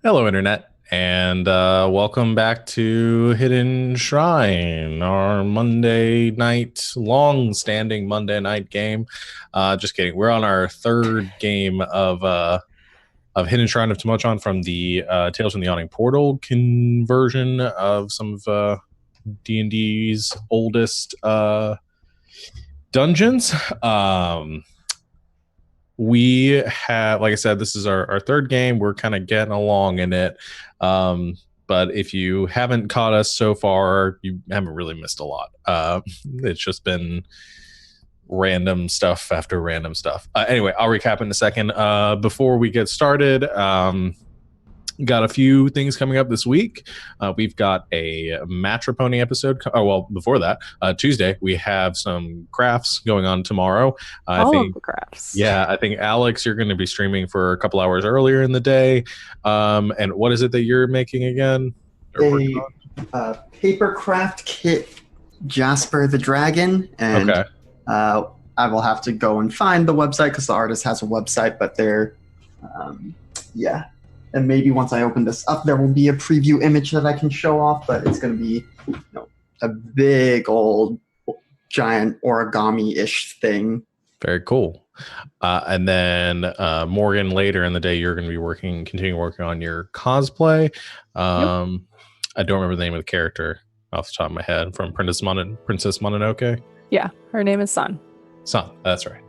Hello, Internet, and welcome back to Hidden Shrine, our Monday night, long-standing Monday night game. Just kidding. We're on our third game of Hidden Shrine of Tamoachan from the Tales from the Yawning Portal conversion of some of D&D's oldest dungeons. We have, like I said, this is our third game. We're kind of getting along in it. But if you haven't caught us so far, you haven't really missed a lot. It's just been random stuff after random stuff. Anyway, I'll recap in a second. Before we get started, got a few things coming up this week. We've got a Matropony episode. Before that, Tuesday, we have some crafts going on tomorrow. All of the crafts. Yeah, I think, Alex, you're going to be streaming for a couple hours earlier in the day. And what is it that you're making again? A paper craft kit, Jasper the Dragon. And okay. I will have to go and find the website because the artist has a website, but they're, yeah. And maybe once I open this up, there will be a preview image that I can show off, but it's going to be a big old giant origami-ish thing. Very cool. And then Morgan, later in the day, you're going to be continuing working on your cosplay. Yep. I don't remember the name of the character off the top of my head from Princess Mononoke. Yeah, her name is Sun. Sun, that's right.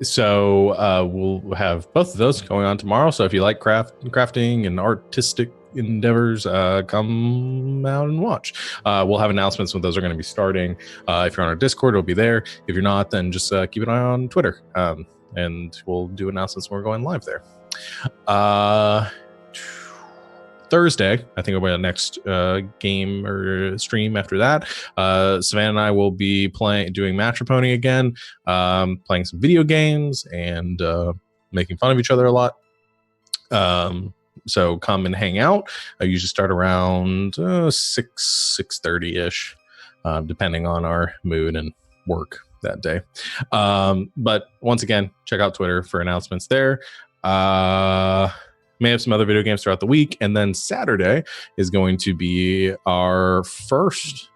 So we'll have both of those going on tomorrow. So if you like crafting and artistic endeavors, come out and watch. We'll have announcements when those are going to be starting. If you're on our Discord, it'll be there. If you're not, then just keep an eye on Twitter, and we'll do announcements when we're going live there. Thursday, I think, will be the next game or stream after that. Savannah and I will be doing Matropony again, playing some video games and making fun of each other a lot. So come and hang out. I usually start around 6:30-ish, depending on our mood and work that day. But once again, check out Twitter for announcements there. May have some other video games throughout the week, and then Saturday is going to be our first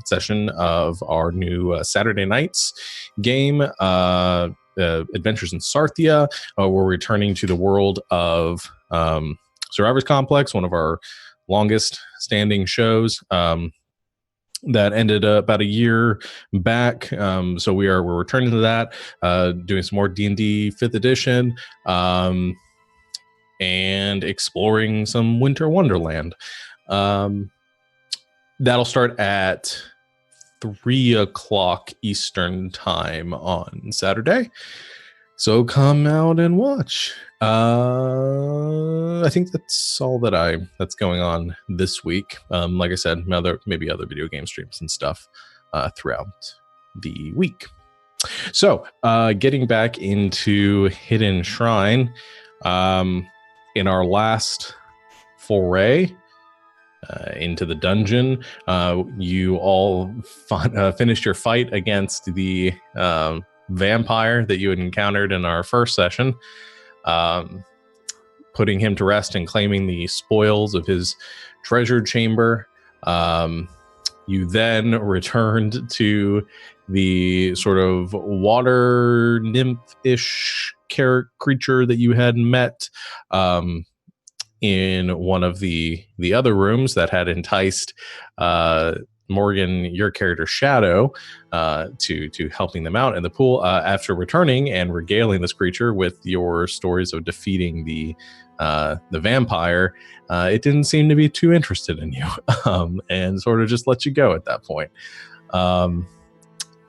session of our new Saturday nights game, Adventures in Sarthia. We're returning to the world of Survivors Complex, one of our longest standing shows that ended about a year back. So we're returning to that, doing some more D&D 5th edition, and exploring some Winter Wonderland. That'll start at 3:00 Eastern time on Saturday. So come out and watch. I think that's all that's going on this week. Like I said, maybe other video game streams and stuff throughout the week. So getting back into Hidden Shrine, in our last foray into the dungeon, you all finished your fight against the vampire that you had encountered in our first session, putting him to rest and claiming the spoils of his treasure chamber. You then returned to the sort of water nymph-ish creature that you had met in one of the other rooms that had enticed Morgan, your character Shadow, to helping them out in the pool. After returning and regaling this creature with your stories of defeating the vampire, it didn't seem to be too interested in you, and sort of just let you go at that point.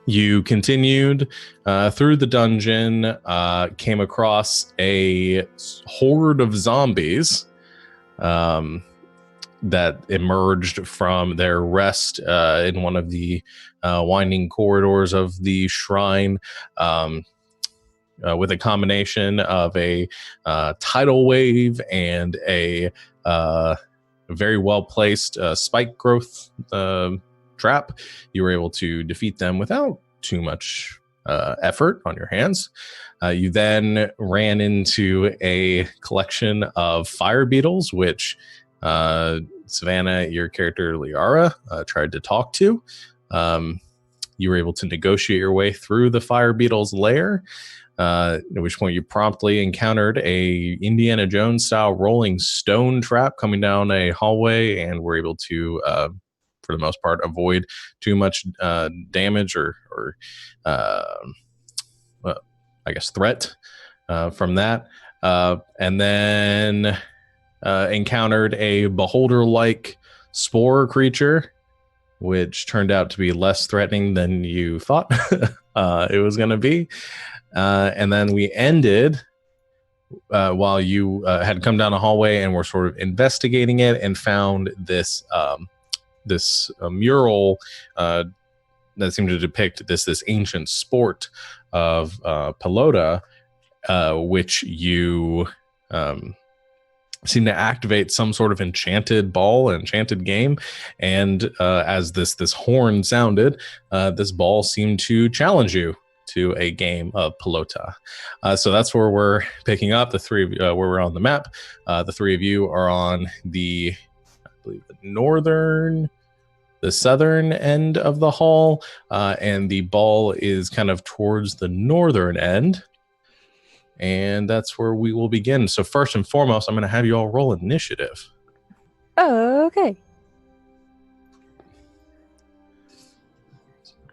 You continued through the dungeon, came across a horde of zombies that emerged from their rest in one of the winding corridors of the shrine, with a combination of a tidal wave and a very well-placed spike growth trap. You were able to defeat them without too much effort on your hands. You then ran into a collection of fire beetles, which Savannah, your character Liara, tried to talk to. You were able to negotiate your way through the fire beetle's lair, at which point you promptly encountered a Indiana Jones style rolling stone trap coming down a hallway, and were able to, for the most part, avoid too much damage or well, I guess threat from that. And then encountered a beholder-like spore creature, which turned out to be less threatening than you thought it was going to be. And then we ended while you had come down a hallway and were sort of investigating it, and found this mural that seemed to depict this ancient sport of pelota, which you seem to activate some sort of enchanted ball, enchanted game, and as this horn sounded, this ball seemed to challenge you to a game of pelota. So that's where we're picking up. The three of where we're on the map. The three of you are on the, I believe, the southern end of the hall, and the ball is kind of towards the northern end. And that's where we will begin. So first and foremost, I'm going to have you all roll initiative. Okay.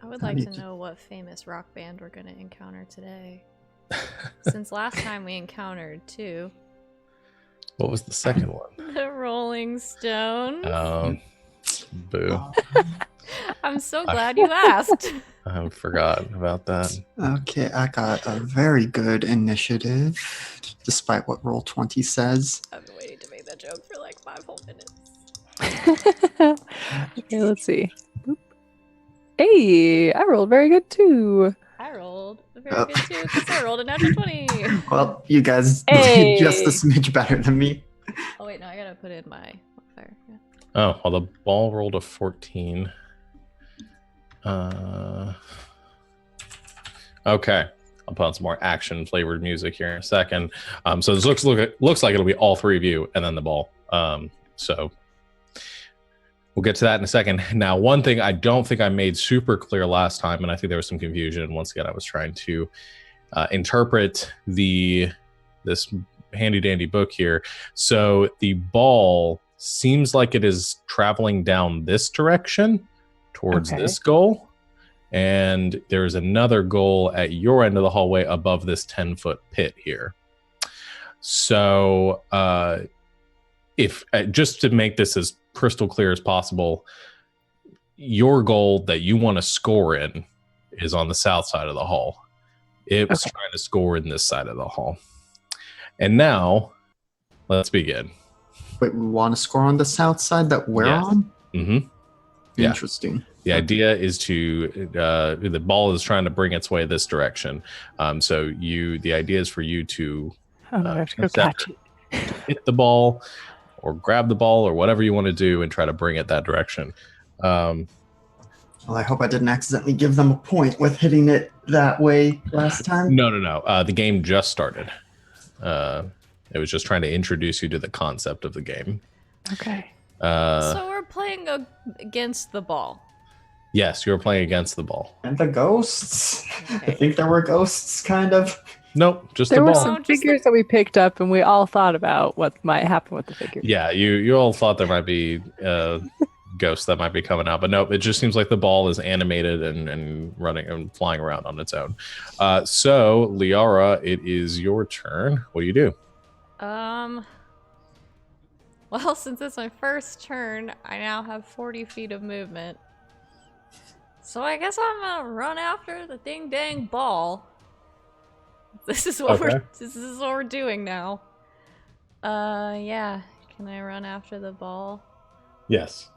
I would like to know what famous rock band we're going to encounter today. Since last time we encountered two. What was the second one? The Rolling Stones. Boo. I'm so glad you asked. I forgot about that. Okay, I got a very good initiative, despite what Roll20 says. I've been waiting to make that joke for like 5 whole minutes. Okay, let's see. Boop. Hey, I rolled very good too. I rolled very good too, because I rolled a natural 20. Well, you guys Hey. did just a smidge better than me. Oh wait, no, I gotta put in my modifier. Yeah. Oh, well, the ball rolled a 14. Okay, I'll put on some more action flavored music here in a second. So this looks like it'll be all three of you and then the ball. So we'll get to that in a second. Now, one thing I don't think I made super clear last time, and I think there was some confusion. Once again, I was trying to interpret this handy dandy book here. So the ball seems like it is traveling down this direction towards this goal, and there's another goal at your end of the hallway above this 10-foot pit here. So if just to make this as crystal clear as possible, your goal that you want to score in is on the south side of the hall. It was trying to score in this side of the hall. And now let's begin. Wait, we want to score on the south side that we're on? Mm-hmm. Yeah. Interesting. The idea is to the ball is trying to bring its way this direction. So the idea is for you to I have to go catch it. hit the ball or grab the ball or whatever you want to do and try to bring it that direction. Well, I hope I didn't accidentally give them a point with hitting it that way last time. No. The game just started. It was just trying to introduce you to the concept of the game. Okay. So we're playing against the ball. Yes, you're playing against the ball. And the ghosts. I Okay. think there were ghosts, kind of. Nope, just There the were ball. some figures that we picked up, and we all thought about what might happen with the figures. Yeah, you all thought there might be ghosts that might be coming out, but nope, it just seems like the ball is animated and running and flying around on its own. So, Liara, it is your turn. What do you do? Well, since it's my first turn, I now have 40 feet of movement. So I guess I'm gonna run after the ding dang ball. This is what we're doing now. Yeah. Can I run after the ball? Yes.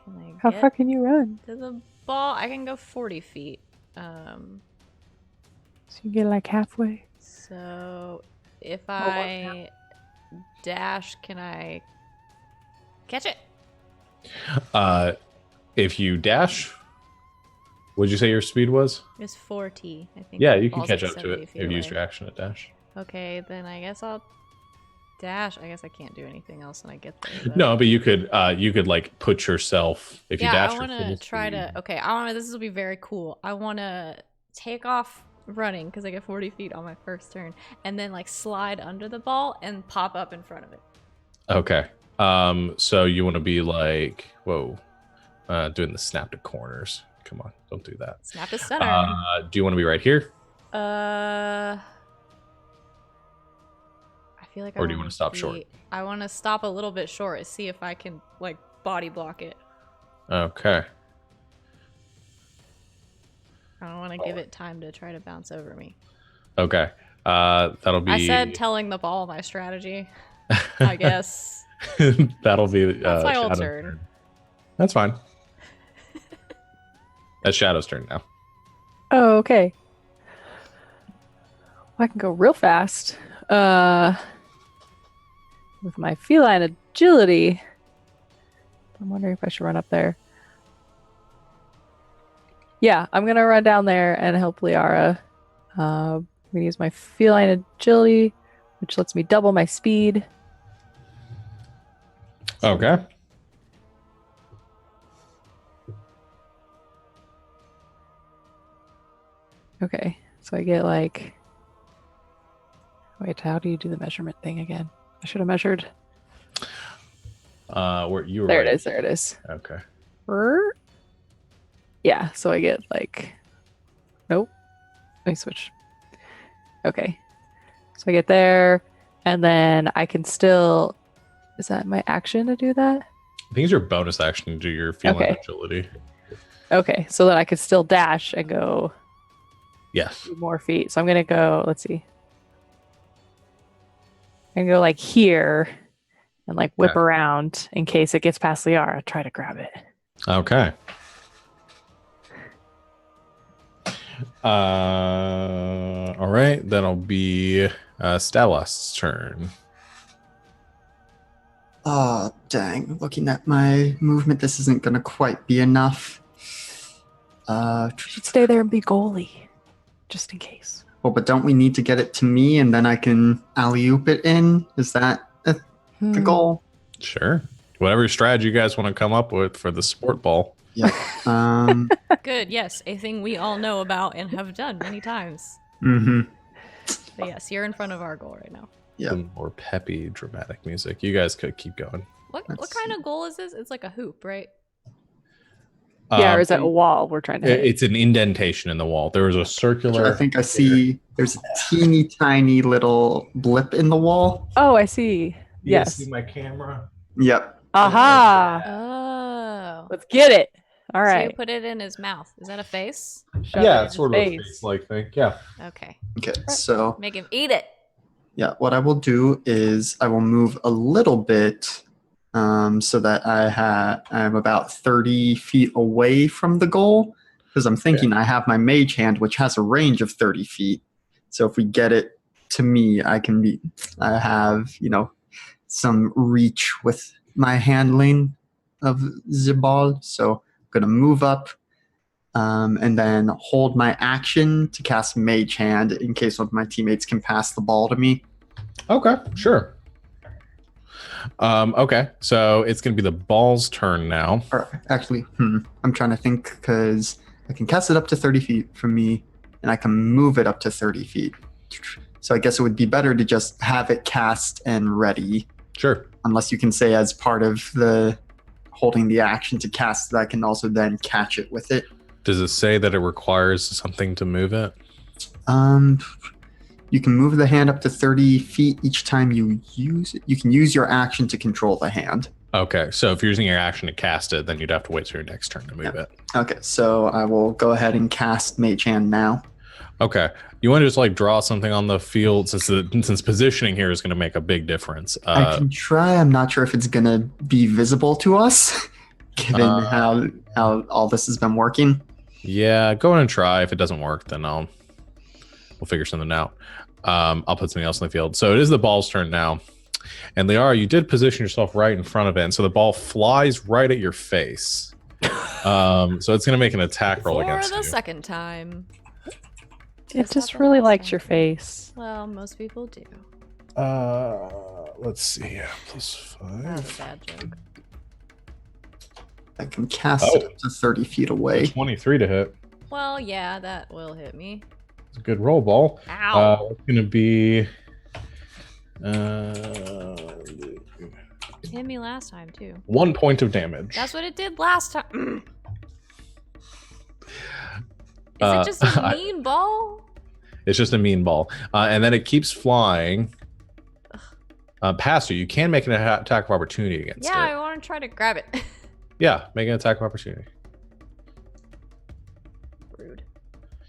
Can I How get far can you run? to the ball? I can go 40 feet. So you get like halfway. So if I dash, can I catch it? If you dash, What'd you say your speed was? It's 40, I think. Yeah, the you can ball's catch like up to 70 it feet if you used away. your action to dash. Okay, then I guess I'll dash. I guess I can't do anything else when I get there. Though. No, but you could like put yourself if you Yeah, dash I your want full to try speed. to. Okay, I want to. This will be very cool. I want to take off running because I get 40 feet on my first turn, and then like slide under the ball and pop up in front of it. Okay. So you want to be like, whoa, doing the snap to corners. Come on, don't do that. Snap to center. Do you want to be right here? I feel like. Or do you want to stop short? I want to stop a little bit short. See if I can like body block it. Okay. I don't want to give it time to try to bounce over me. Okay. That'll be. I said telling the ball my strategy. I guess. That'll be. That's my old Shadow's turn. That's fine. That's Shadow's turn now. Oh, okay. Well, I can go real fast. With my feline agility. I'm wondering if I should run up there. Yeah, I'm gonna run down there and help Liara. I'm gonna use my feline agility, which lets me double my speed. Okay. Okay, so I get like. Wait, how do you do the measurement thing again? I should have measured. Where you were There right. it is. There it is. Okay. Yeah, so I get like. Nope. Let me switch. Okay. So I get there, and then I can still. Is that my action to do that? I think it's your bonus action to do your feline Okay. agility. Okay, so then I could still dash and go Yes. 2 more feet. So I'm gonna go. Let's see. I'm gonna go like here, and like whip Okay. around in case it gets past Liara. Try to grab it. Okay. All right. That'll be Stellast's turn. Oh, dang. Looking at my movement, this isn't going to quite be enough. You should stay there and be goalie, just in case. Well, but don't we need to get it to me and then I can alley-oop it in? Is that the goal? Sure. Whatever strategy you guys want to come up with for the sport ball. Yeah. Good. Yes, a thing we all know about and have done many times. Mm-hmm. But yes, you're in front of our goal right now. Yeah. Some more peppy, dramatic music. You guys could keep going. What Let's kind see. of goal is this? It's like a hoop, right? Yeah, or is that a wall we're trying to hit? It's an indentation in the wall. There was a circular. I think I see there's a teeny tiny little blip in the wall. Oh, I see. You guys Yes. see my camera? Yep. Aha! Oh. Let's get it. All So you right. put it in his mouth. Is that a face? Shove it Yeah, in it's his sort of a face. face-like thing. Yeah. Okay. Okay, so Make him eat it. yeah, what I will do is I will move a little bit so that I'm about 30 feet away from the goal because I'm thinking I have my mage hand, which has a range of 30 feet. So if we get it to me, I have, some reach with my handling of the ball. So I'm going to move up and then hold my action to cast Mage Hand in case one of my teammates can pass the ball to me. Okay, sure. Okay, so it's going to be the ball's turn now. Or actually, I'm trying to think because I can cast it up to 30 feet from me and I can move it up to 30 feet. So I guess it would be better to just have it cast and ready. Sure. Unless you can say as part of the holding the action to cast that I can also then catch it with it. Does it say that it requires something to move it? You can move the hand up to 30 feet each time you use it. You can use your action to control the hand. Okay, so if you're using your action to cast it, then you'd have to wait till your next turn to move it. Okay, so I will go ahead and cast Mage Hand now. Okay, you want to just like draw something on the field since positioning here is going to make a big difference. I can try. I'm not sure if it's going to be visible to us, given how all this has been working. Yeah, go in and try. If it doesn't work, then we'll figure something out. I'll put something else in the field. So it is the ball's turn now. And Liara, you did position yourself right in front of it. And so the ball flies right at your face. So it's gonna make an attack roll For against the you. second time. It just really likes your face. Well, most people do. Let's see. Plus That was a 5. bad joke. I can cast it up to 30 feet away. 23 to hit. Well, yeah, that will hit me. It's a good roll ball. Ow. It's gonna be. It hit me last time, too. 1 point of damage. That's what it did last time. Is it just a mean ball? It's just a mean ball. And then it keeps flying past you. You can make an attack of opportunity against Yeah, it. I want to try to grab it. Yeah, make an attack of opportunity. Rude.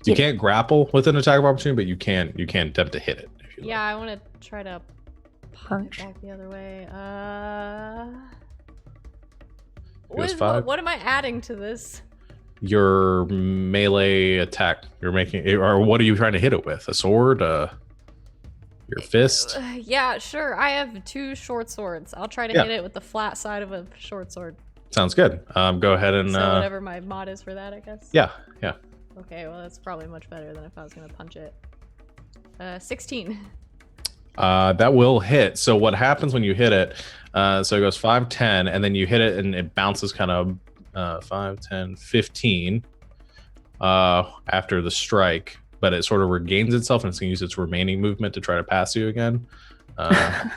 You can't grapple with an attack of opportunity, but you can attempt to hit it. If you Yeah, I want to try to punch Punch. back the other way. Goes 5. What am I adding to this? Your melee attack. You're making, or what are you trying to hit it with? A sword? Your fist? Yeah, sure. I have 2 short swords. I'll try to Yeah. hit it with the flat side of a short sword. Sounds good. Go ahead and. So whatever my mod is for that, I guess. Yeah. Okay, well that's probably much better than if I was gonna punch it. 16. That will hit. So what happens when you hit it? So it goes 5, 10, and then you hit it, and it bounces kind of 5, 10, 15 after the strike, but it sort of regains itself, and it's gonna use its remaining movement to try to pass you again.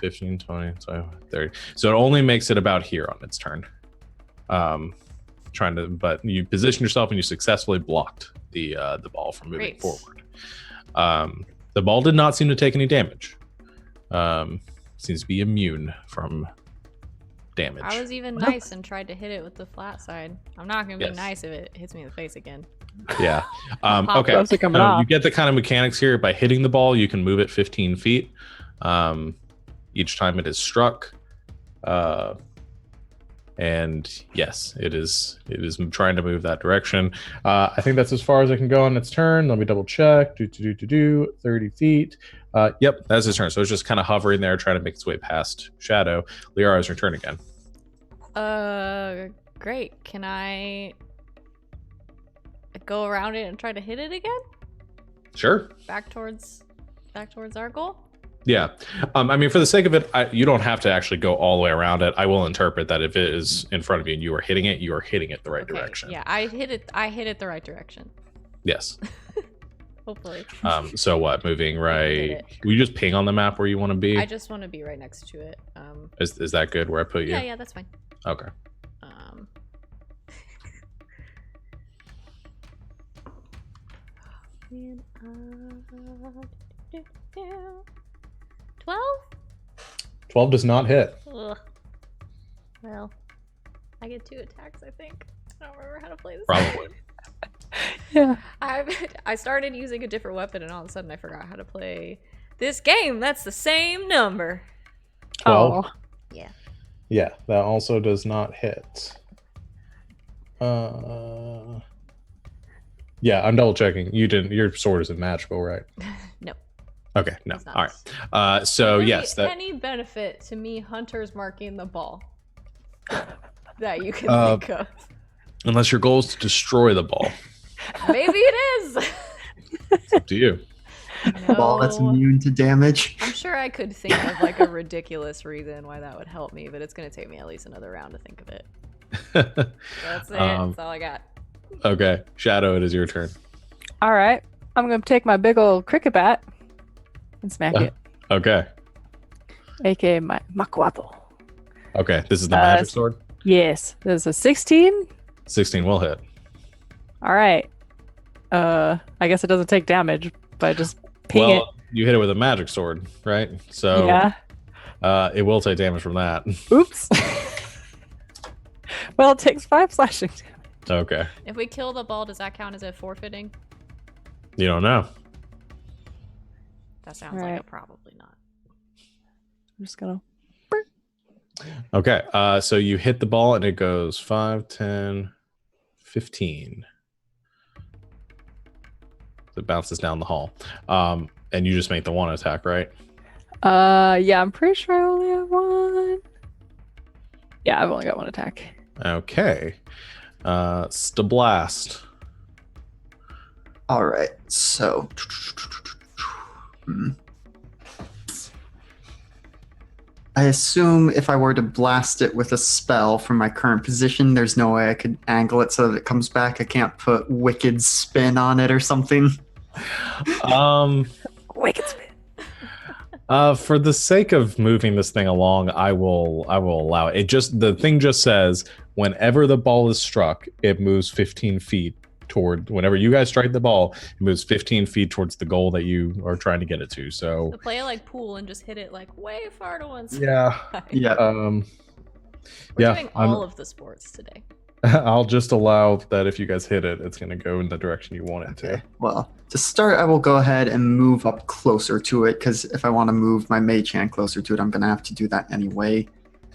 15, 20, 30. So it only makes it about here on its turn. But you position yourself and you successfully blocked the ball from moving Great. forward. The ball did not seem to take any damage. Seems to be immune from damage. I was even nice and tried to hit it with the flat side. I'm not gonna be Yes. nice if it hits me in the face again. Yeah. Okay. Gloves are coming So off. you get the kind of mechanics here. By hitting the ball, you can move it 15 feet each time it is struck. And yes, it is trying to move that direction. I think that's as far as it can go on its turn. Let me double check. 30 feet. Yep, that's his turn. So it's just kind of hovering there, trying to make its way past Shadow. Liara's your turn again. Great. Can I go around it and try to hit it again? Sure. Back towards our goal? Yeah. I mean, for the sake of it, you don't have to actually go all the way around it. I will interpret that if it is in front of you and you are hitting it the right Okay, direction. Yeah, I hit it the right direction. Yes. Hopefully. So what? Moving Hit right. it. Will you just ping on the map where you want to be? I just want to be right next to it. Is that good where I put you? Yeah, that's fine. Okay. Man, 12? 12 does not hit. Ugh. Well, I get 2 attacks, I think. I don't remember how to play this. Probably. Yeah. I started using a different weapon and all of a sudden I forgot how to play this game. That's the same number. 12. Oh. Yeah. Yeah, that also does not hit. Yeah, I'm double checking. You didn't. Your sword isn't magical, right? No. Okay, no. It's not. All right. So Would there yes, be that any benefit to me hunters marking the ball that you can think of? unless your goal is to destroy the ball, Maybe it is. it's up to you. Ball that's No. immune to damage. I'm sure I could think of like a ridiculous reason why that would help me, but it's gonna take me at least another round to think of it. That's it. That's all I got. Okay, Shadow, it is your turn. All right. I'm going to take my big old cricket bat and smack it, Okay. aka my macuato. Okay, this is the magic Uh, sword. Yes. There's a 16. 16 will hit. All right. I guess it doesn't take damage, but I just ping it. You hit it with a magic sword, right? So Yeah. it will take damage from that. Oops. Well, it takes 5 slashing damage. Okay. If we kill the ball, does that count as a forfeiting? You don't know. That sounds like Right. it probably not. I'm just going Okay. So you hit the ball and it goes 5, 10, 15. So it bounces down the hall. And you just make the one attack, right? to. Yeah, I'm pretty sure I only have one. Yeah, I've only got one attack. Okay. Stablast. All right, so I assume if I were to blast it with a spell from my current position, there's no way I could angle it so that it comes back. I can't put wicked spin on it or something. Wicked spin. For the sake of moving this thing along, I will allow it. The thing just says whenever the ball is struck, it moves 15 feet toward. Whenever you guys strike the ball, it moves 15 feet towards the goal that you are trying to get it to. So play it like pool and just hit it like way far to one side. Yeah. We're doing all of the sports today. I'll just allow that if you guys hit it, it's going to go in the direction you want it to. Well, to start, I will go ahead and move up closer to it, because if I want to move my mage hand closer to it, I'm going to have to do that anyway.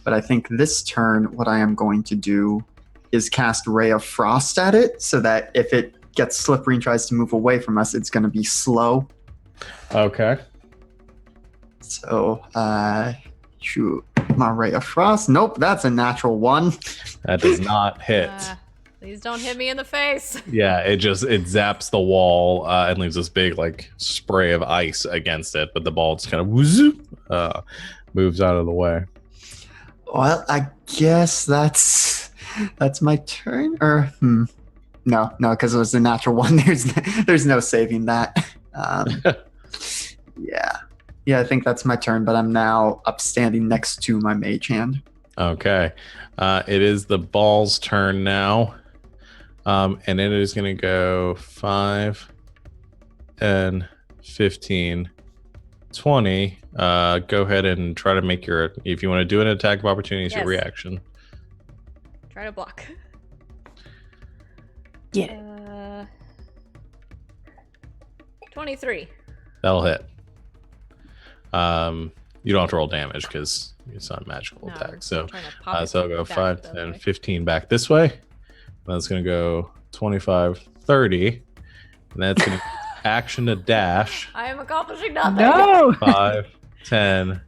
But I think this turn, what I am going to do is cast Ray of Frost at it, so that if it gets slippery and tries to move away from us, it's going to be slow. Okay. So, shoot. My Ray of Frost. Nope, that's a natural 1. That does not hit. Please don't hit me in the face. Yeah, it zaps the wall and leaves this big like spray of ice against it, but the ball just kind of moves out of the way. Well, I guess that's my turn. Or no, because it was a natural 1. There's no saving that. Yeah, I think that's my turn, but I'm now upstanding next to my mage hand. Okay. It is the ball's turn now. And it is going to go 5, 10, 15, 20. Go ahead and try to make if you want to do an attack of opportunity, it's your reaction. Try to block. Yeah. 23. That'll hit. You don't have to roll damage because it's not a magical attack. So I'll go 5, 10, 15 back this way. That's going to go 25, 30. And that's going to action to dash. I am accomplishing nothing. No! 5, 10,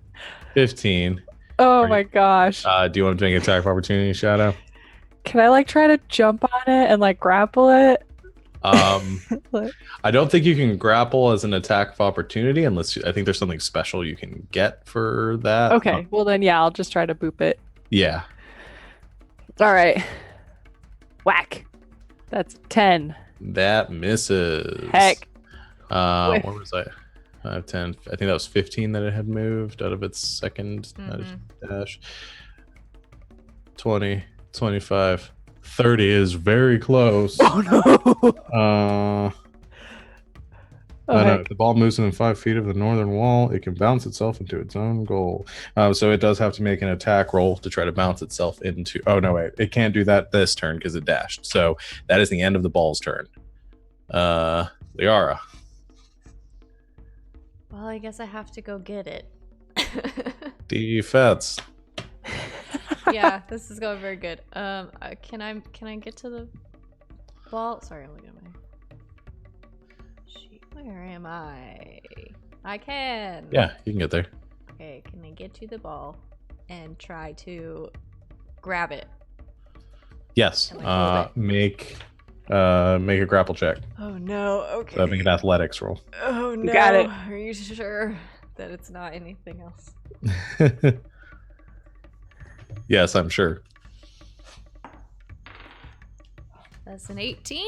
15. Oh my gosh. Do you want to make an attack of opportunity, Shadow? Can I try to jump on it and grapple it? I don't think you can grapple as an attack of opportunity unless I think there's something special you can get for that. Okay, well then I'll just try to boop it. Yeah. All right. Whack. That's 10. That misses. Heck. What was I? 5, 10. I think that was 15 that it had moved out of its second dash. 20, 25. 30 is very close. Oh no! No, the ball moves within 5 feet of the northern wall. It can bounce itself into its own goal. So it does have to make an attack roll to try to bounce itself into. Oh no, wait! It can't do that this turn because it dashed. So that is the end of the ball's turn. Liara. Well, I guess I have to go get it. Defense. Yeah, this is going very good. Can I get to the ball? Sorry, I'm looking at my sheet. Where am I? I can. Yeah, you can get there. Okay, can I get to the ball and try to grab it? Yes. Make a grapple check. Oh no. Okay. So make an athletics roll. Oh no. You got it. Are you sure that it's not anything else? Yes, I'm sure. That's an 18.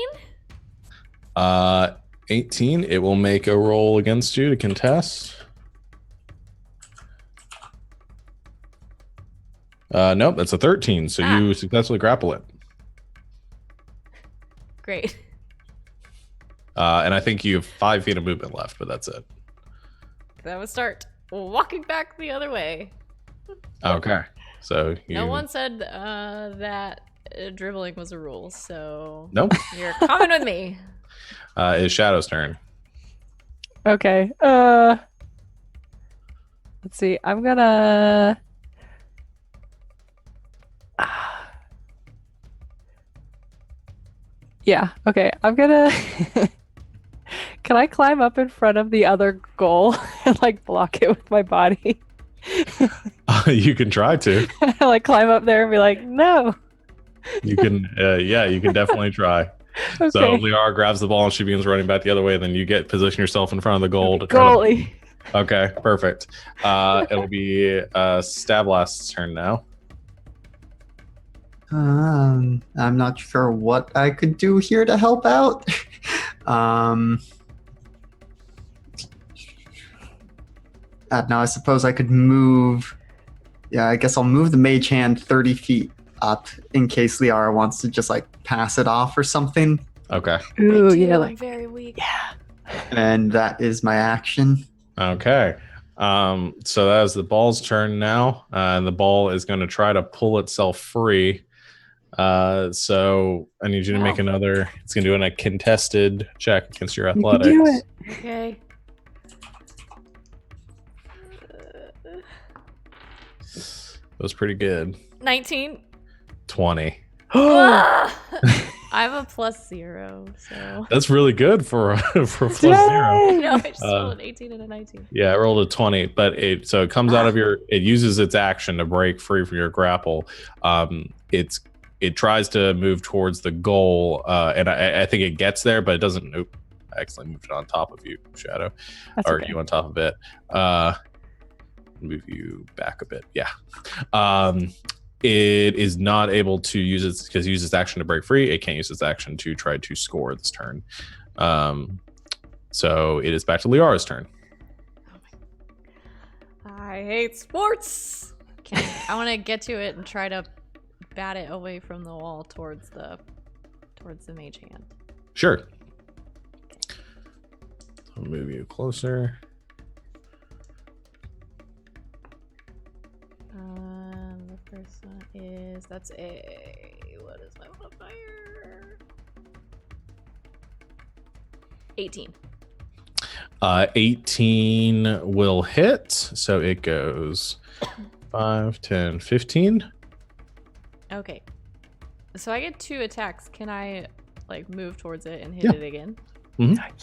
18. It will make a roll against you to contest. Nope, that's a 13. So you successfully grapple it. Great. And I think you have 5 feet of movement left, but that's it. That would start walking back the other way. Okay. So no one said that dribbling was a rule, so nope. You're coming with me. It's Shadow's turn. Okay. Let's see. I'm gonna. Yeah. Okay. I'm gonna. Can I climb up in front of the other goal and block it with my body? You can try to. Climb up there and be like, no. You can, you can definitely try. Okay. So Liara grabs the ball and she begins running back the other way. Then you position yourself in front of the goal to try Goalie. Okay, perfect. It'll be Stablast's turn now. I'm not sure what I could do here to help out. Now I suppose I could move. Yeah, I guess I'll move the mage hand 30 feet up in case Liara wants to just like pass it off or something. Okay. Ooh, yeah, I'm like very weak. yeah. And that is my action. Okay. So that is the ball's turn now. And the ball is going to try to pull itself free. So I need you to make another. It's going to do a contested check against your You can athletics. do it. Okay. That was pretty good. 19. 20. I have a +0, so. That's really good for +0. No, I just rolled an 18 and a 19. Yeah, I rolled a 20, but it comes out of it uses its action to break free from your grapple. It tries to move towards the goal, and I think it gets there, but it doesn't. Nope, I accidentally moved it on top of you, Shadow. That's Or okay. you on top of it. Move you back a bit. Yeah. It is not able to use it because it uses its action to break free. It can't use its action to try to score this turn. So it is back to Liara's turn. I hate sports. Okay, I want to get to it and try to bat it away from the wall towards the mage hand. Sure. I'll move you closer. The first one is what is my modifier? 18. 18 will hit, so it goes 5, 10, 15. Okay. So I get 2 attacks. Can I like move towards it and hit Yeah. it again?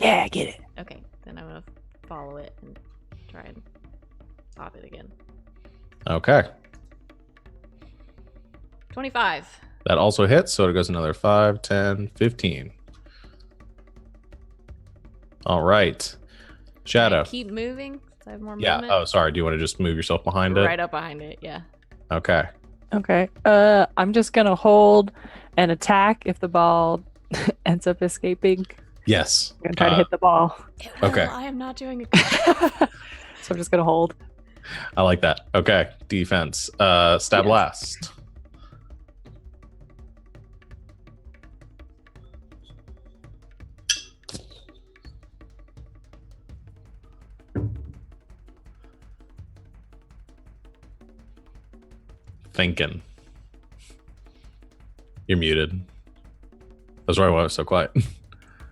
Yeah, get it. Okay, then I'm gonna follow it and try and pop it again. Okay. 25. That also hits, so it goes another 5, 10, 15. All right. Shadow. Can I keep moving? 'Cause I have more Yeah. movement. Oh, sorry. Do you want to just move yourself behind it? Right up behind it, yeah. Okay. Okay. I'm just gonna hold and attack if the ball ends up escaping. Yes. I'm gonna try to hit the ball. Okay. I am not doing it. So I'm just gonna hold. I like that. Okay. Defense. Stab last. Thinking. You're muted. That's why I was so quiet.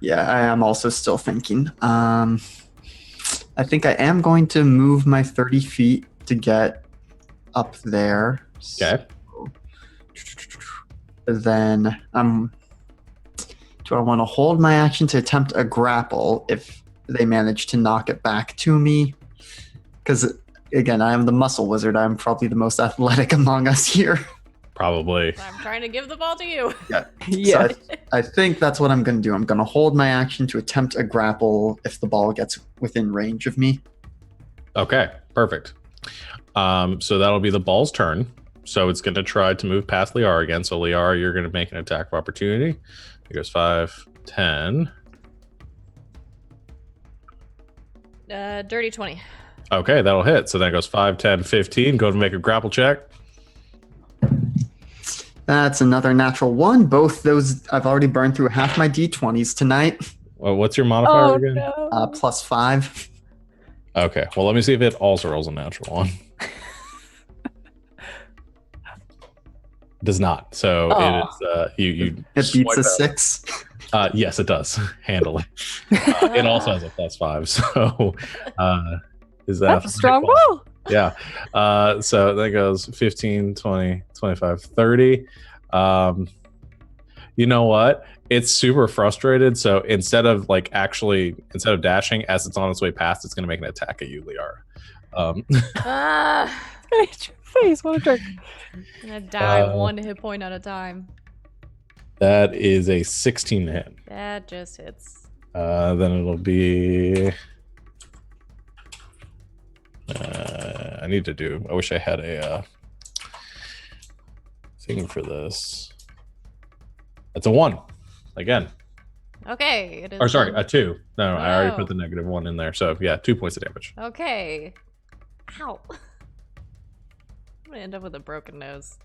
Yeah, I am also still thinking. I think I am going to move my 30 feet to get up there. Okay. Then do I want to hold my action to attempt a grapple if they manage to knock it back to me? Because again, I am the muscle wizard. I'm probably the most athletic among us here. Probably. I'm trying to give the ball to you. Yeah. So I think that's what I'm going to do. I'm going to hold my action to attempt a grapple if the ball gets within range of me. Okay. Perfect. So that'll be the ball's turn. So it's going to try to move past Liara again. So Liara, you're going to make an attack of opportunity. It goes 5, 10. Dirty 20. Okay, that'll hit. So then it goes 5, 10, 15. Go to make a grapple check. That's another natural 1. Both those, I've already burned through half my d20s tonight. Well, what's your modifier Oh again? no. +5. Okay, well, let me see if it also rolls a natural 1. Does not. So it is, you It beats swipe a out. 6. Yes, it does. Handily. It also has a +5. So is that That's a strong ball. Yeah. So that goes 15, 20, 25, 30. You know what? It's super frustrated. So instead of dashing as it's on its way past, it's going to make an attack at you, Liara. Ah, Hit your face. What a jerk. I'm gonna die 1 hit point at a time. That is a 16 to hit. That just hits. Then it'll be. I need to do. I wish I had a thing for this. It's a 1 again. Okay. It is Or sorry, one. a 2. No, I already Oh. put the -1 in there. So yeah, 2 points of damage. Okay. Ow. I'm gonna end up with a broken nose.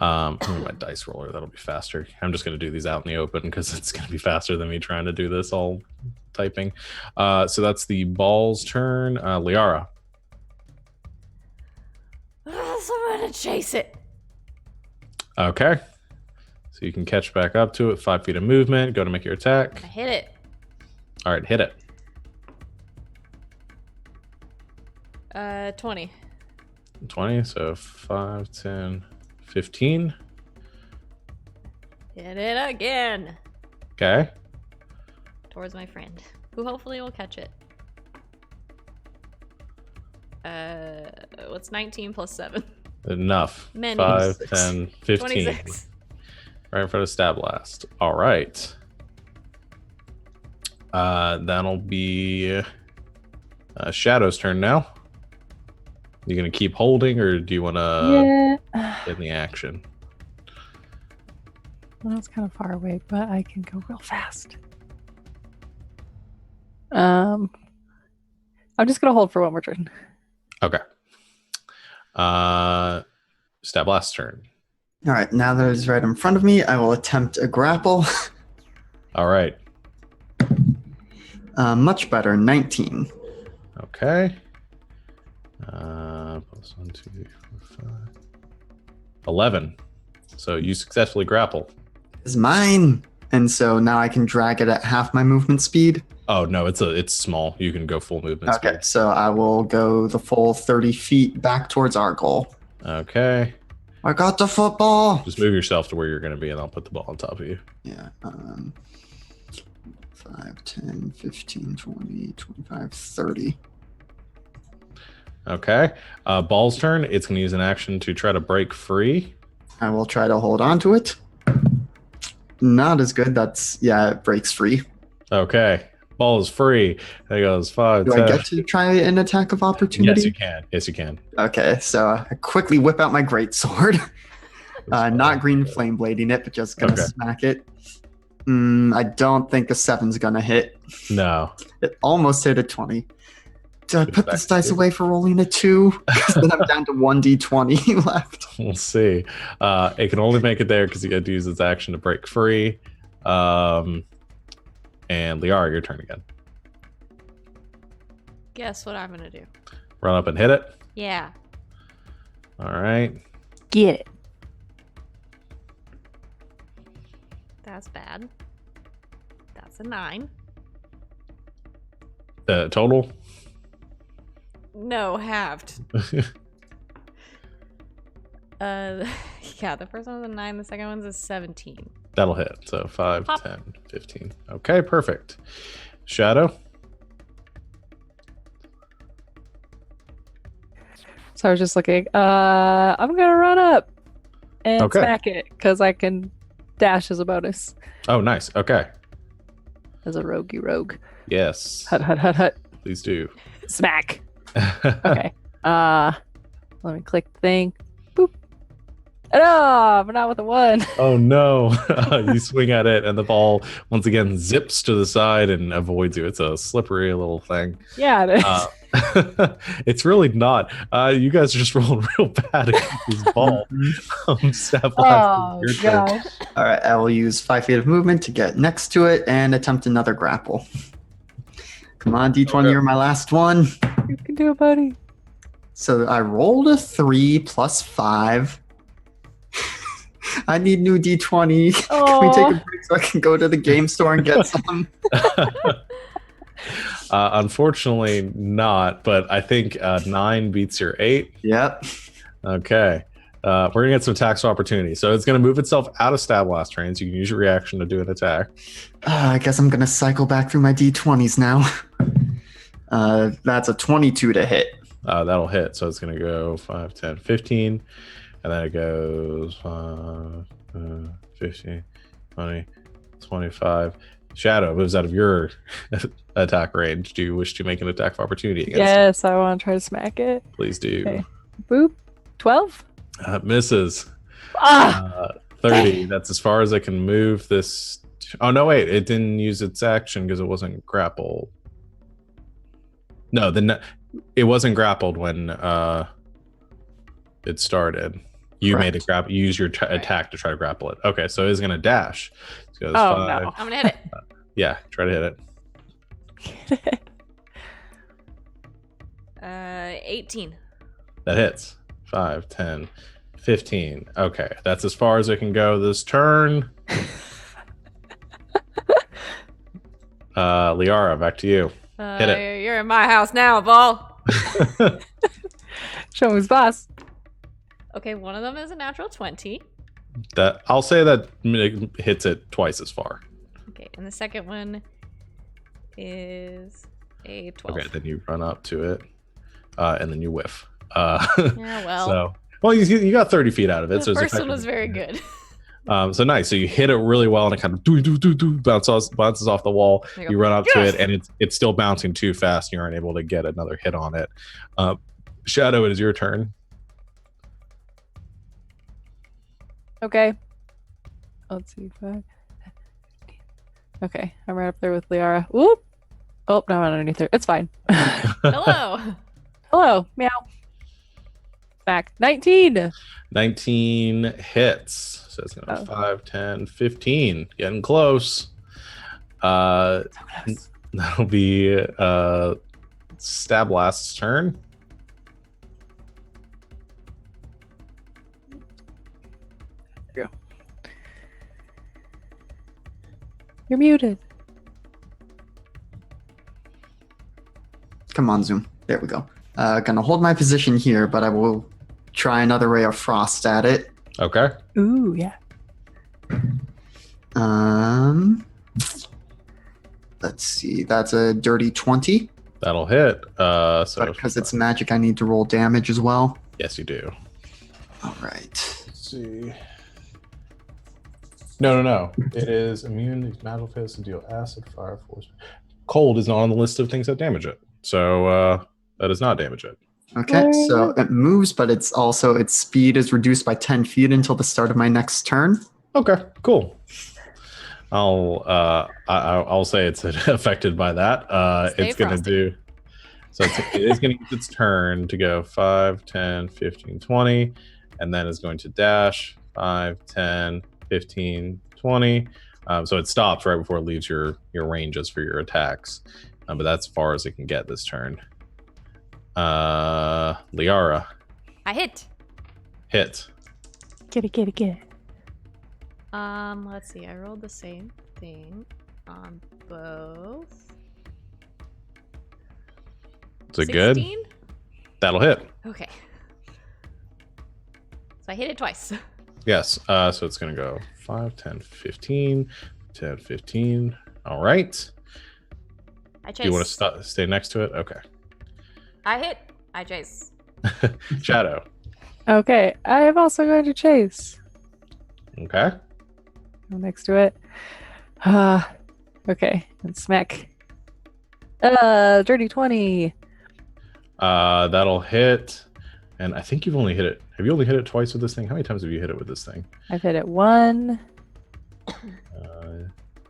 My dice roller, that'll be faster. I'm just gonna do these out in the open because it's gonna be faster than me trying to do this all typing. So that's the ball's turn. Liara. So I'm gonna chase it. Okay. So you can catch back up to it. 5 feet of movement. Go to make your attack. I hit it. All right, hit it. 20. 20. So 5, 10, 15. Hit it again. Okay. Towards my friend, who hopefully will catch it. What's 19 plus 7? Enough. Many. 5, 10, 15. 26. Right in front of Stab Blast. All right. That'll be Shadow's turn now. You gonna keep holding, or do you want to get in the action? Well, that's kind of far away, but I can go real fast. I'm just gonna hold for one more turn. Okay. Stab Blast's turn. All right, now that it's right in front of me, I will attempt a grapple. All right. Much better, 19. Okay. Plus 1, 2, 3, 4, 5. 11. So you successfully grapple. It's mine. And so now I can drag it at half my movement speed. Oh no, it's small. You can go full movement Okay, speed. so I will go the full 30 feet back towards our goal. Okay. I got the football. Just move yourself to where you're going to be, and I'll put the ball on top of you. Yeah. 5, 10, 15, 20, 25, 30. Okay. Ball's turn. It's going to use an action to try to break free. I will try to hold on to it. Not as good. It breaks free. Okay. Ball is free. There goes 5, Do 10. I get to try an attack of opportunity? Yes, you can. Yes, you can. Okay, so I quickly whip out my greatsword. Not green flame blading it, but just gonna Okay. smack it. I don't think a 7's gonna hit. No. It almost hit a 20. Do I It's put back this to dice you. away for rolling a 2? Because then I'm down to 1d20 left. We'll see. It can only make it there because you got to use its action to break free. And Liara, your turn again. Guess what I'm gonna do? Run up and hit it. Yeah. All right. Get it. That's bad. That's a 9. Total. No, halved. Yeah, the first one's a 9, the second one's a 17. That'll hit. So 5, Pop. 10, 15. Okay, perfect. Shadow. So I was just looking. I'm gonna run up and Okay. smack it because I can dash as a bonus Oh, nice. Okay. as a roguey rogue. Yes. Hut hut hut hut. Please do. Smack. Okay. Let me click the thing. Boop. No, but not with a 1. Oh no. You swing at it and the ball once again zips to the side and avoids you. It's a slippery little thing. Yeah, it is. It's really not. You guys are just rolling real bad against this ball. Stab Oh Blast is your turn. gosh. All right, I will use 5 feet of movement to get next to it and attempt another grapple. Come on, D20, Okay. you're my last one. You can do it, buddy. So I rolled a 3 plus 5. I need new D20. Can we take Aw. a break so I can go to the game store and get some? Unfortunately, not. But I think 9 beats your 8. Yep. Okay. We're gonna get some attacks of opportunity. So it's gonna move itself out of Stab Blast range. You can use your reaction to do an attack. I guess I'm going to cycle back through my D20s now. That's a 22 to hit. That'll hit. So it's gonna go 5, 10, 15, and then it goes 5, 15. 20, 25. Shadow moves out of your attack range. Do you wish to make an attack of opportunity against it? Yes, I want to try to smack it. Please do. Okay. Boop. 12? Misses. Ah! 30. That's as far as I can move this. Oh, no, wait. It didn't use its action because it wasn't grappled. No, it wasn't grappled when it started. You Correct. made it grapple. You use your attack to try to grapple it. Okay, so it's going to dash. It goes Oh, 5. no. I'm gonna hit it. Yeah, try to hit it. 18. That hits. 5, 10, 15. Okay, that's as far as it can go this turn. Liara, back to you. Hit it. You're in my house now, Vol. Show me who's boss. Okay, one of them is a natural 20. That I'll say that it hits it twice as far. Okay, and the second one is a 12. Okay, then you run up to it, and then you whiff. Yeah, well. Well, you got 30 feet out of it. The So it's first one effective. was very good. So nice. So you hit it really well, and it kind of bounces off the wall. There you You go. run up Yes! to it, and it's still bouncing too fast. And you aren't able to get another hit on it. Shadow, it is your turn. Okay. Let's see. 5. Okay, I'm right up there with Liara. Whoop! Oh, no, I'm underneath her. It's fine. Hello. Hello, meow. Back. 19. 19 hits. So it's going to 5, 10, 15. Getting close. So close. That'll be Stab Blast's turn. There you go. You're muted. Come on, Zoom. There we go. Gonna hold my position here, but I will try another ray of frost at it. Okay. Ooh, yeah. Let's see. That's a dirty 20. That'll hit. So But because it's magic, I need to roll damage as well. yes, you do. All right. Let's see. No. It is immune to magical fists and deal acid, fire, force. Cold is not on the list of things that damage it. So that does not damage it. Okay, so it moves, but it's also its speed is reduced by 10 feet until the start of my next turn. Okay, cool. I'll say it's affected by that. Stay It's going to frosty. do. So it is going to use its turn to go 5, 10, 15, 20, and then is going to dash 5, 10, 15, 20. So it stops right before it leaves your ranges for your attacks. But that's as far as it can get this turn. Liara, I hit. hit. Get it. Let's see. I rolled the same thing on both. Is it good? 16? That'll hit. Okay. So I hit it twice. Yes. So it's going to go 5, 10, 15, 10, 15. All right. I chase. Do you want to stay next to it? Okay. I hit. I chase. Shadow. Okay, I am also going to chase. Okay. Go next to it. Okay, and smack. Dirty 20. That'll hit. And I think you've only hit it. Have you only hit it twice with this thing? How many times have you hit it with this thing? I've hit it 1,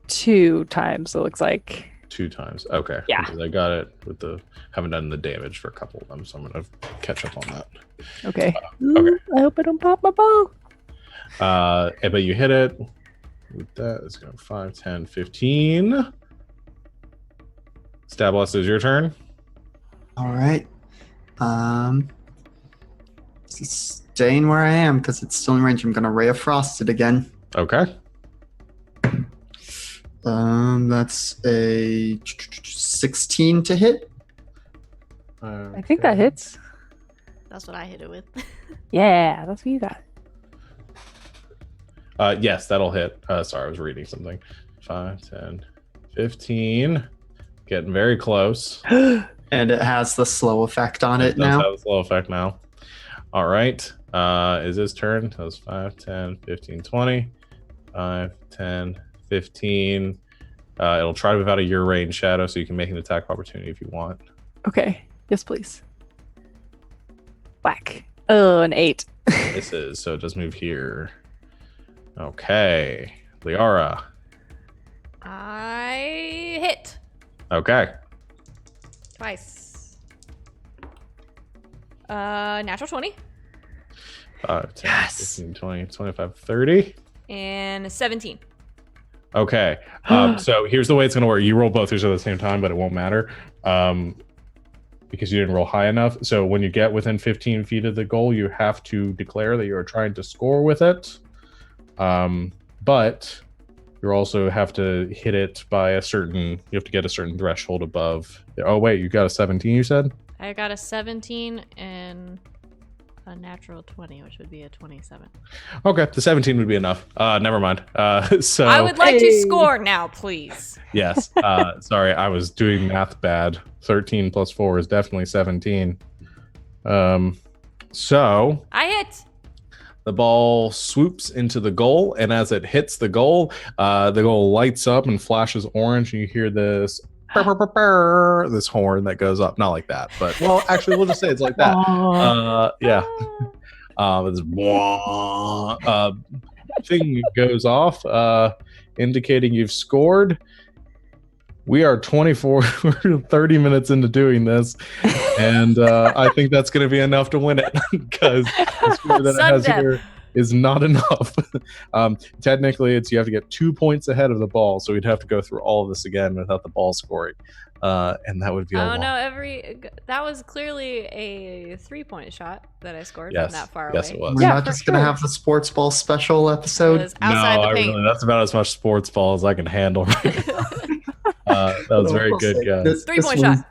2 times, it looks like. 2 times. Okay. Yeah. Because I got it with the haven't done the damage for a couple of them, so I'm gonna catch up on that. Okay. Okay. Ooh, I hope I don't pop my ball. But you hit it with that. It's going 5, 10, 15. Stab Blast is your turn. All right. Staying where I am because it's still in range. I'm gonna ray of frost it again. Okay. That's a 16 to hit. I think that hits. That's what I hit it with. Yeah, that's what you got. Yes, that'll hit. Sorry, I was reading something. 5, 10, 15. Getting very close. And it has the slow effect on it does now. have a slow effect now. All right. Is his turn? That was 5, 10, 15, 20. 5, 10, 15. It'll try to move out of your range, Shadow, so you can make an attack of opportunity if you want. Okay. Yes, please. Whack. Oh, an 8. This is, so it does move here. Okay. Liara. I hit Okay. twice. Natural 20 5, 10, Yes. 15, 20, 25, 30. and 17. Okay. So here's the way it's going to work. You roll both yours at the same time, but it won't matter because you didn't roll high enough. So when you get within 15 feet of the goal, you have to declare that you are trying to score with it. But you also have to hit it by you have to get a certain threshold above. Oh, wait, you got a 17, you said? I got a 17 and a natural 20, which would be a 27. Okay, the 17 would be enough. Never mind. So I would like to Hey. score now, please. yes. Sorry, I was doing math bad. 13 plus 4 is definitely 17. So I hit. the ball swoops into the goal, and as it hits the goal lights up and flashes orange, and you hear this burr, burr, burr, burr, this horn that goes up. Not like that, but well, actually, we'll just say it's like that. Yeah. This thing goes off, indicating you've scored. We are 30 minutes into doing this, and I think that's going to be enough to win it because the score that it has Sudden here is not enough. Technically, you have to get 2 points ahead of the ball, so we'd have to go through all of this again without the ball scoring, and that would be a Oh lot. no! That was clearly a 3-point shot that I scored from that far yes, away. it was. We're Yeah, not for just gonna sure. have the sports ball special It episode. was outside the paint. That's about as much sports ball as I can handle. Right now. That was very good, guys. This 3-point was shot.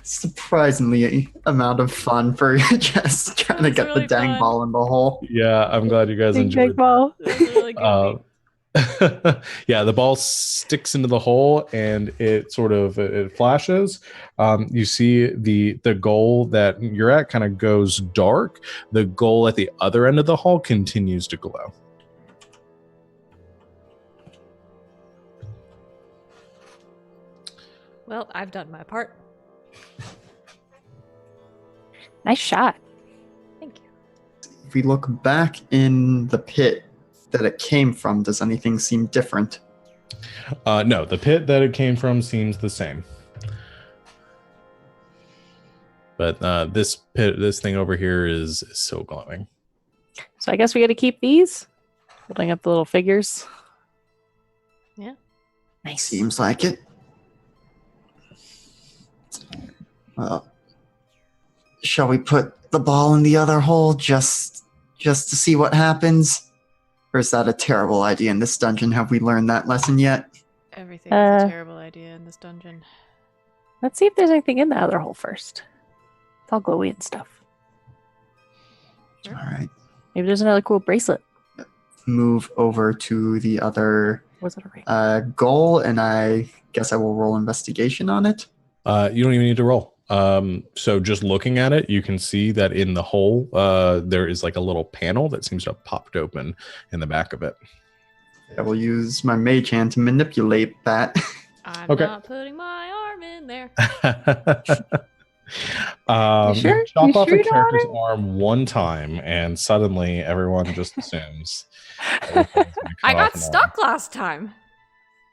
surprisingly amount of fun for just trying to It's get really the dang fun. ball in the hole. Yeah, I'm glad you guys Big, enjoyed. big ball. That was really good. Yeah, the ball sticks into the hole and it sort of it flashes. You see the goal that you're at kind of goes dark. The goal at the other end of the hole continues to glow. Well, I've done my part. Nice shot. Thank you. If we look back in the pit that it came from, does anything seem different? No, the pit that it came from seems the same. But this thing over here is so glowing. So I guess we got to keep these. Holding up the little figures. Yeah. Nice. Seems like it. Well, shall we put the ball in the other hole just to see what happens? Or is that a terrible idea in this dungeon? Have we learned that lesson yet? Everything is a terrible idea in this dungeon. Let's see if there's anything in the other hole first. It's all glowy and stuff. All right. Maybe there's another cool bracelet. Move over to the other Was it a ring? goal, and I guess I will roll investigation on it. You don't even need to roll. So just looking at it, you can see that in the hole, there is like a little panel that seems to have popped open in the back of it. I will use my mage hand to manipulate that. I'm Okay. not putting my arm in there. You sure? Chop You off sure a you don't character's want arm one time, and suddenly everyone just assumes. everything's gonna cut I off got an arm. stuck last time.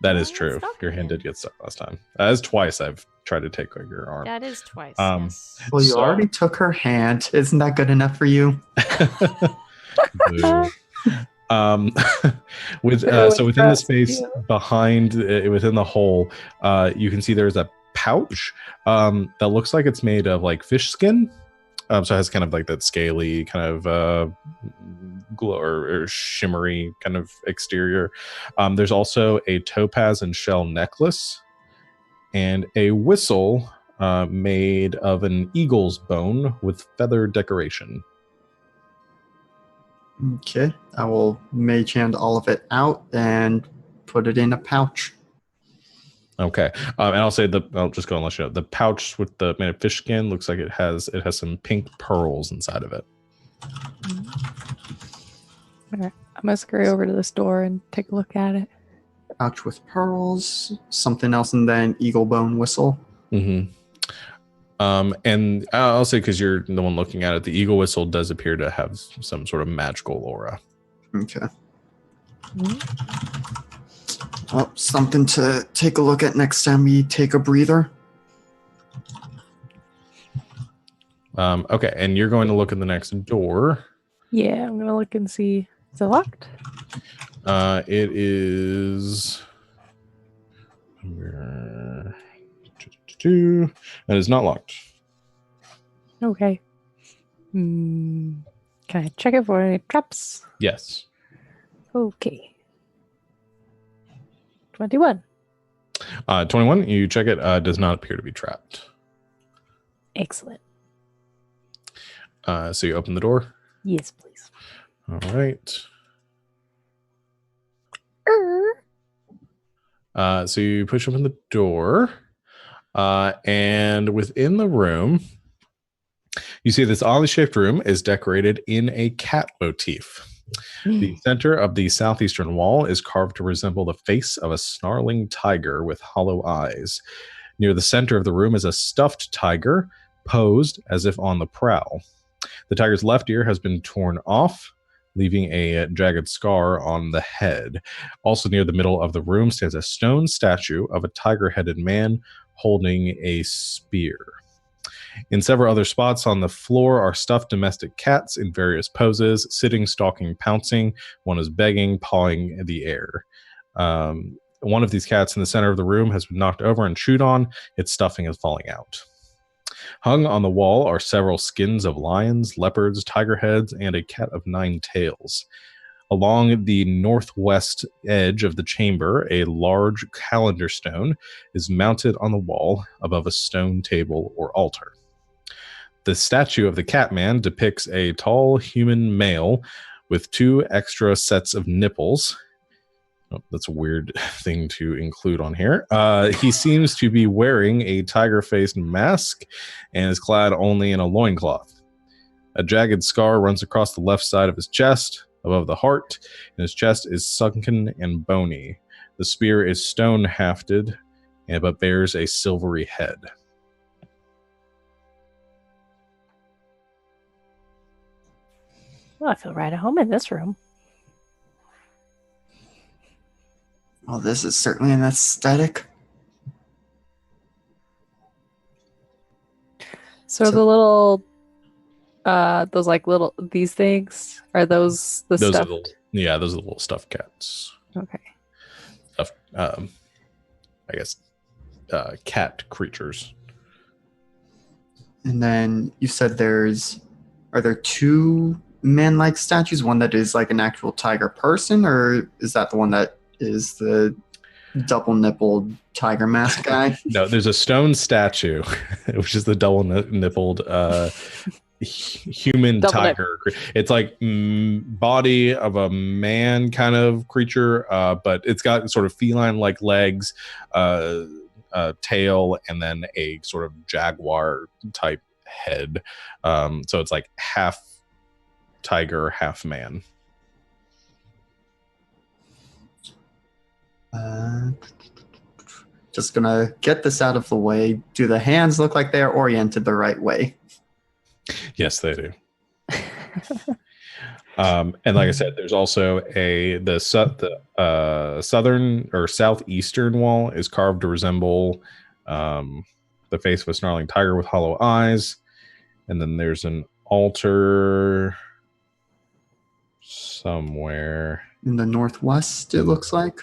That I is got true. stuck Your hand again. did get stuck last time. That is twice I've tried to take your arm. That is twice. Um, Yes. Well, you So- already took her hand. Isn't that good enough for you? Boo. With Everyone so within the trusts space you. behind within the hole, you can see there's a pouch that looks like it's made of like fish skin. So it has kind of like that scaly kind of glow or shimmery kind of exterior. There's also a topaz and shell necklace and a whistle made of an eagle's bone with feather decoration. Okay. I will mage hand all of it out and put it in a pouch. Okay, and I'll say I'll just go and let you know the pouch with the made of fish skin looks like it has some pink pearls inside of it. Alright, I'm gonna scurry over to this door and take a look at it. Pouch with pearls, something else, and then eagle bone whistle. Mm-hmm. And I'll say, because you're the one looking at it, the eagle whistle does appear to have some sort of magical aura. Okay. Well, something to take a look at next time we take a breather. Okay, and you're going to look at the next door. Yeah, I'm gonna look and see. Is it locked? It is. It is not locked. Okay. Can I check it for any traps? Yes. Okay. 21. 21. You check it. Does not appear to be trapped. Excellent. So you open the door. Yes, please. All right. So you push open the door, and within the room, you see this oddly shaped room is decorated in a cat motif. The center of the southeastern wall is carved to resemble the face of a snarling tiger with hollow eyes. Near the center of the room is a stuffed tiger, posed as if on the prowl. The tiger's left ear has been torn off, leaving a jagged scar on the head. Also near the middle of the room stands a stone statue of a tiger-headed man holding a spear. In several other spots on the floor are stuffed domestic cats in various poses, sitting, stalking, pouncing. One is begging, pawing the air. One of these cats in the center of the room has been knocked over and chewed on. Its stuffing is falling out. Hung on the wall are several skins of lions, leopards, tiger heads, and a cat of 9 tails. Along the northwest edge of the chamber, a large calendar stone is mounted on the wall above a stone table or altar. The statue of the Catman depicts a tall human male with 2 extra sets of nipples. Oh, that's a weird thing to include on here. He seems to be wearing a tiger-faced mask and is clad only in a loincloth. A jagged scar runs across the left side of his chest, above the heart, and his chest is sunken and bony. The spear is stone-hafted, but bears a silvery head. Well, I feel right at home in this room. Well, this is certainly an aesthetic. So the little, those like little, these things, are those the Those stuff? are those are the little stuffed cats. Okay. Stuffed, I guess, cat creatures. And then you said are there 2 man-like statues? One that is like an actual tiger person, or is that the one that is the double-nippled tiger mask guy? No, there's a stone statue, which is the double-nippled human Double tiger. It's like body of a man kind of creature, but it's got sort of feline-like legs, tail, and then a sort of jaguar-type head. So it's like half tiger, half man. Just gonna get this out of the way. Do the hands look like they're oriented the right way? Yes, they do. And like I said, there's also the southern or southeastern wall is carved to resemble the face of a snarling tiger with hollow eyes. And then there's an altar somewhere In the northwest, it looks like.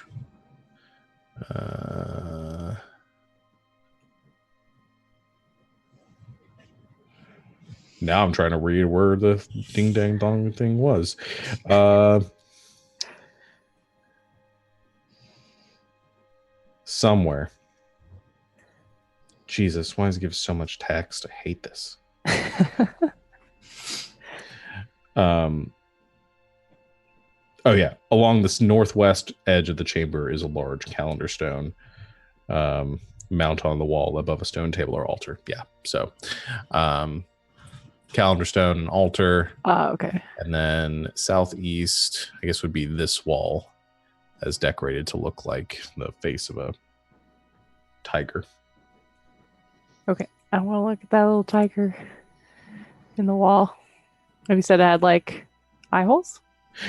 Now I'm trying to read where the ding dang dong thing was. Somewhere. Jesus, why does it give so much text? I hate this. Oh yeah, along this northwest edge of the chamber is a large calendar stone mount on the wall above a stone table or altar. Yeah, so calendar stone and altar. Okay. And then southeast, I guess, would be this wall as decorated to look like the face of a tiger. Okay. I want to look at that little tiger in the wall. Have you said it had like eye holes?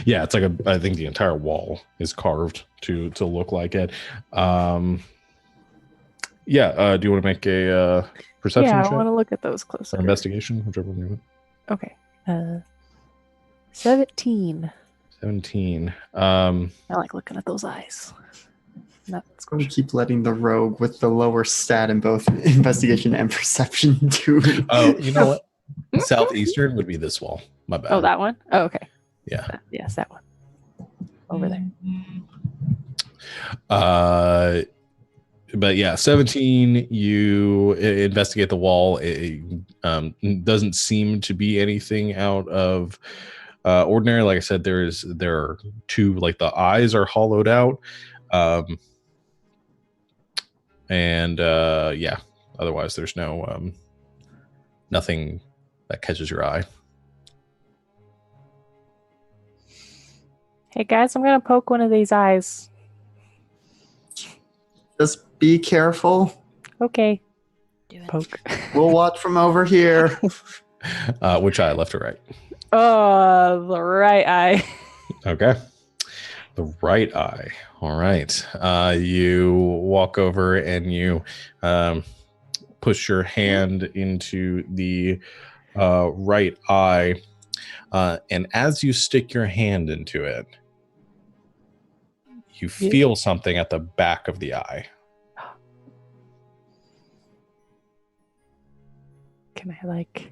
Yeah, it's like I think the entire wall is carved to look like it. Yeah, do you want to make a perception Yeah, check? I want to look at those closer. Or investigation, whichever one you want. Okay. 17. 17. I like looking at those eyes. That's We keep letting the rogue with the lower stat in both investigation and perception do. Oh, you know what? Southeastern would be this wall. My bad. Oh, that one? Oh, okay. Yeah. Yes, that one. Over there. But yeah, 17, you investigate the wall. It doesn't seem to be anything out of ordinary. Like I said, there are two, like the eyes are hollowed out. And yeah, otherwise there's no nothing that catches your eye. Hey guys, I'm gonna poke one of these eyes. Just be careful. Okay. Do it. Poke. We'll watch from over here. Which eye, left or right? Oh, the right eye. Okay. The right eye. All right. You walk over and you push your hand into the right eye. And as you stick your hand into it, you feel something at the back of the eye. Can I like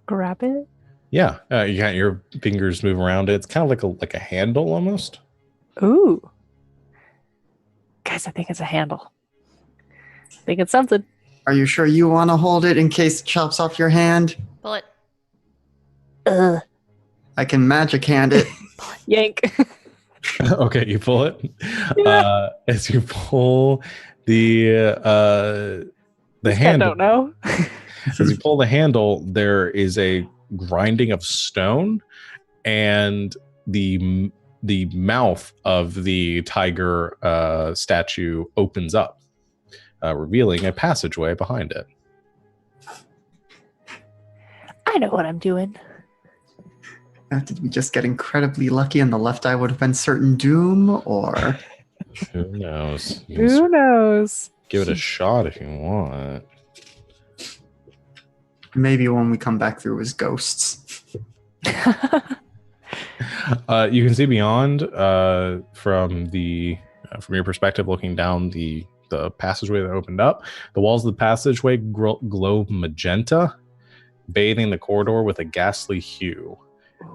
grab it? Yeah, you got your fingers move around it. It's kind of like a handle almost. Ooh. Guys, I think it's a handle. I think it's something. Are you sure you want to hold it in case it chops off your hand? Pull it. I can magic hand it. Yank. Okay, you pull it. Yeah. As you pull the I handle. don't know. As you pull the handle, there is a grinding of stone, and the mouth of the tiger statue opens up, revealing a passageway behind it. I know what I'm doing. Did we just get incredibly lucky and the left eye would have been certain doom, or Who knows? You can Who knows? give it a shot if you want. maybe when we come back through as ghosts? You can see beyond from your perspective, looking down the passageway that opened up. The walls of the passageway glow magenta, bathing the corridor with a ghastly hue.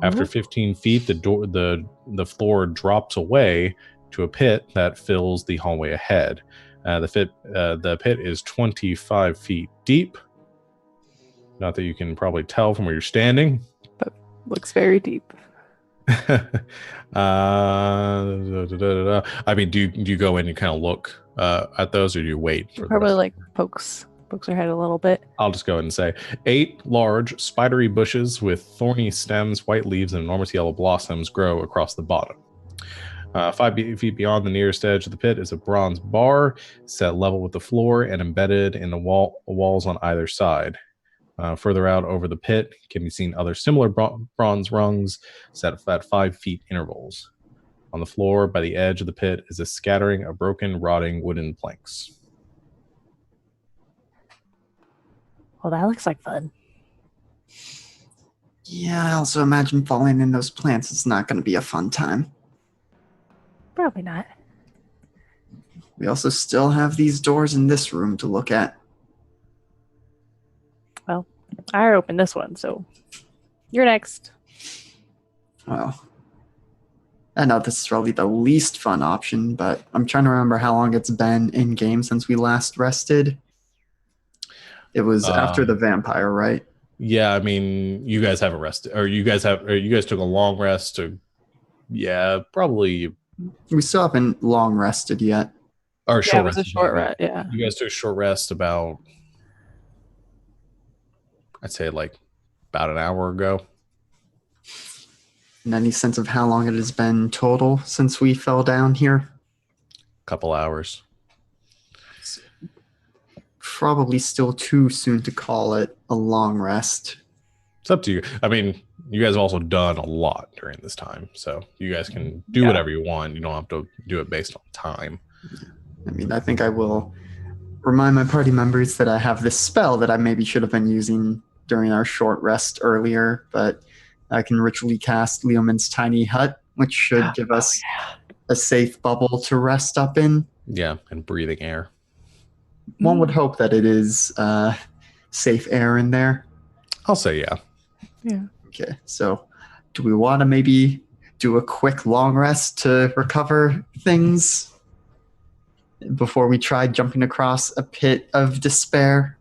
After 15 feet, the floor drops away to a pit that fills the hallway ahead. The pit is 25 feet deep. Not that you can probably tell from where you're standing. But looks very deep. I mean, do you go in and kind of look at those, or do you wait for Probably the rest? like pokes her head a little bit. I'll just go ahead and say 8 large spidery bushes with thorny stems, white leaves, and enormous yellow blossoms grow across the bottom. 5 feet beyond the nearest edge of the pit is a bronze bar set level with the floor and embedded in the walls on either side. Further out over the pit can be seen other similar bronze rungs set at 5 feet intervals. On the floor by the edge of the pit is a scattering of broken, rotting wooden planks. Well, that looks like fun. Yeah, I also imagine falling in those plants is not going to be a fun time. Probably not. We also still have these doors in this room to look at. Well, I opened this one, so you're next. Well, I know this is probably the least fun option, but I'm trying to remember how long it's been in game since we last rested. It was after the vampire, right? Yeah, I mean, you guys haven't rested, or you guys took a long rest. Probably. We still haven't long rested yet. Or Yeah, it was a short rest. Yeah. You guys took a short rest about, I'd say, like about an hour ago. And any sense of how long it has been total since we fell down here? Couple hours. Probably still too soon to call it a long rest. It's up to you. I mean, you guys have also done a lot during this time, so you guys can do whatever you want. You don't have to do it based on time. I mean, I think I will remind my party members that I have this spell that I maybe should have been using during our short rest earlier, but I can ritually cast Leoman's tiny hut, which should give us a safe bubble to rest up in. Yeah, and breathing air. One would hope that it is safe air in there. I'll say yeah. Yeah. Okay, so do we want to maybe do a quick long rest to recover things before we try jumping across a pit of despair?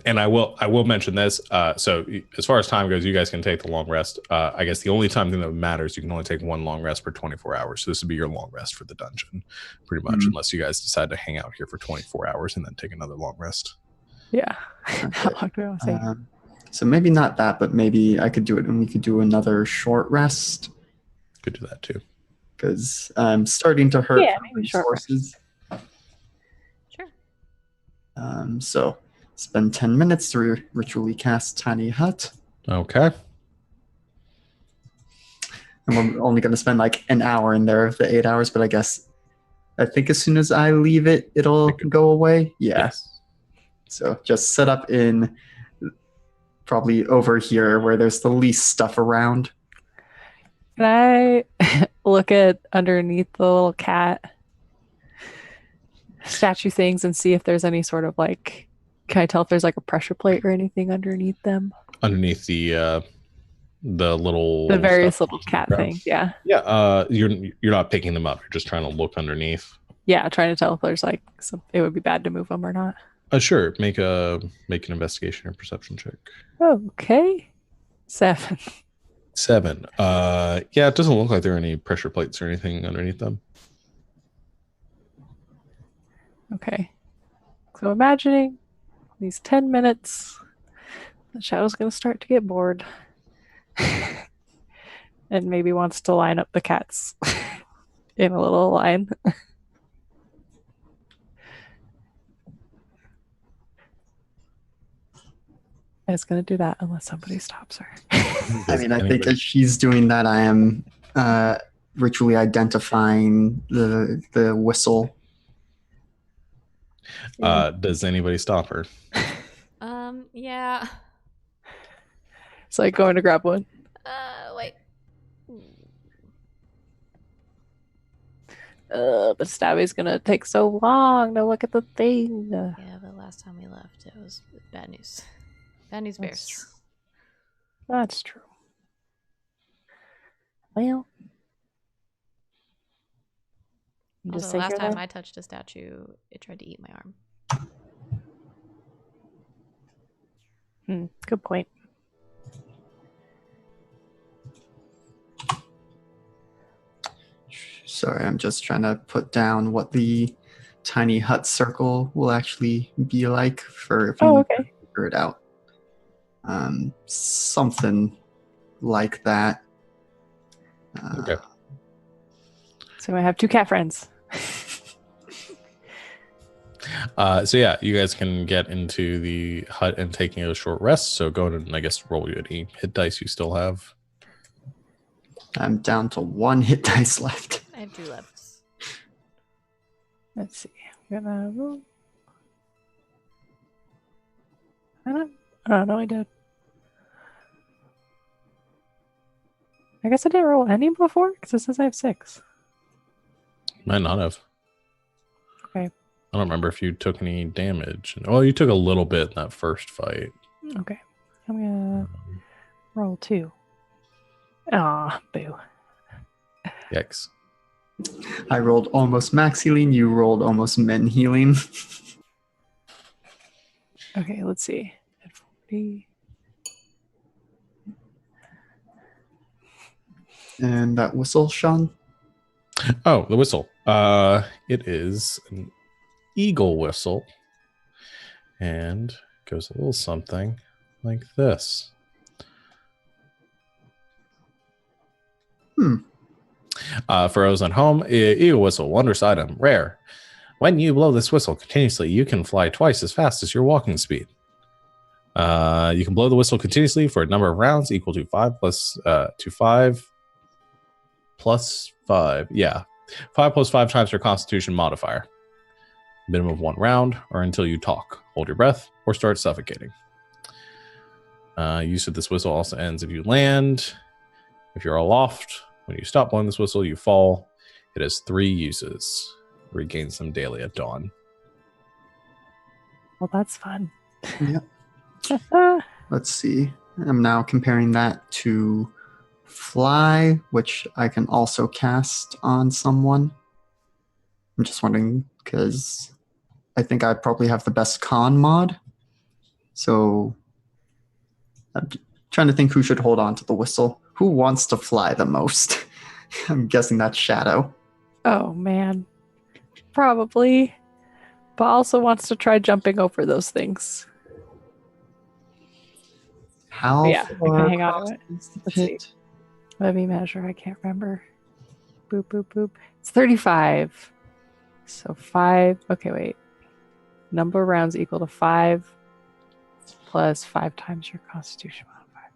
And I will mention this. So as far as time goes, you guys can take the long rest. I guess the only time thing that matters, you can only take one long rest per 24 hours. So this would be your long rest for the dungeon, pretty much, unless you guys decide to hang out here for 24 hours and then take another long rest. Yeah. How long do I want to say? So maybe not that, but maybe I could do it and we could do another short rest. Could do that too. Because I'm starting to hurt maybe short rest. resources. Sure. So spend 10 minutes to ritually cast Tiny Hut. Okay. And we're only going to spend like an hour in there of the 8 hours, but I think as soon as I leave it, it'll go away. Yeah. Yes. So just set up in probably over here where there's the least stuff around. Can I look at underneath the little cat statue things and see if there's any sort of like, can I tell if there's like a pressure plate or anything underneath them? Underneath the little, The various stuff. little cat things. Yeah. Yeah. You're not picking them up. You're just trying to look underneath. Yeah. Trying to tell if there's like some, it would be bad to move them or not. Sure. Make an investigation or perception check. Okay. 7. 7. Yeah, it doesn't look like there are any pressure plates or anything underneath them. Okay. So imagining these 10 minutes, the shadow's going to start to get bored. And maybe wants to line up the cats in a little line. And it's going to do that unless somebody stops her. I mean, I think as she's doing that, I am ritually identifying the whistle. Does anybody stop her? Yeah. It's like going to grab one. Wait. But Stabby's going to take so long to look at the thing. Yeah, the last time we left, it was bad news. Bad news bears. That's true. Well, Also, the last time I touched a statue, it tried to eat my arm. Good point. Sorry, I'm just trying to put down what the tiny hut circle will actually be like for if we okay. figure it out. Something like that. Okay. So I have 2 cat friends. So yeah, you guys can get into the hut and taking a short rest. So go ahead and I guess roll any hit dice you still have. I'm down to 1 hit dice left. I have 2 left. Let's see. I'm gonna roll. I know I did. I guess I didn't roll any before because it says I have 6. Might not have. Okay. I don't remember if you took any damage. Well, you took a little bit in that first fight. Okay. I'm gonna roll 2. Aw, boo. Yikes. I rolled almost max healing. You rolled almost min healing. Okay, let's see. At 40. And that whistle, Sean? Oh, the whistle. It is an eagle whistle. And goes a little something like this. For those at home, eagle whistle, wondrous item, rare. When you blow this whistle continuously, you can fly twice as fast as your walking speed. You can blow the whistle continuously for a number of rounds equal to 5 plus 5. Yeah. 5 plus 5 times your constitution modifier. Minimum of 1 round, or until you talk, hold your breath, or start suffocating. Use of this whistle also ends if you land. If you're aloft, when you stop blowing this whistle, you fall. It has 3 uses. Regain some daily at dawn. Well, that's fun. Yep. Let's see. I'm now comparing that to fly, which I can also cast on someone. I'm just wondering because I think I probably have the best con mod. So I'm trying to think who should hold on to the whistle. Who wants to fly the most? I'm guessing that's Shadow. Oh, man. Probably. But also wants to try jumping over those things. How Yeah, I far can hang on across to it. is the Let's see. pit? Let me measure. I can't remember. Boop, boop, boop. It's 35. So 5. Okay, wait. Number of rounds equal to 5 plus 5 times your constitution modifier.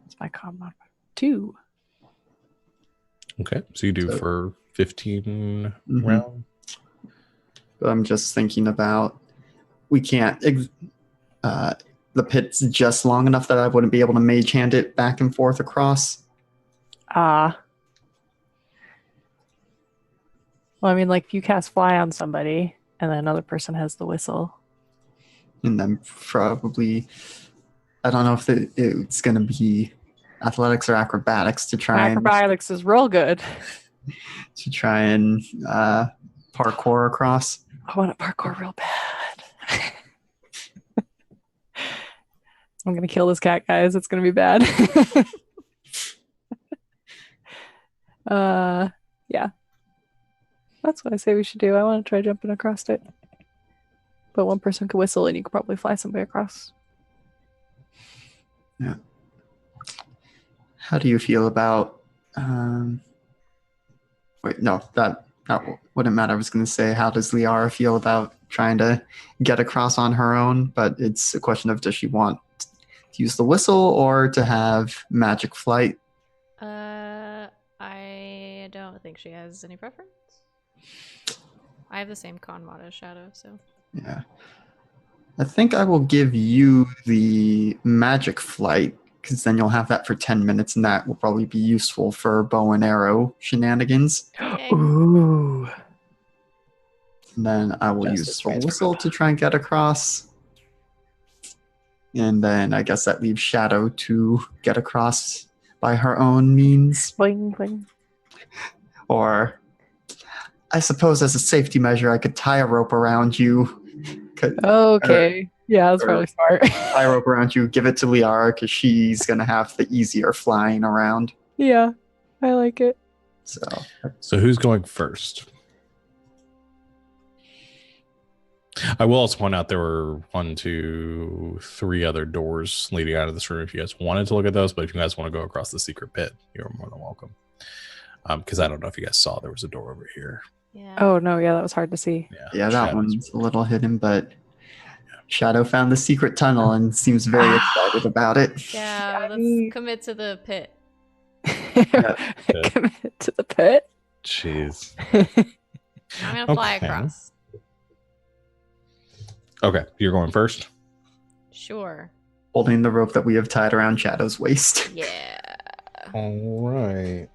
That's my con modifier. 2. Okay, so you do So- for 15 Mhm. rounds. But I'm just thinking about we can't. The pit's just long enough that I wouldn't be able to mage hand it back and forth across. Well, I mean, like, if you cast fly on somebody and then another person has the whistle. And then probably, I don't know if it's going to be athletics or acrobatics to try Acrobatics is real good. and parkour across. I want to parkour real bad. I'm going to kill this cat, guys. It's going to be bad. Yeah. That's what I say we should do. I want to try jumping across it. But one person could whistle and you could probably fly somebody across. Yeah. How do you feel about wait, no, that wouldn't matter. I was going to say, how does Liara feel about trying to get across on her own? But it's a question of, does she want to use the whistle or to have magic flight? I don't think she has any preference. I have the same con mod as Shadow, so. Yeah. I think I will give you the magic flight, because then you'll have that for 10 minutes, and that will probably be useful for bow and arrow shenanigans. Yay. Ooh. And then I will Justice use the transfer whistle map. to try and get across. And then I guess that leaves Shadow to get across by her own means. Bling, bling. Or I suppose as a safety measure, I could tie a rope around you. Okay. Yeah, that's or- probably smart. Tie a rope around you, give it to Liara, because she's going to have the easier flying around. Yeah, I like it. So who's going first? I will also point out there were 1, 2, 3 other doors leading out of this room if you guys wanted to look at those, but if you guys want to go across the secret pit, you're more than welcome. Because I don't know if you guys saw there was a door over here. Yeah. Oh, no, yeah, that was hard to see. Yeah, that Shadows. one's a little hidden, but Shadow found the secret tunnel and seems very excited about it. Yeah, Yummy. let's commit to the pit. Commit to the pit. Jeez. I'm gonna fly Okay. across. Okay, you're going first. Sure. Holding the rope that we have tied around Shadow's waist. Yeah. All right.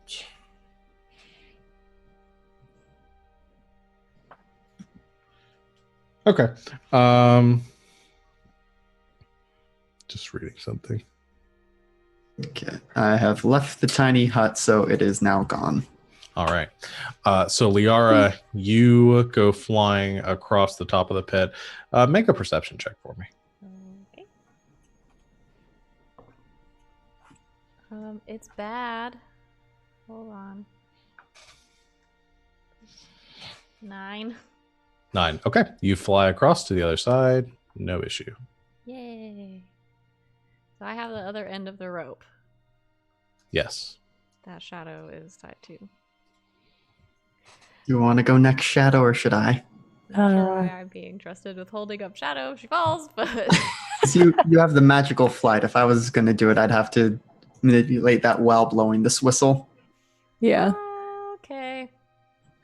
Okay. Just reading something. Okay, I have left the tiny hut, so it is now gone. All right. So Liara, you go flying across the top of the pit. Make a perception check for me. Okay. It's bad. Hold on. 9. 9. Okay. You fly across to the other side. No issue. Yay. So I have the other end of the rope Yes. that Shadow is tied to. Do you want to go next, Shadow, or should I? Not sure why I'm being trusted with holding up Shadow if she falls, but... So you have the magical flight. If I was going to do it, I'd have to manipulate that while blowing this whistle. Yeah. Okay.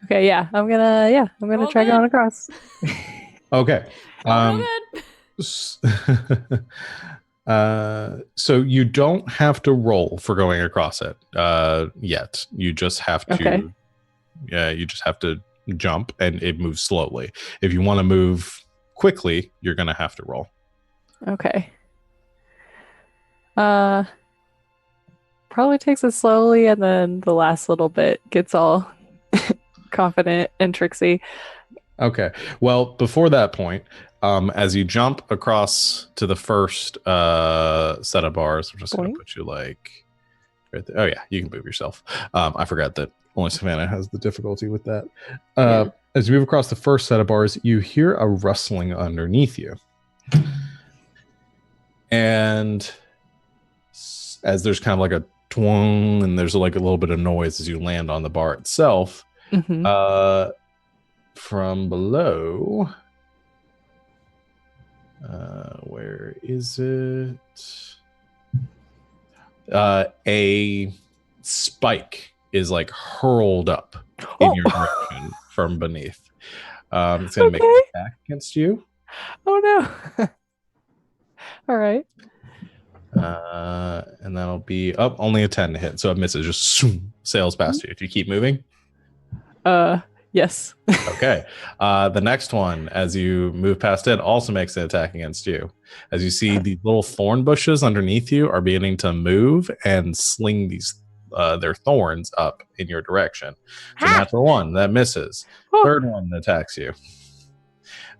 Okay, yeah. I'm gonna Roll try good. going across. Okay. Oh, real good. So you don't have to roll for going across it yet. You just have to. Okay. Yeah, you just have to jump, and it moves slowly. If you want to move quickly, you're gonna have to roll. Okay. Probably takes it slowly, and then the last little bit gets all confident and tricksy. Okay. Well, before that point, as you jump across to the first set of bars, I'm just going Boing. to put you like right there. Oh yeah, you can move yourself. I forgot that only Savannah has the difficulty with that. Yeah. As you move across the first set of bars, you hear a rustling underneath you. And as there's kind of like a twang, and there's like a little bit of noise as you land on the bar itself, Mhm. from below, where is it? A spike is like hurled up in your direction from beneath. It's going to make an Okay. attack against you. Oh no. All right. And that'll be only a 10 to hit, so it misses, just sails past you. If you keep moving. Yes. Okay. The next one, as you move past it, also makes an attack against you. As you see, the little thorn bushes underneath you are beginning to move and sling these their thorns up in your direction. So natural one, that misses. Third one attacks you.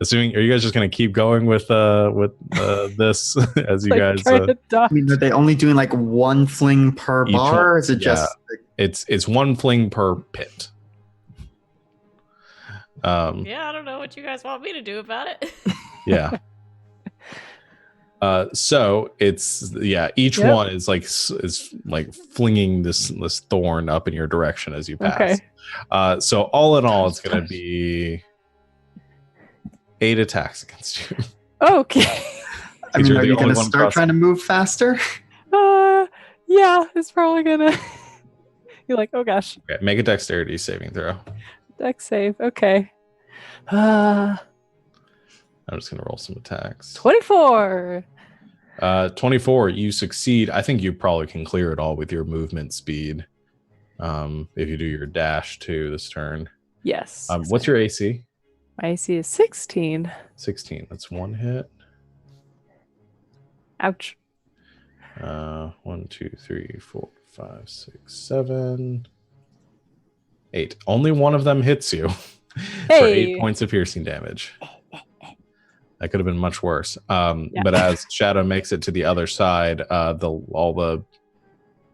Assuming, are you guys just going to keep going with this as you Like guys? trying to dodge. I mean, are they only doing like one fling per Each bar, one, or is it yeah. just? It's one fling per pit. Yeah, I don't know what you guys want me to do about it. Yeah. So it's each Yep. one is like flinging this thorn up in your direction as you pass. Okay. So all in all, it's going to be 8 attacks against you. Okay. I mean, You're are the you only going to one start crossing. trying to move faster? Yeah, it's probably gonna. You're like, oh gosh. Okay, make a dexterity saving throw. Dex save. Okay. I'm just going to roll some attacks. 24. 24, you succeed. I think you probably can clear it all with your movement speed. If you do your dash too this turn. Yes. What's your AC? My AC is 16. 16. That's one hit. Ouch. 1, 2, 3, 4, 5, 6, 7, 8. Only one of them hits you for 8 points of piercing damage. That could have been much worse. But as Shadow makes it to the other side, all the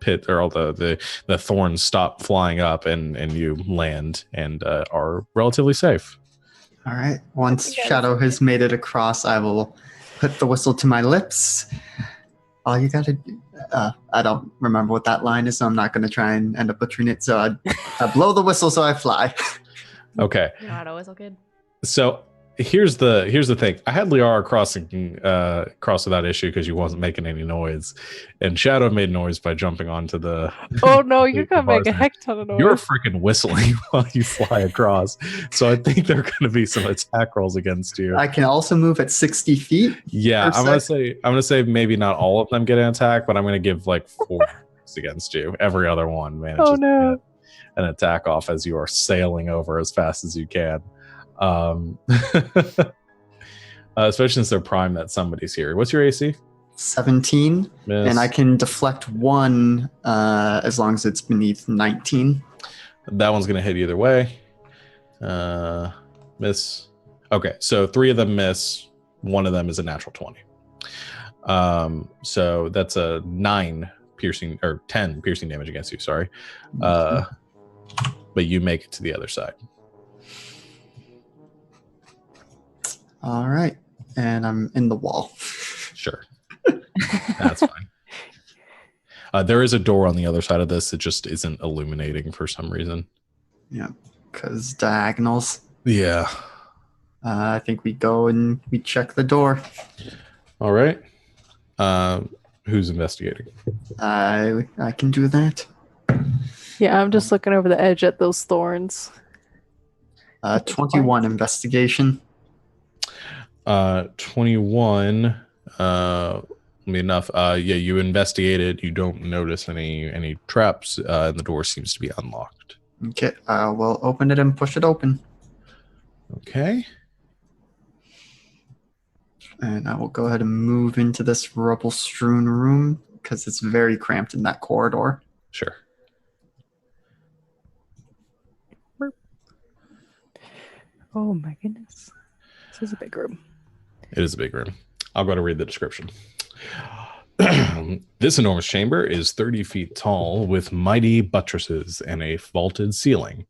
pit or all the thorns stop flying up, and you land and are relatively safe. All right. Once Shadow has made it across, I will put the whistle to my lips. All you gotta do, I don't remember what that line is, so I'm not going to try and end up butchering it. So I blow the whistle so I fly. Okay. You're not a whistle kid. So here's the thing. I had Liara cross without issue because you wasn't making any noise, and Shadow made noise by jumping onto the. Oh no, you're the gonna make a bars. heck ton of noise. You're freaking whistling while you fly across, so I think there are going to be some attack rolls against you. I can also move at 60 feet. Yeah, I'm gonna say maybe not all of them get an attack, but I'm gonna give like 4 against you. Every other one manages to get an attack off as you are sailing over as fast as you can. Especially since they're primed that somebody's here. What's your AC? 17. Miss. And I can deflect 1 as long as it's beneath 19. That one's gonna hit either way. Miss. Okay, so 3 of them miss. 1 of them is a natural 20. So that's a 9 piercing or 10 piercing damage against you. Sorry, but you make it to the other side. All right. And I'm in the wall. Sure. That's fine. There is a door on the other side of this. It just isn't illuminating for some reason. Yeah, because diagonals. Yeah. I think we go and we check the door. All right. Who's investigating? I can do that. Yeah, I'm just looking over the edge at those thorns. 21 investigation. 21. Enough. Yeah, you investigated. You don't notice any traps, and the door seems to be unlocked. Okay, we'll open it and push it open. Okay. And I will go ahead and move into this rubble-strewn room because it's very cramped in that corridor. Sure. Oh my goodness. This is a big room. It is a big room. I'll go to read the description. This enormous chamber is 30 feet tall with mighty buttresses and a vaulted ceiling.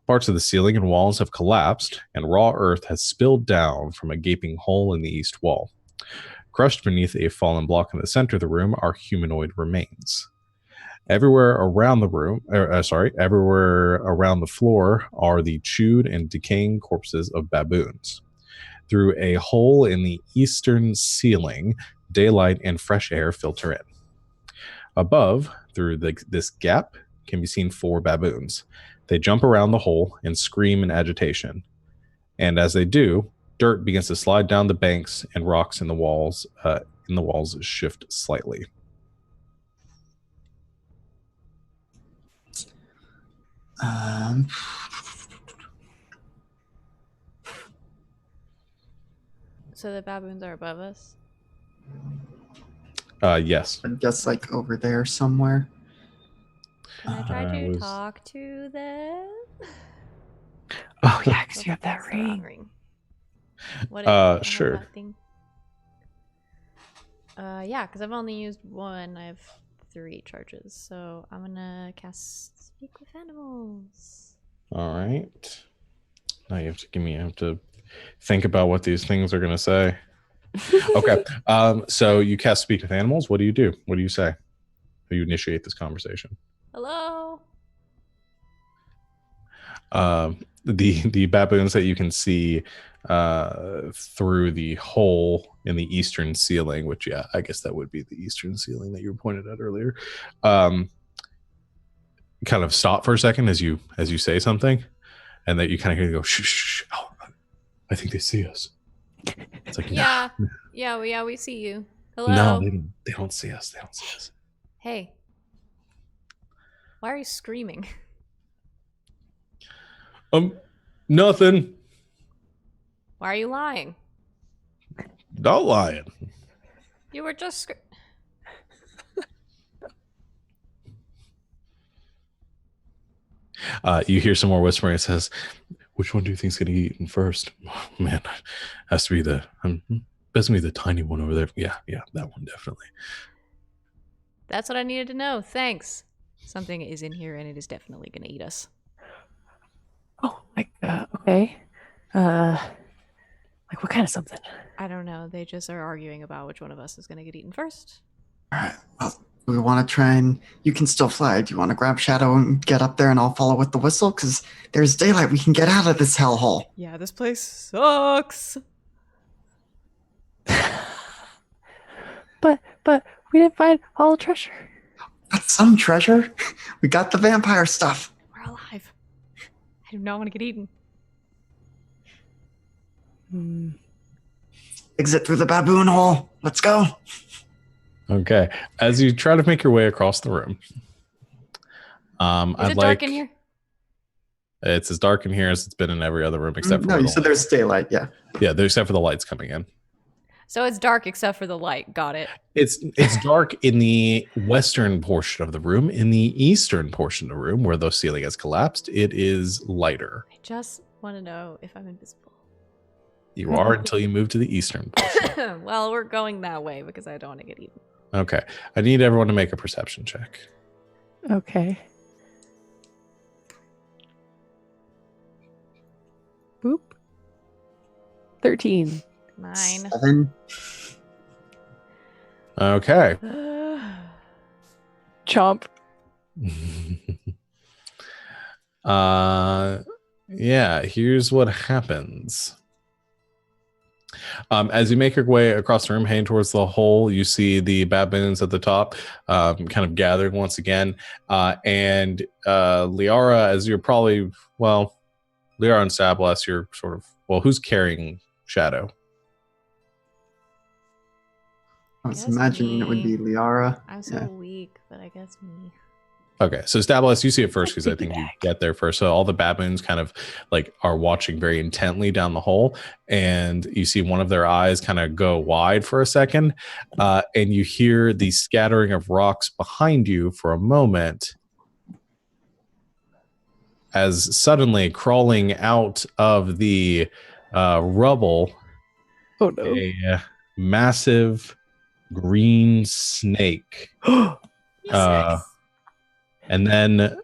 Parts of the ceiling and walls have collapsed, and raw earth has spilled down from a gaping hole in the east wall. Crushed beneath a fallen block in the center of the room are humanoid remains. Everywhere around the room, everywhere around the floor are the chewed and decaying corpses of baboons. Through a hole in the eastern ceiling, daylight and fresh air filter in. Above, through this gap, can be seen 4 baboons. They jump around the hole and scream in agitation. And as they do, dirt begins to slide down the banks and rocks in the walls shift slightly. So the baboons are above us? Yes. I guess like over there somewhere. Can I try to talk to them? Oh yeah, because you have that What's the wrong ring. What sure. that thing? Yeah, because I've only used one. I have 3 charges, so I'm gonna cast Speak with Animals. All right. Now you have to think about what these things are going to say. Okay. So you cast Speak with Animals. What do you do? What do you say? You initiate this conversation. Hello. The baboons that you can see through the hole in the eastern ceiling, which I guess that would be the eastern ceiling that you pointed at earlier. Kind of stop for a second as you say something, and that you kind of hear you go shh, shh. Oh, I think they see us. It's like Yeah, we see you. Hello. No, they don't see us. They don't see us. Hey, why are you screaming? Nothing. Why are you lying? Not lying. You were just You hear some more whispering. It says, "Which one do you think's gonna get eaten first?" Oh, man, has to be the tiny one over there. Yeah, that one definitely. That's what I needed to know. Thanks. Something is in here, and it is definitely gonna eat us. Oh, okay. Like what kind of something? I don't know. They just are arguing about which one of us is gonna get eaten first. All right. Well, we want to try and you can still fly. Do you want to grab Shadow and get up there and I'll follow with the whistle? Because there's daylight. We can get out of this hellhole. Yeah, this place sucks. But we didn't find all the treasure. That's some treasure. We got the vampire stuff. We're alive. I do not want to get eaten. Exit through the baboon hole. Let's go. Okay. As you try to make your way across the room, Is it dark in here? It's as dark in here as it's been in every other room except for no. You said there's daylight. Yeah. Yeah, except for the lights coming in. So it's dark except for the light. Got it. It's dark in the western portion of the room. In the eastern portion of the room, where the ceiling has collapsed, it is lighter. I just want to know if I'm invisible. You are until you move to the eastern portion. Well, we're going that way because I don't want to get eaten. Okay. I need everyone to make a perception check. Okay. Boop. 13. 9. 7. Okay. Chomp. Yeah, here's what happens. As you make your way across the room, heading towards the hole, you see the baboons at the top, kind of gathering once again. And Liara, as you're probably, well, Liara and Stablas, you're sort of, well, who's carrying Shadow? I was Guess imagining it would me. be Liara. I'm so weak, but I guess me. Okay, so Stablas, you see it first because I Piggy think you bank. get there first. So all the baboons kind of like are watching very intently down the hole, and you see one of their eyes kind of go wide for a second, and you hear the scattering of rocks behind you for a moment, as suddenly crawling out of the rubble, Oh no. a massive green snake. Yes. And then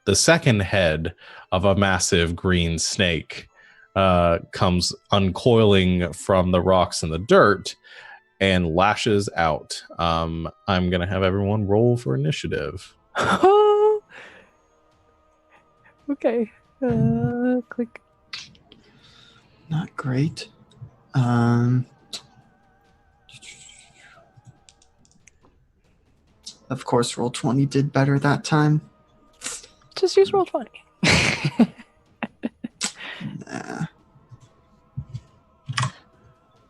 the second head of a massive green snake comes uncoiling from the rocks and the dirt and lashes out. I'm going to have everyone roll for initiative. Okay. Click. Not great. Of course, roll 20 did better that time. Just use roll 20. Nah.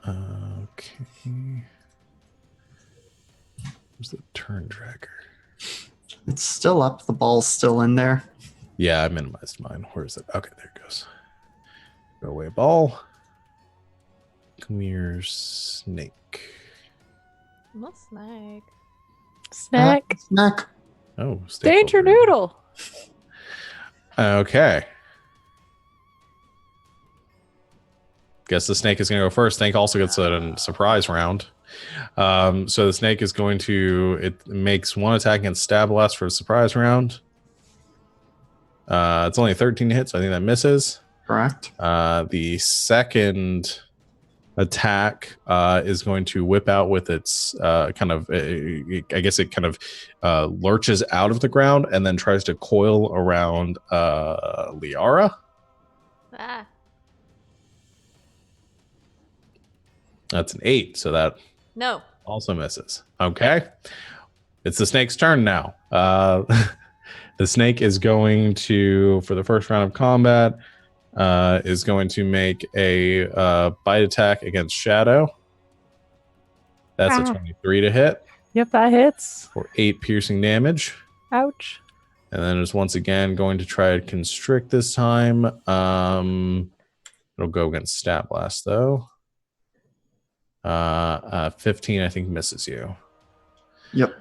Okay. Where's the turn tracker? It's still up. The ball's still in there. Yeah, I minimized mine. Where is it? Okay, there it goes. Go away, ball. Come here, snake. No snake. Snack. Snack. Oh, stay Danger forward. noodle. Okay. Guess the snake is going to go first. Snake also gets a surprise round. So the snake is going to, it makes one attack against Stab Blast for a surprise round. It's only 13 hits, so I think that misses. Correct. The second attack is going to whip out with its kind of, I guess it kind of lurches out of the ground and then tries to coil around Liara. Ah. That's an 8, so that No. also misses. Okay. It's the snake's turn now. The snake is going to, for the first round of combat, is going to make a bite attack against Shadow. That's a 23 to hit Yep, that hits. for 8 piercing damage. Ouch. And then it's once again going to try to constrict this time. It'll go against Stat Blast, though. 15, I think, misses you. Yep.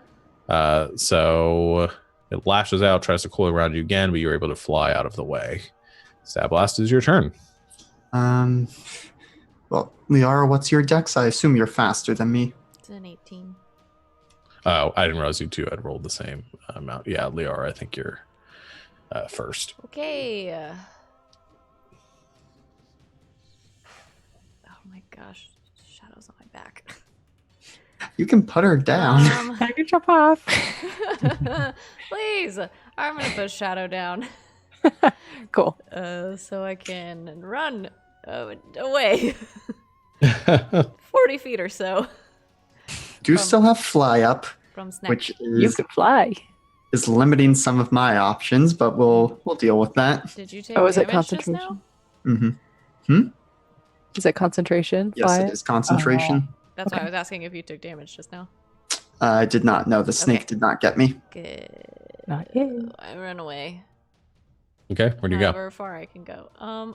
So it lashes out, tries to coil around you again, but you're able to fly out of the way. Stab Blast is your turn. Well, Liara, what's your dex? I assume you're faster than me. It's an 18. Oh, I didn't realize you two had rolled the same amount. Yeah, Liara, I think you're first. Okay. Oh my gosh. Shadow's on my back. You can put her down. I can jump off. Please. I'm going to put Shadow down. Cool. So I can run away 40 feet or so Do still have fly up, from Snack. which You can fly. is limiting some of my options, but we'll deal with that. Did you take Oh, is it damage just now? concentration? Mm-hmm. Is it concentration? Yes, Fly? it is concentration. That's why Okay. I was asking if you took damage just now. I did not know. The snake Okay. did not get me. Good. Not yet. I run away. Okay, where do you go? However far I can go.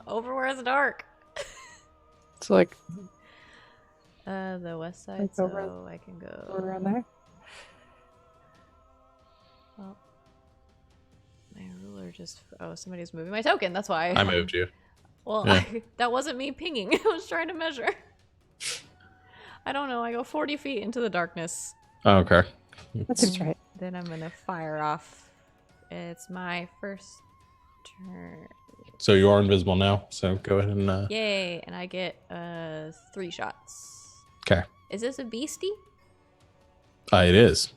Over where it's dark. So like The west side, Like so over- I can over go. around there. Well, my ruler just. Oh, somebody's moving my token. That's why. I moved you. Well, Yeah. that wasn't me pinging. I was trying to measure. I don't know. I go 40 feet into the darkness. Oh, okay. That seems right. Then I'm gonna fire off. It's my first turn. So you are invisible now. So go ahead and. Yay! And I get 3 shots. Okay. Is this a beastie? It is.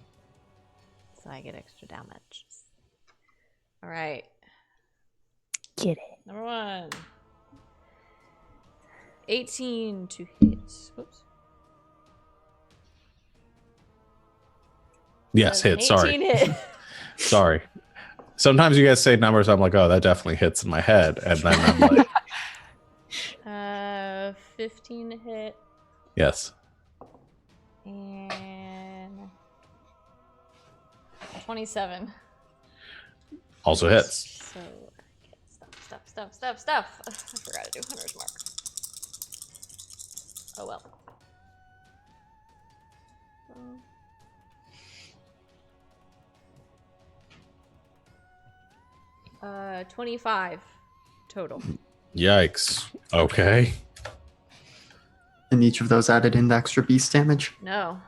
So I get extra damage. All right. Get it. Number 1. 18 to hit. Whoops. Yes, hit. 18 Sorry. hit. Sorry. Sometimes you guys say numbers. I'm like, oh, that definitely hits in my head. And then I'm like, 15 to hit. yes. And 27. Also hits. So, stuff. I forgot to do Hunter's Mark. Oh well. 25 total. Yikes. Okay. And each of those added in the extra beast damage. No.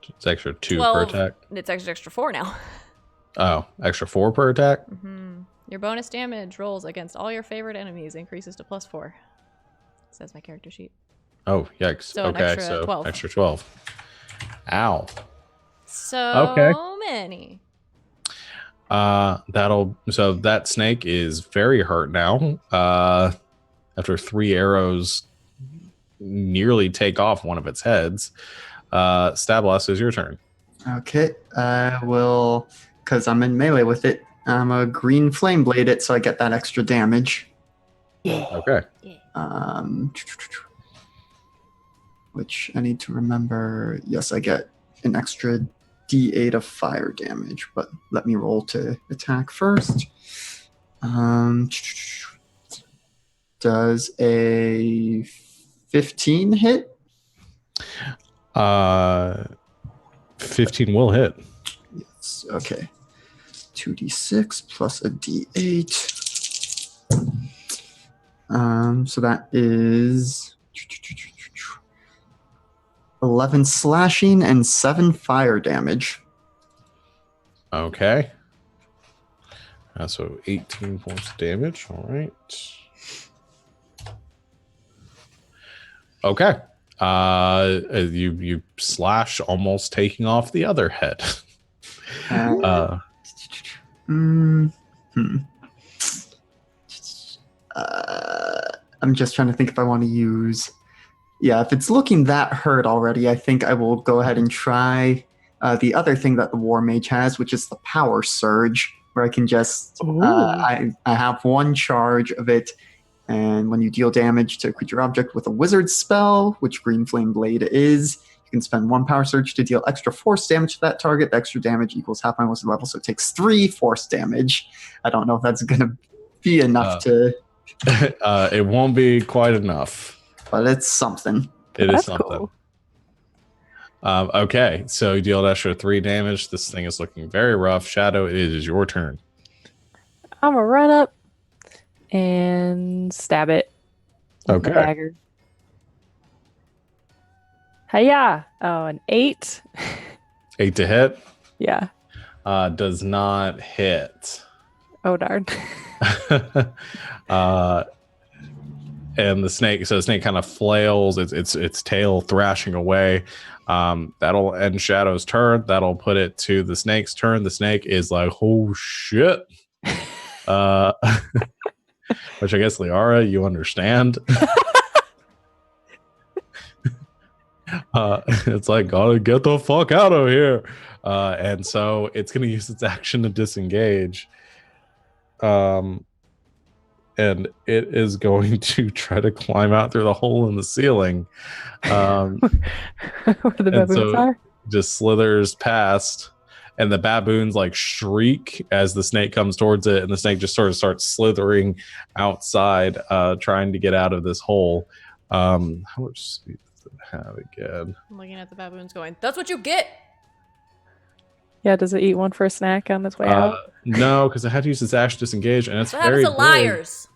It's extra 2 per 12. attack. It's extra 4 now. Oh, extra 4 per attack? Mm-hmm. Your bonus damage rolls against all your favorite enemies increases to +4. Says my character sheet. Oh, yikes. So an okay, extra so 12. extra 12. Ow. So many. So that snake is very hurt now. After 3 arrows nearly take off one of its heads. Stablas, is your turn. Okay, I will, because I'm in melee with it, I'm a green flame blade it, so I get that extra damage. Yeah. Okay. Which I need to remember. Yes, I get an extra D8 of fire damage, but let me roll to attack first. Does a 15 hit? 15 will hit. Yes, okay. 2d6 plus a d8. So that is 11 slashing and 7 fire damage. Okay. So 18 points of damage. All right. Okay. You slash, almost taking off the other head. I'm just trying to think if I want to use. Yeah, if it's looking that hurt already, I think I will go ahead and try the other thing that the War Mage has, which is the Power Surge, where I can just I have 1 charge of it, and when you deal damage to a creature object with a wizard spell, which Green Flame Blade is, you can spend 1 Power Surge to deal extra force damage to that target. The extra damage equals half my wizard level, so it takes 3 force damage. I don't know if that's going to be enough to. It won't be quite enough. But it's something. It That's is something. cool. Okay, so you deal an extra 3 damage. This thing is looking very rough. Shadow, it is your turn. I'm gonna run up and stab it. With Okay. my dagger. Hiya! Oh, an 8. 8 to hit. Yeah. Does not hit. Oh darn. And the snake kind of flails, its tail thrashing away. That'll end Shadow's turn. That'll put it to the snake's turn. The snake is like, oh shit. Which I guess, Liara, you understand. It's like, gotta get the fuck out of here. And so it's gonna use its action to disengage. And it is going to try to climb out through the hole in the ceiling. Where the baboons so are? Just slithers past, and the baboons like shriek as the snake comes towards it, and the snake just sort of starts slithering outside, trying to get out of this hole. How much speed does it have again? I'm looking at the baboons going, that's what you get! Yeah, does it eat one for a snack on its way out? No, because it had to use its action to disengage, and it's What happens very to big. liars?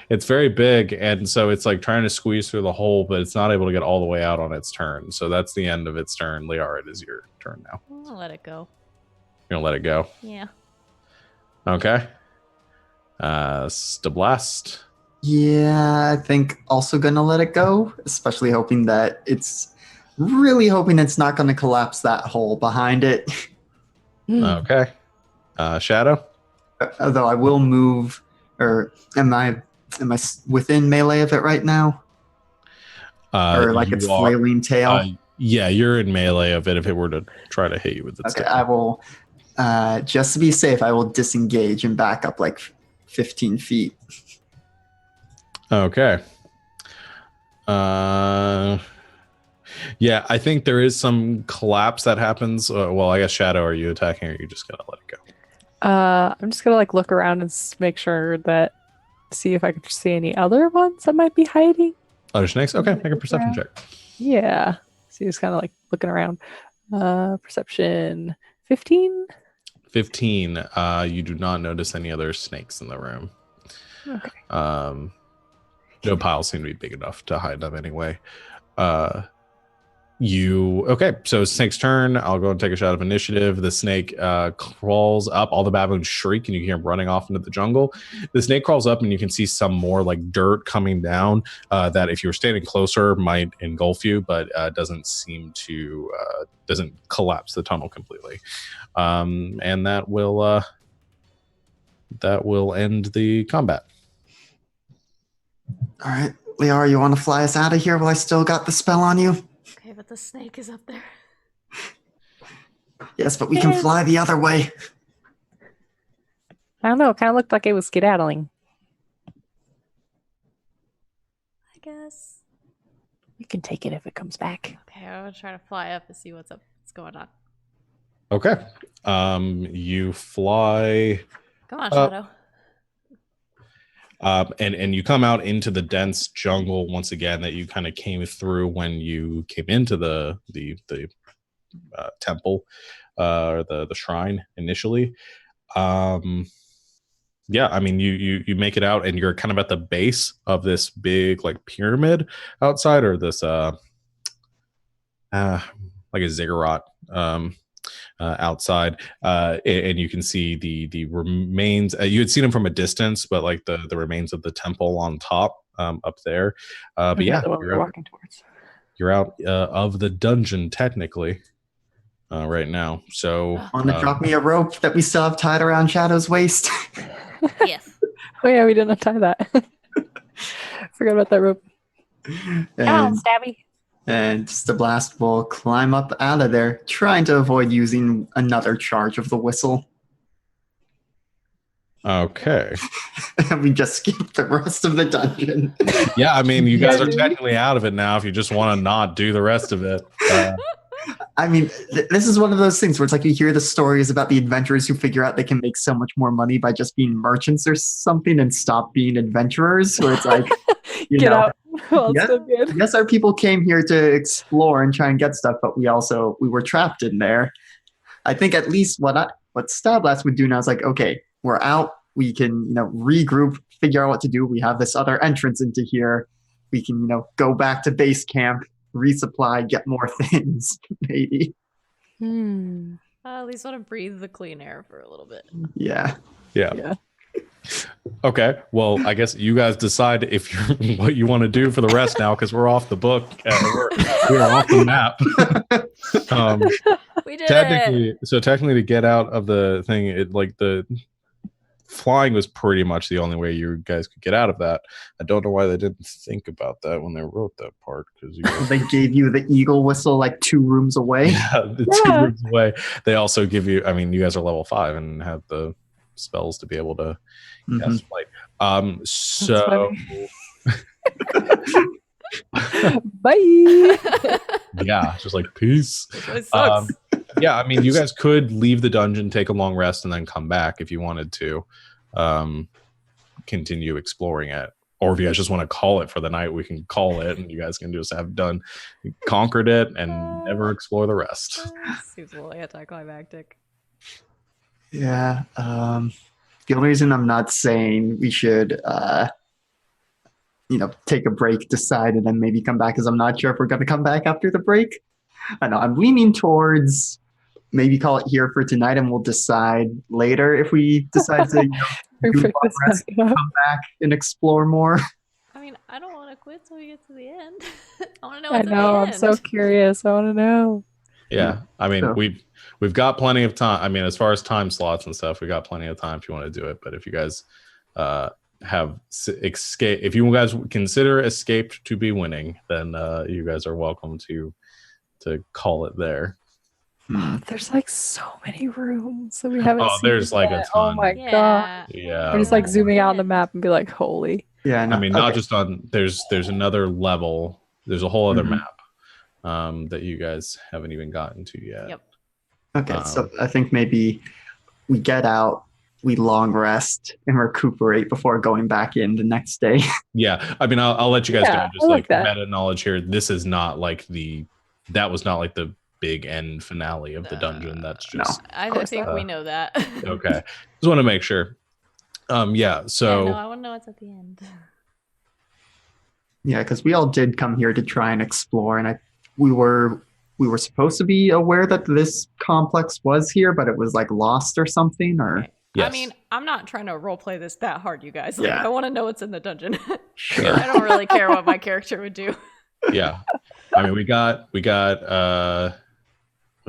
It's very big, and so it's like trying to squeeze through the hole, but it's not able to get all the way out on its turn. So that's the end of its turn. Liara, it is your turn now. I'll let it go. You're gonna let it go. Yeah. Okay. Stablast. Yeah, I think also gonna let it go, especially hoping that it's not gonna collapse that hole behind it. Okay. Shadow. Although I will move, or am I within melee of it right now, or like its You are. flailing tail? Yeah, you're in melee of it if it were to try to hit you with its Okay, tail. I will. Just to be safe, I will disengage and back up like 15 feet. Okay. Yeah, I think there is some collapse that happens. Well, I guess Shadow, are you attacking or are you just gonna let it go? I'm just gonna like look around and make sure that see if I can see any other ones that might be hiding. Other snakes? Okay, make a perception check. Yeah. So he's kind of like looking around. Perception 15. 15. You do not notice any other snakes in the room. Okay. No piles seem to be big enough to hide them anyway. Okay, so snake's turn. I'll go and take a shot of initiative. The snake crawls up. All the baboons shriek and you hear him running off into the jungle. The snake crawls up and you can see some more like dirt coming down that if you were standing closer might engulf you, but doesn't seem to doesn't collapse the tunnel completely. And that will end the combat. All right, Liara, you want to fly us out of here while I still got the spell on you? Okay, but the snake is up there. Yes, but we can fly the other way. I don't know. It kind of looked like it was skedaddling. I guess. We can take it if it comes back. Okay, I'm gonna try to fly up to see what's going on. Okay. You fly. Come on, Shadow. And you come out into the dense jungle once again that you kind of came through when you came into the temple or the shrine initially. Yeah, I mean you make it out and you're kind of at the base of this big like pyramid outside, or this like a ziggurat outside, and you can see the remains. You had seen them from a distance, but like the remains of the temple on top up there. But yeah, the one we're walking towards. You're out of the dungeon technically right now. So Want to drop me a rope that we still have tied around Shadow's waist? Yes. Oh yeah, we didn't untie that. Forgot about that rope. And, Stabby. and just the blast will climb up out of there, trying to avoid using another charge of the whistle. Okay. And we just skip the rest of the dungeon. Yeah, I mean, you guys are technically out of it now if you just want to not do the rest of it. I mean, this is one of those things where it's like you hear the stories about the adventurers who figure out they can make so much more money by just being merchants or something and stop being adventurers. Where it's like, Get out. Well, yes, still good. yes, our people came here to explore and try and get stuff, but we were trapped in there. I think at least what Stablast would do now is like, okay, we're out. We can regroup, figure out what to do. We have this other entrance into here. We can go back to base camp, resupply, get more things, maybe. At least want to breathe the clean air for a little bit. Yeah. Okay, well, I guess you guys decide if you're what you want to do for the rest now, because we're off the book. We're off the map. We did technically, it. So technically, to get out of the thing, the flying was pretty much the only way you guys could get out of that. I don't know why they didn't think about that when they wrote that part, because they gave you the eagle whistle like 2 rooms away. Yeah, 2 rooms away. They also give you. I mean, you guys are level 5 and have the spells to be able to cast flight. So bye. Yeah, just like peace. It sucks. Yeah, I mean, you guys could leave the dungeon, take a long rest, and then come back if you wanted to continue exploring it. Or if you guys just want to call it for the night, we can call it, and you guys can just have conquered it and never explore the rest. Seems a little anticlimactic. Yeah. The only reason I'm not saying we should, take a break, decide, and then maybe come back is I'm not sure if we're going to come back after the break. I know I'm leaning towards maybe call it here for tonight, and we'll decide later if we decide to We do pick long this rest, back up. come back and explore more. I mean, I don't want to quit till we get to the end. I want to know I what's at know. the I'm end. so curious. I want to know. Yeah, I mean, So- we've got plenty of time. I mean, as far as time slots and stuff, we got plenty of time if you want to do it. But if you guys have escape, if you guys consider escaped to be winning, then you guys are welcome to call it there. There's like so many rooms that we haven't Oh, seen there's like a yet. Oh ton. my Yeah. god. Yeah. I'm just like zooming out on the map and be like, holy. Yeah, no, I mean, not okay. just on. There's another level. There's a whole other Mhm. map that you guys haven't even gotten to yet. Yep. Okay, so I think maybe we get out, we long rest, and recuperate before going back in the next day. Yeah, I mean, I'll let you guys Yeah, know. I Just like like that. meta knowledge here. This is not like that was not like the big end finale of the dungeon. That's No. just I course think not. we know that. okay. Just want to make sure. Yeah. So Yeah, no, I want to know what's at the end. Yeah, because we all did come here to try and explore, and we were supposed to be aware that this complex was here, but it was like lost or something, or Okay. yes. I mean, I'm not trying to roleplay this that hard, you guys. Like, Yeah. I want to know what's in the dungeon. Sure. I don't really care what my character would do. yeah. I mean, we got what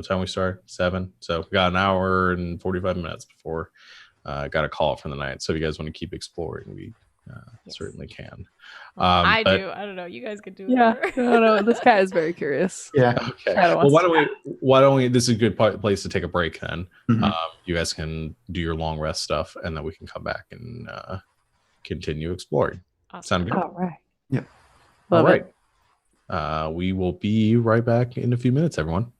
time we start? 7. So we got an hour and 45 minutes before got a call for the night. So if you guys want to keep exploring, we Yes. certainly can. I but- do. I don't know. You guys could do Yeah. whatever. No, this cat is very curious. yeah. Okay. I don't Well, want why don't we? This is a good place to take a break. Then Mhm. you guys can do your long rest stuff, and then we can come back and continue exploring. Awesome. Sound good? All right. Yep. Love All it. right. We will be right back in a few minutes, everyone.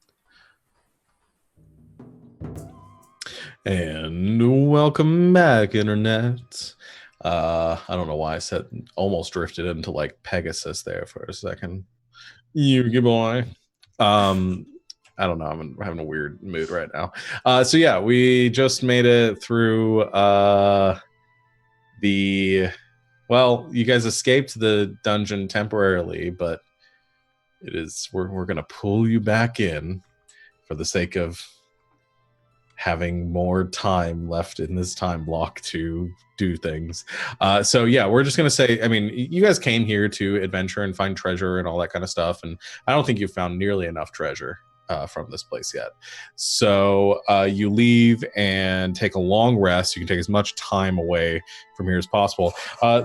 And welcome back, internet. I don't know why I said almost drifted into like Pegasus there for a second. You boy. I don't know. I'm having a weird mood right now. So yeah, we just made it through you guys escaped the dungeon temporarily, but we're gonna pull you back in for the sake of having more time left in this time block to do things. So yeah, we're just gonna say, I mean, you guys came here to adventure and find treasure and all that kind of stuff, and I don't think you've found nearly enough treasure from this place yet. So you leave and take a long rest. You can take as much time away from here as possible.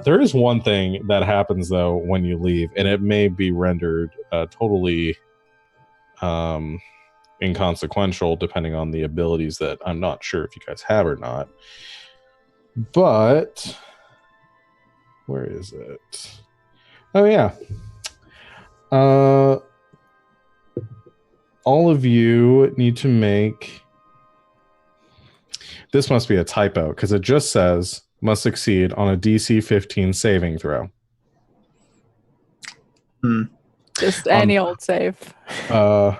There is one thing that happens though when you leave, and it may be rendered totally inconsequential depending on the abilities that I'm not sure if you guys have or not. But where is it? Oh yeah. All of you need to make, this must be a typo because it just says must succeed on a DC 15 saving throw. Just any old save. Yeah.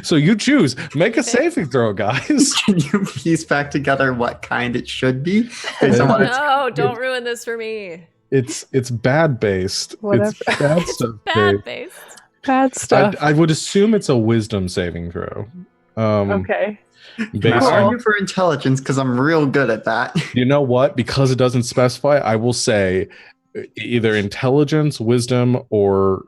So you choose. Make a saving throw, guys. Can you piece back together what kind it should be based on what it's No, don't ruin this for me. It's bad based. Whatever. It's bad stuff. Bad based. Bad stuff. I would assume it's a wisdom saving throw. Okay. I Based Cool. on, argue for intelligence because I'm real good at that. you know what? Because it doesn't specify, I will say either intelligence, wisdom, or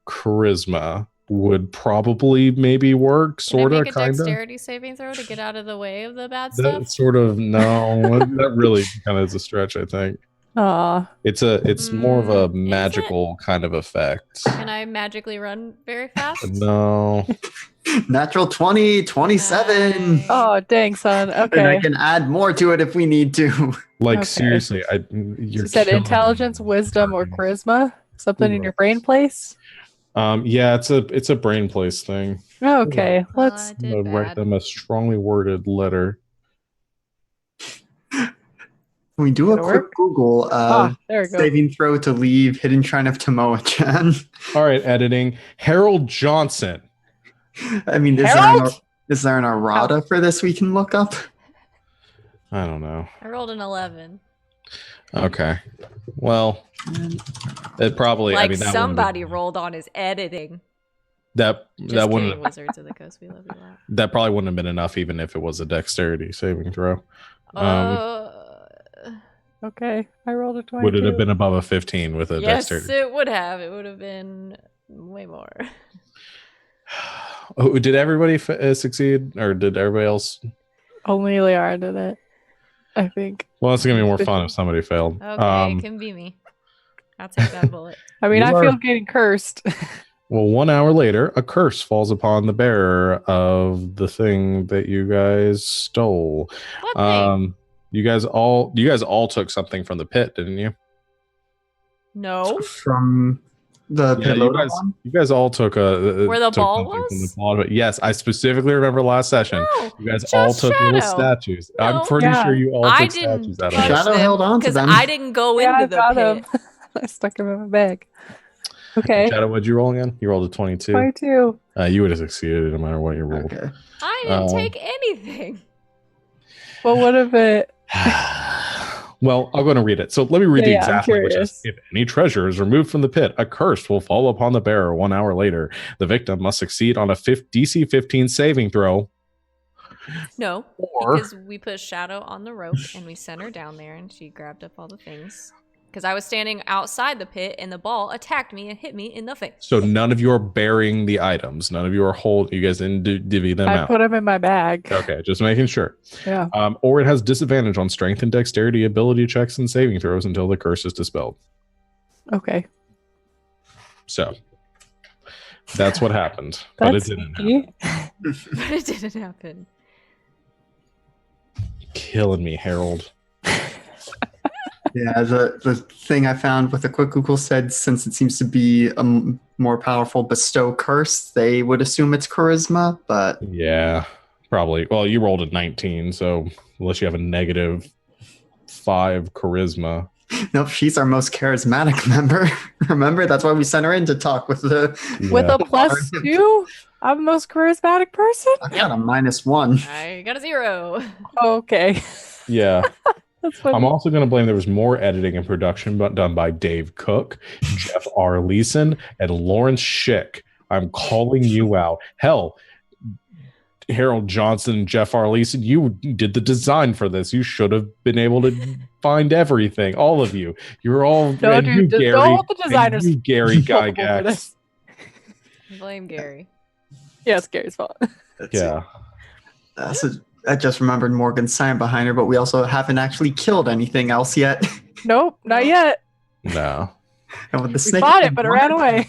charisma would probably maybe work, Can I sort of, make a kind of. dexterity saving throw to get out of the way of the bad stuff? That sort of no, that really kind of is a stretch. I think Aw. it's more of a Is it? magical kind of effect. Can I magically run very fast? No, Natural 20, 27. Nice. Oh, dang, son. And I Okay. can add more to it if we need to. like Okay. seriously, So you're you said killing intelligence, me. wisdom, or charisma? Something in your brain place? Yeah, it's a brain place thing. Oh, okay. Well, Let's. I I'm did gonna write bad. them a strongly worded letter. We do a That'll quick work. Google There we go. saving throw to leave Hidden Shrine of Tamoachan. All right, editing. Harold Johnson. I mean, Harold? is there an errata for this we can look up? I don't know. I rolled an 11. Okay. Well, it probably. Like I mean, that somebody rolled on his editing. That Just wouldn't kidding, Wizards of the Coast. We love you a lot. that probably wouldn't have been enough even if it was a dexterity saving throw. Okay, I rolled a 22. Would it have been above a 15 with a yes, dexterity? it would have. It would have been way more. Oh, did everybody succeed, or did everybody else? Only Liara did it, I think. Well, it's gonna be more fun if somebody failed. Okay, it can be me. I'll take that bullet. I mean, You I are- feel getting cursed. Well, 1 hour later, a curse falls upon the bearer of the thing that you guys stole. What thing? You guys all took something from the pit, didn't you? No. From the Yeah, pelota one? you guys all took Where the took ball something from the was? ball, but yes, I specifically remember last session. No, You guys just all took little Shadow. statues. No. I'm pretty Yeah. sure you all I took didn't statues out of touch it. Shadow held on to because them. I didn't go Yeah, I into the got pit. him. I stuck him in my bag. Okay, Shadow, what'd you roll again? You rolled a 22. 22. You would have succeeded no matter what you rolled. Okay. I didn't take anything. Well, what if it? Well, I'm going to read it. So let me read the Yeah, I'm exact language. curious. If any treasure is removed from the pit, a curse will fall upon the bearer 1 hour later. The victim must succeed on a DC 15 saving throw. No, Or because we put Shadow on the rope and we sent her down there and she grabbed up all the things. Because I was standing outside the pit and the ball attacked me and hit me in the face. so none of you are bearing the items. None of you are holding. You guys didn't divvy them I out. put him in my bag. Okay, just making sure. Yeah. Or it has disadvantage on strength and dexterity ability checks and saving throws until the curse is dispelled. Okay. So that's what happened. But it That's didn't sneaky. happen. But it didn't happen. Killing me, Harold. Yeah, the thing I found with a quick Google said since it seems to be a more powerful bestow curse, they would assume it's charisma, but Yeah, probably. Well, you rolled a 19, so unless you have a -5 charisma. nope, she's our most charismatic member. Remember, that's why we sent her in to talk with the. With Yeah. a +2, I'm the most charismatic person. I got a -1. I got a 0. Okay. Yeah. That's funny. I'm also going to blame there was more editing and production done by Dave Cook, Jeff R. Leeson, and Lawrence Schick. I'm calling you out. Hell, Harold Johnson, Jeff R. Leeson, you did the design for this. You should have been able to find everything. All of you. You're all. No, and dude, you, Gary. all the and designers you, Gary culpable for Gygax. this. Blame Gary. Yeah, it's Gary's fault. Yeah. I just remembered Morgan's sign behind her, but we also haven't actually killed anything else yet. Nope, not yet. No. And with the We snake, fought it, but it ran away.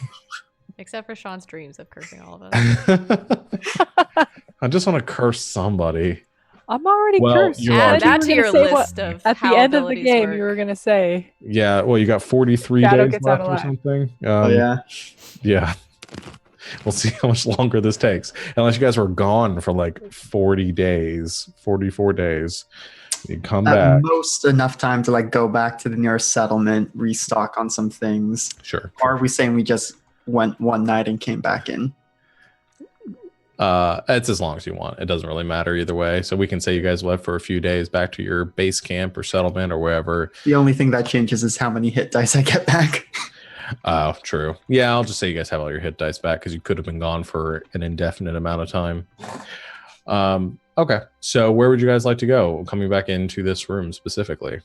Except for Sean's dreams of cursing all of us. I just want to curse somebody. I'm already Well, cursed. you You are Add said that to you were your gonna say what- list of At how the end of the abilities game, work. you were gonna say. Yeah. Well, you got 43 Shadow days gets out left or alive. something. oh yeah, Yeah. We'll see how much longer this takes. Unless you guys were gone for like 40 days, 44 days. You come at back. most enough time to like go back to the nearest settlement, restock on some things. Sure. Or are we saying we just went one night and came back in? It's as long as you want. It doesn't really matter either way. So we can say you guys left for a few days back to your base camp or settlement or wherever. The only thing that changes is how many hit dice I get back. Oh, true. Yeah, I'll just say you guys have all your hit dice back because you could have been gone for an indefinite amount of time. Okay, so where would you guys like to go? Coming back into this room specifically,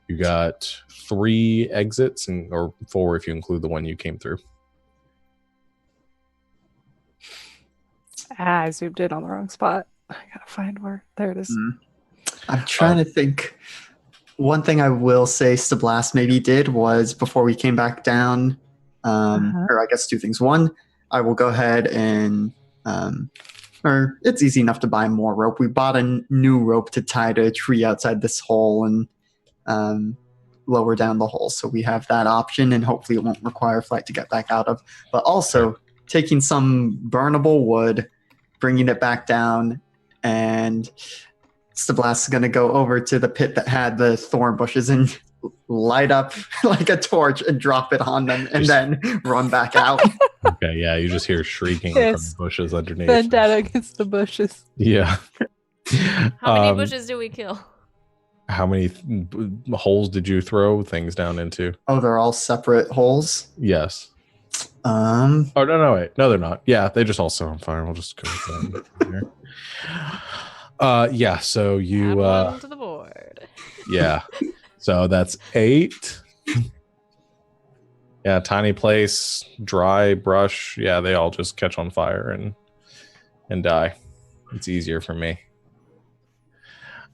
you got 3 exits, or 4 if you include the one you came through. I zoomed in on the wrong spot. I gotta find where. There it is. I'm trying to think. One thing I will say Stablast maybe did was before we came back down, or I guess 2 things. One, I will go ahead and, or it's easy enough to buy more rope. We bought a new rope to tie to a tree outside this hole and lower down the hole. So we have that option and hopefully it won't require flight to get back out of. But also taking some burnable wood, bringing it back down, and Stablast is going to go over to the pit that had the thorn bushes and light up like a torch and drop it on them and then run back out. Okay, yeah, you just hear shrieking from Yes. the bushes underneath. Vendetta against the bushes. Yeah. How many bushes do we kill? How many holes did you throw things down into? Oh, they're all separate holes? Yes. Um, Oh no, wait, no, they're not. Yeah, they just all set on fire. We'll just go with that here. Yeah. So Add you, one to the board. yeah. So that's 8. Yeah, tiny place, dry brush. Yeah, they all just catch on fire and die. It's easier for me.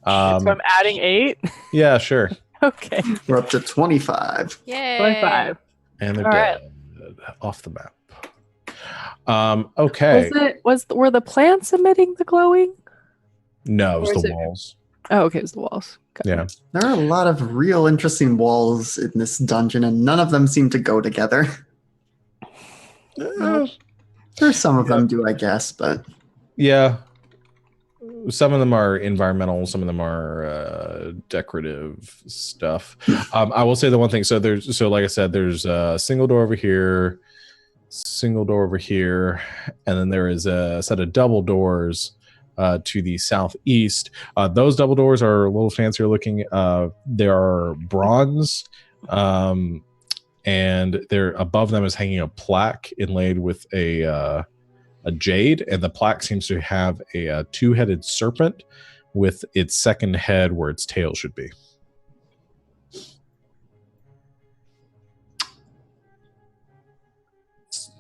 So I'm adding 8. Yeah, sure. Okay. we're up to 25. Yay! 25. And they're All dead. Off the map. Okay. Were the plants emitting the glowing? No, it was Or is the it- walls. Oh, okay, it was the walls. Got Yeah. it. There are a lot of real interesting walls in this dungeon, and none of them seem to go together. There's some of them do, I guess, but Yeah. Some of them are environmental, some of them are decorative stuff. I will say the one thing. So like I said, there's a single door over here, and then there is a set of double doors to the southeast. Those double doors are a little fancier looking. They are bronze, and there above them is hanging a plaque inlaid with a jade, and the plaque seems to have a two-headed serpent with its second head where its tail should be.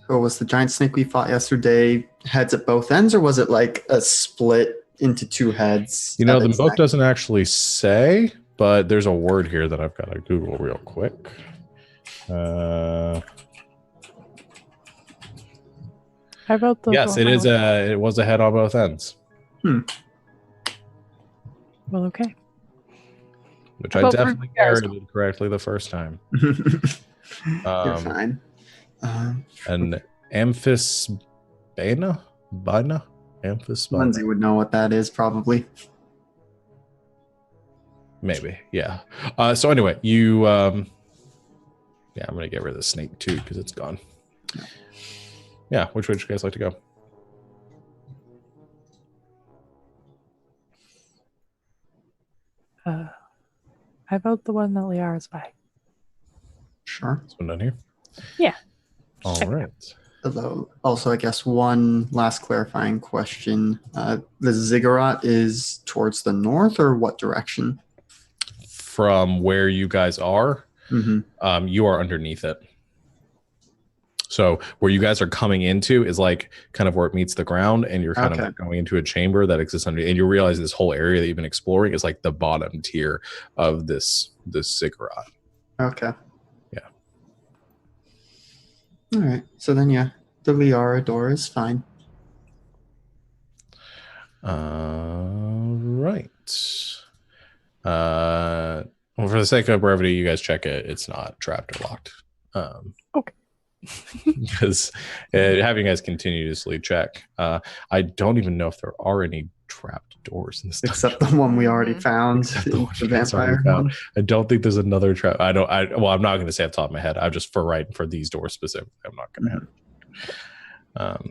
or was the giant snake we fought yesterday heads at both ends, or was it like a split into 2 heads? You know, at the its book neck? doesn't actually say, but there's a word here that I've got to Google real quick. How about the Yes, it is. It was a head on both ends, Well, okay. which How I about definitely for you guys? narrated correctly the first time. You're fine. And amphisbaena, Lindsay would know what that is, probably. maybe, yeah. So anyway, you, yeah, I'm gonna get rid of the snake too because it's gone. Yeah, which way would you guys like to go? How about the one that Liara's by? Sure. This one down here. Yeah. All Check it right. Although, also, I guess one last clarifying question. The ziggurat is towards the north, or what direction? From where you guys are, Mm-hmm. you are underneath it. So where you guys are coming into is like kind of where it meets the ground, and you're kind of Okay. like going into a chamber that exists under. And you realize this whole area that you've been exploring is like the bottom tier of this ziggurat. Okay. Yeah. All right. So then, yeah, the Liara door is fine. Right. Well, for the sake of brevity, you guys check it. It's not trapped or locked. Okay. Because having you guys continuously check, I don't even know if there are any trapped doors in this Except the one we already found, Except the the one you guys already vampire found. one. I don't think there's another trap. Well, I'm not going to say off the top of my head. I'm just for these doors specifically. I'm not going to have.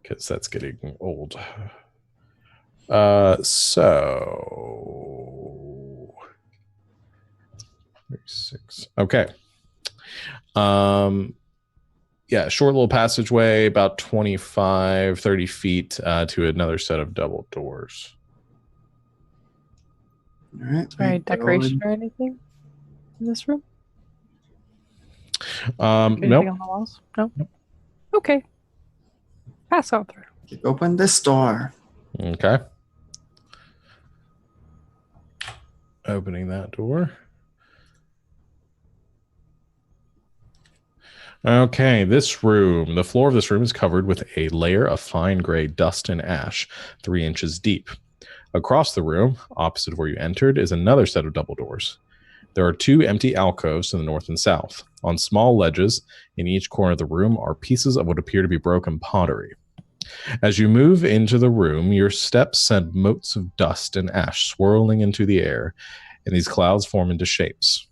Because that's getting old. So 36. Okay. Yeah, short little passageway, about 25, 30 feet to another set of double doors. All right. Any decoration or anything in this room? Anything Nope. on the walls? No. Okay. Pass on through. Open this door. Okay. Opening that door. Okay, this room, the floor of this room is covered with a layer of fine gray dust and ash, 3 inches deep. Across the room, opposite of where you entered, is another set of double doors. There are 2 empty alcoves to the north and south. On small ledges in each corner of the room are pieces of what appear to be broken pottery. As you move into the room, your steps send motes of dust and ash swirling into the air, and these clouds form into shapes.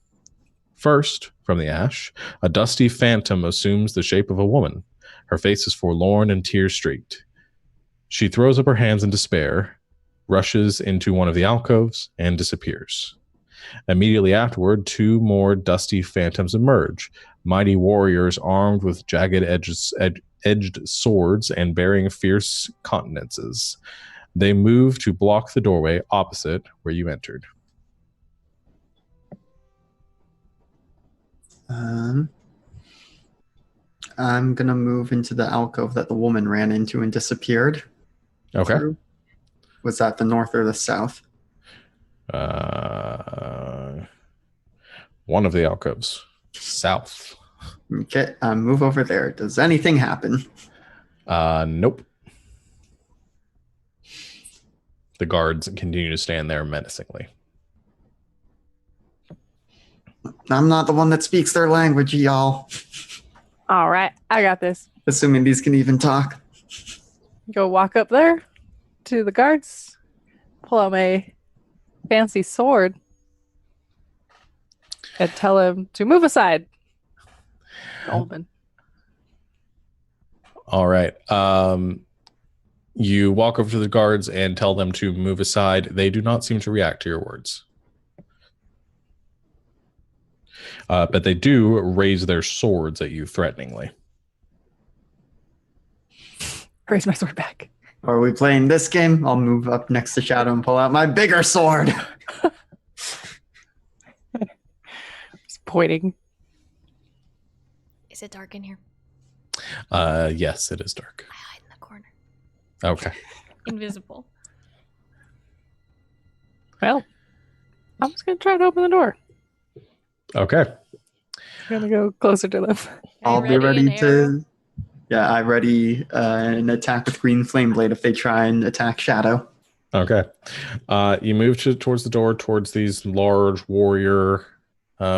First, from the ash, a dusty phantom assumes the shape of a woman. Her face is forlorn and tear-streaked. She throws up her hands in despair, rushes into one of the alcoves, and disappears. Immediately afterward, 2 more dusty phantoms emerge, Mighty warriors armed with jagged edged swords and bearing fierce countenances. They move to block the doorway opposite where you entered. I'm gonna move into the alcove that the woman ran into and disappeared. Okay. Through. Was that the north or the south? One of the alcoves. South. Okay, move over there. Does anything happen? Nope. The guards continue to stand there menacingly. I'm not the one that speaks their language, y'all. All right, I got this. Assuming these can even talk. Go walk up there to the guards, pull out my fancy sword, and tell him to move aside. Oldman. All right. You walk over to the guards and tell them to move aside. They do not seem to react to your words. But they do raise their swords at you threateningly. Raise my sword back. Are we playing this game? I'll move up next to Shadow and pull out my bigger sword. Just pointing. Is it dark in here? Yes, it is dark. I hide in the corner. Okay. Invisible. Well, I'm just going to try to open the door. Okay. I'm going to go closer to them. I'll be ready to... Yeah, I ready an attack with Green Flame Blade if they try and attack Shadow. Okay. You move towards the door, towards these large warrior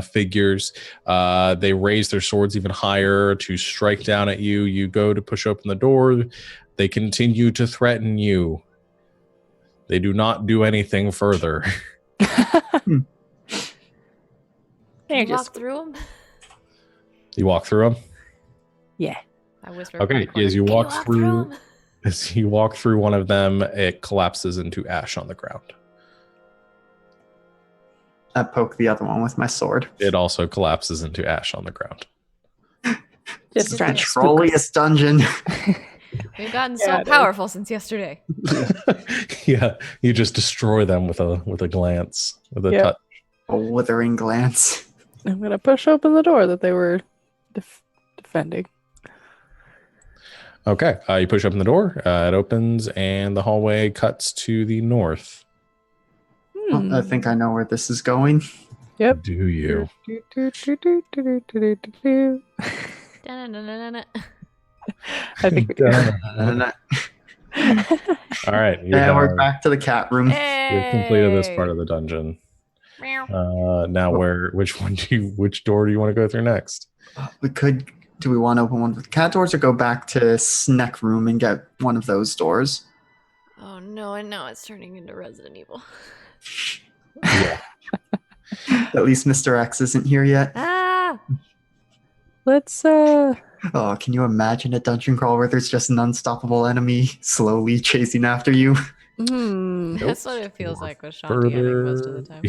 figures. They raise their swords even higher to strike down at you. You go to push open the door. They continue to threaten you. They do not do anything further. Can you walk through them? You walk through them? Yeah. I whisper. Okay, as you walk through, one of them, it collapses into ash on the ground. I poke the other one with my sword. It also collapses into ash on the ground. Just The trying to trolliest dungeon. We've gotten so powerful since yesterday. Yeah, you just destroy them with a glance, with a touch. A withering glance. I'm going to push open the door that they were defending. Okay, you push open the door. It opens, and the hallway cuts to the north. Well, I think I know where this is going. Yep. Do you? Da-na-na-na-na. I think we do. All right. Yeah, we're back to the cat room. You've completed this part of the dungeon. Now, which door do you want to go through next? We could. Do we want to open one with cat doors or go back to Snack Room and get one of those doors? Oh no, and now it's turning into Resident Evil. Yeah. At least Mr. X isn't here yet. Ah! Let's Oh, can you imagine a dungeon crawl where there's just an unstoppable enemy slowly chasing after you? That's what it feels like with Shantianic most of the time.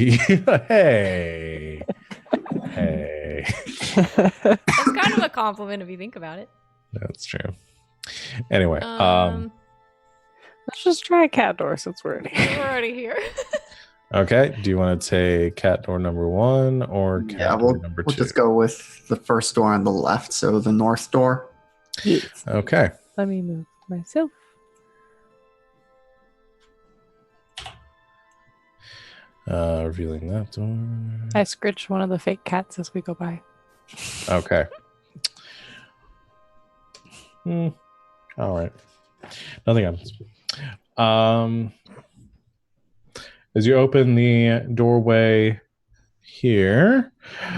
Hey. That's kind of a compliment if you think about it. That's true. Anyway, let's just try a cat door since we're we're already here. Okay. Do you want to take cat door number 1 or cat door number 2? We'll just go with the first door on the left, so the north door. Yes. Okay. Let me move myself. Revealing that door. I scritch one of the fake cats as we go by. Okay. All right. Nothing happens. As you open the doorway here,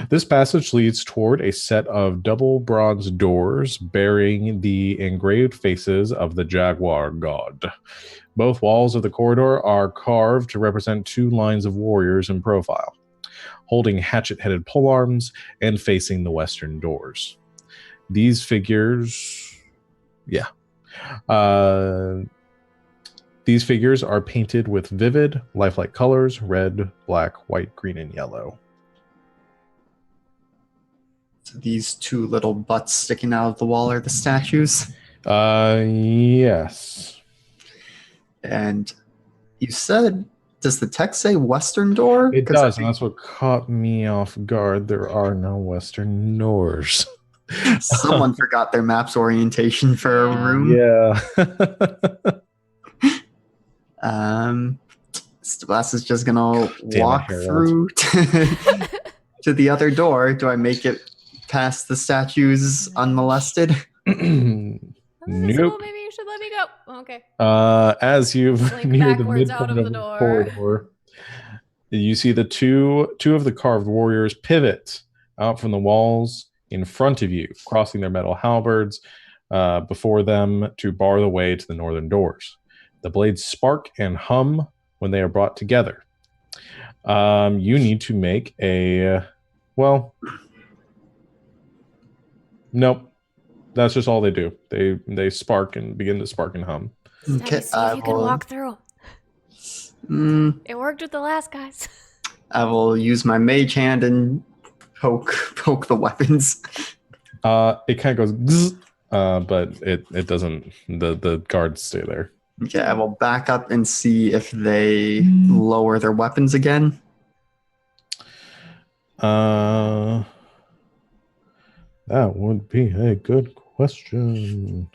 this passage leads toward a set of double bronze doors bearing the engraved faces of the jaguar god. Both walls of the corridor are carved to represent 2 lines of warriors in profile, holding hatchet-headed polearms and facing the western doors. These figures are painted with vivid, lifelike colors: red, black, white, green, and yellow. So these two little butts sticking out of the wall are the statues. Yes. And you said, does the text say Western door? It 'Cause I does, and think that's what caught me off guard. There are no Western doors. someone forgot their map's orientation for a Yeah. room. Yeah. Stabas is just gonna Damn it, walk Harold. through to the other door. Do I make it past the statues unmolested? Nope. Maybe you should let me go. Okay. As you Slink near the backwards out midpoint of of the the door. corridor, you see the two of the carved warriors pivot out from the walls in front of you, crossing their metal halberds before them to bar the way to the northern doors. The blades spark and hum when they are brought together. You need to make a nope. That's just all they do. They spark and begin to spark and hum. Okay, See if you can walk through. It worked with the last guys. I will use my mage hand and poke the weapons. It kind of goes, zzz, but it doesn't. The guards stay there. Okay, I will back up and see if they lower their weapons again. That would be a good question,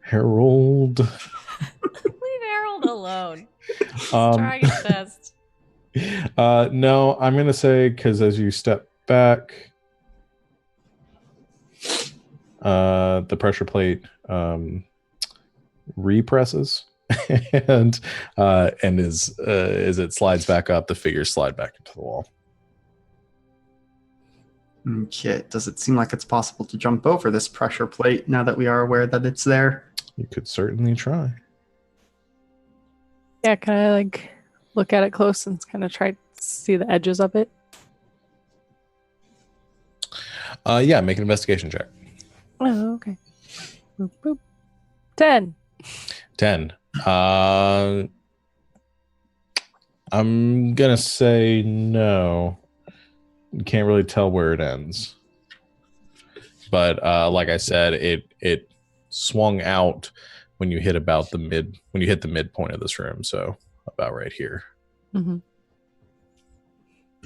Harold. Leave Harold alone. Um, Trying his best. No, I'm gonna say because as you step back, the pressure plate represses, and as it slides back up, the figures slide back into the wall. Okay, does it seem like it's possible to jump over this pressure plate now that we are aware that it's there? You could certainly try. Yeah, can I like look at it close and kind of try to see the edges of it? Yeah, make an investigation check. Oh, okay. Boop, boop. 10. 10. I'm gonna say no. You can't really tell where it ends. But like I said, it swung out when you hit the midpoint of this room, so about right here. Mm-hmm.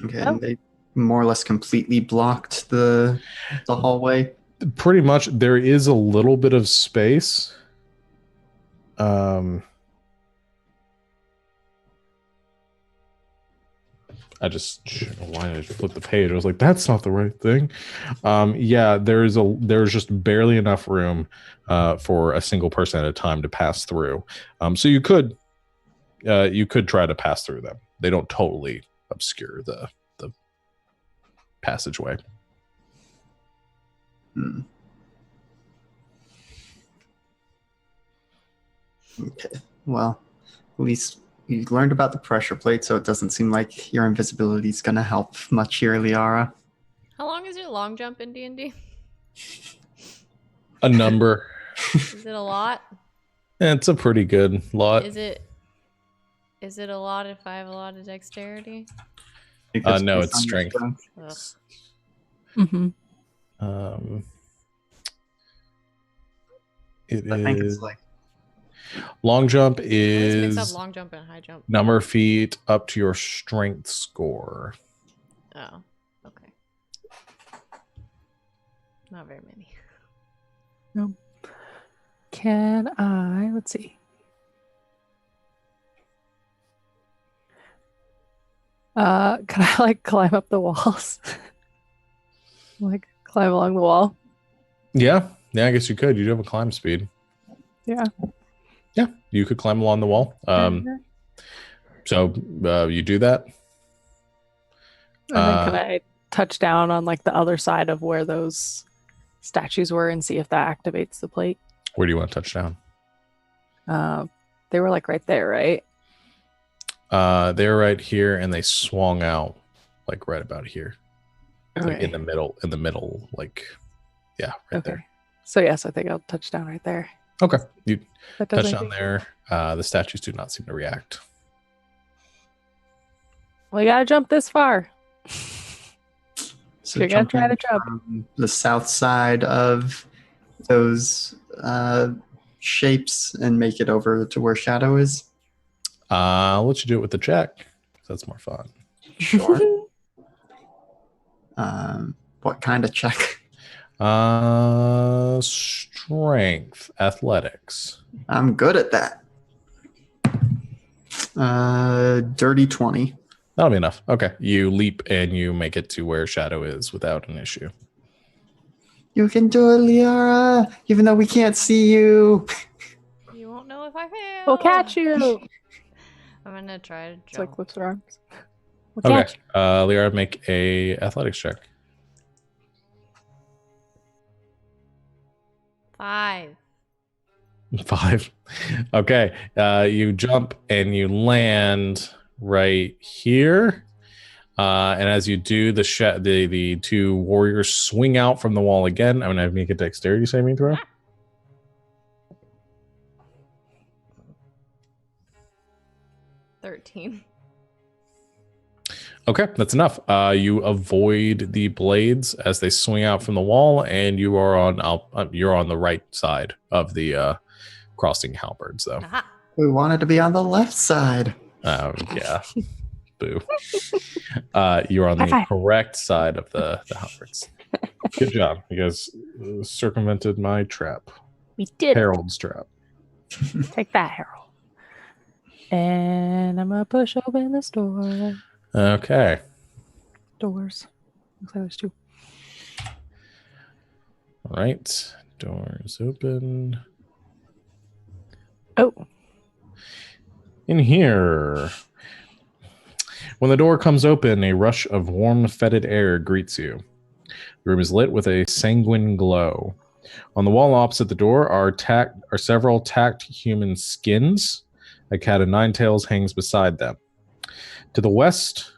Okay, and they more or less completely blocked the hallway. Pretty much, there is a little bit of space. Why did I flip the page? I was like, that's not the right thing. Yeah, there's just barely enough room for a single person at a time to pass through. So you could try to pass through them. They don't totally obscure the passageway. Okay, well, at least you learned about the pressure plate, so it doesn't seem like your invisibility is going to help much here, Liara. How long is your long jump in D&D? A number. Is it a lot? It's a pretty good lot. Is it a lot if I have a lot of dexterity? No, it's strength. Ugh. Mm-hmm. I think it's like long jump Let's is mix up long jump and high jump. number of feet up to your strength score. Oh, okay. Not very many. No. Can I? Let's see. Can I like climb up the walls? Like climb along the wall? Yeah, I guess you could. You do have a climb speed. Yeah. Yeah, you could climb along the wall. So you do that. And then can I touch down on like the other side of where those statues were and see if that activates the plate? Where do you want to touch down? They were like right there, right? They're right here, and they swung out like right about here. Okay. Like in the middle, like yeah, right there. So yes, I think I'll touch down right there. Okay, you That does touch down anything. there. The statues do not seem to react. We gotta jump this far. so So You're gonna try jumping to jump. from the south side of those shapes and make it over to where Shadow is. I'll let you do it with the check. That's more fun. Sure. What kind of check? Strength, athletics. I'm good at that. Dirty 20. That'll be enough. Okay. You leap and you make it to where Shadow is without an issue. You can do it, Liara, even though we can't see you. You won't know if I fail. We'll catch you. I'm gonna try to It's like jump. lifts her arms. We'll Okay. catch you. Liara, make a athletics check. 5. 5. Okay. You jump and you land right here. And as you do, the two warriors swing out from the wall again. I'm going to make a dexterity saving throw. Ah. 13. Okay, that's enough. You avoid the blades as they swing out from the wall, and you are on the right side of the crossing halberds, though. Aha. We wanted to be on the left side. Yeah. Boo. You're on High the five. correct side of the halberds. Good job. You guys circumvented my trap. We did. Harold's trap. Take that, Harold. And I'm gonna push open this door. Okay. Doors. Looks like there's 2. All right. Doors open. Oh. In here. When the door comes open, a rush of warm, fetid air greets you. The room is lit with a sanguine glow. On the wall opposite the door are several tacked human skins. A cat of 9 tails hangs beside them. To the west,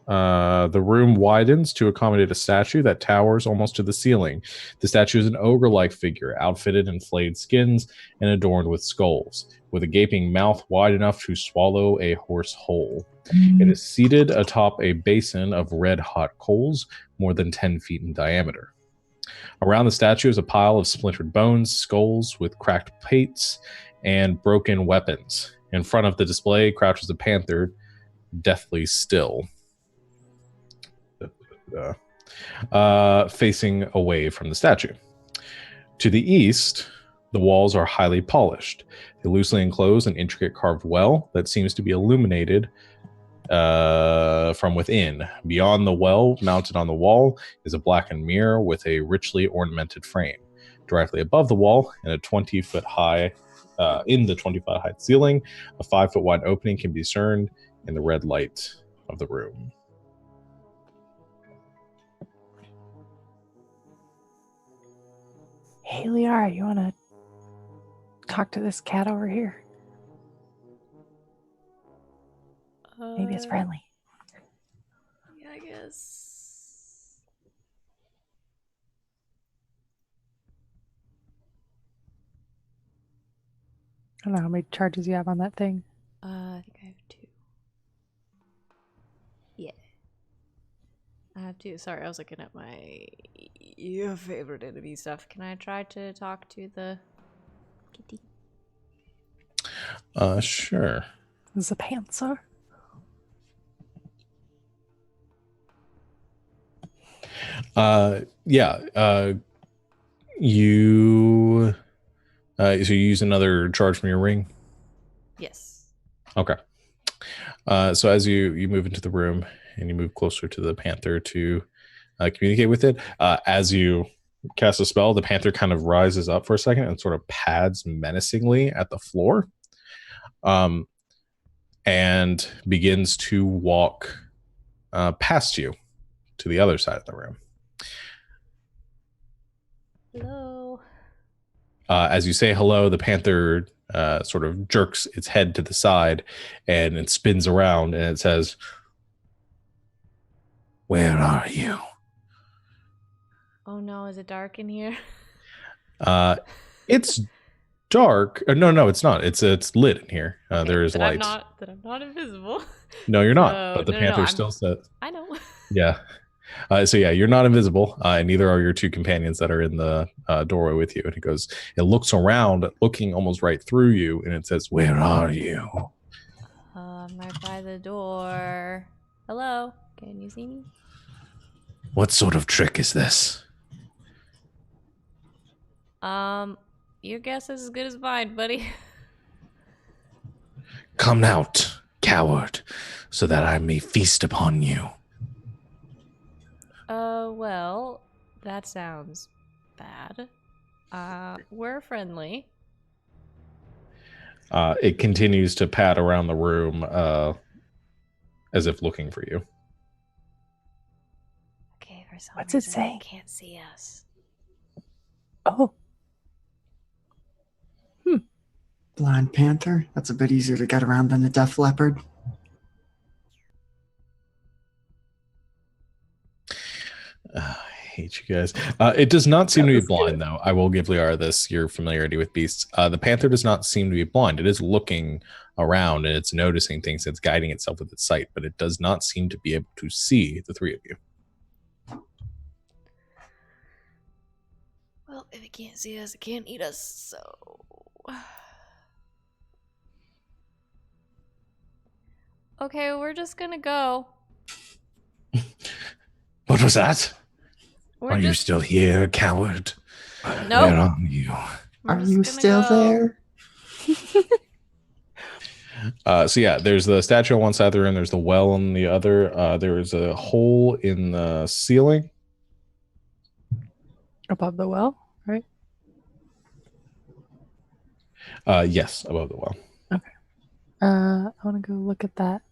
the room widens to accommodate a statue that towers almost to the ceiling. The statue is an ogre-like figure, outfitted in flayed skins and adorned with skulls, with a gaping mouth wide enough to swallow a horse whole. It is seated atop a basin of red-hot coals, more than 10 feet in diameter. Around the statue is a pile of splintered bones, skulls with cracked plates, and broken weapons. In front of the display crouches a panther, deathly still, facing away from the statue. To the east, the walls are highly polished. They loosely enclose an intricate carved well that seems to be illuminated from within. Beyond the well, mounted on the wall, is a blackened mirror with a richly ornamented frame. Directly above the wall, in the 20-foot high ceiling, a 5-foot wide opening can be discerned in the red light of the room. Hey, Liara, you want to talk to this cat over here? Maybe it's friendly. Yeah, I guess. I don't know how many charges you have on that thing. I think I have 2. Yeah. I have 2. Sorry, I was looking at my your favorite enemy stuff. Can I try to talk to the kitty? Sure. This is a panther. You so you use another charge from your ring. Yes. Okay. So as you move into the room and you move closer to the panther to communicate with it, as you cast a spell, the panther kind of rises up for a second and sort of pads menacingly at the floor, and begins to walk past you to the other side of the room. Hello. As you say hello, the panther sort of jerks its head to the side and it spins around and it says, "Where are you?" Oh no, is it dark in here? It's dark. No, it's not. It's lit in here. Okay, there is then light. I'm not invisible. No, you're not. So, But the no, panther I'm- still says, I know. "Yeah." So yeah, you're not invisible, and neither are your two companions that are in the doorway with you. And it looks around, looking almost right through you, and it says, "Where are you?" I'm right by the door. Hello, can you see me? What sort of trick is this? Your guess is as good as mine, buddy. Come out, coward, so that I may feast upon you. Well, that sounds bad. We're friendly. It continues to pat around the room as if looking for you. Okay, for some What's it reason saying? it can't see us. Oh, Blind panther. That's a bit easier to get around than a deaf leopard. I hate you guys. It does not seem to be blind, though. I will give Liara your familiarity with beasts. The panther does not seem to be blind. It is looking around and it's noticing things. It's guiding itself with its sight, but it does not seem to be able to see the three of you. Well, if it can't see us, it can't eat us, so... Okay, we're just gonna go. What was that? We're You still here, coward? Nope. Where are you? Are you still there? So yeah, there's the statue on one side of the room. There's the well on the other. There is a hole in the ceiling. above the well, right? Yes, above the well. Okay. I want to go look at that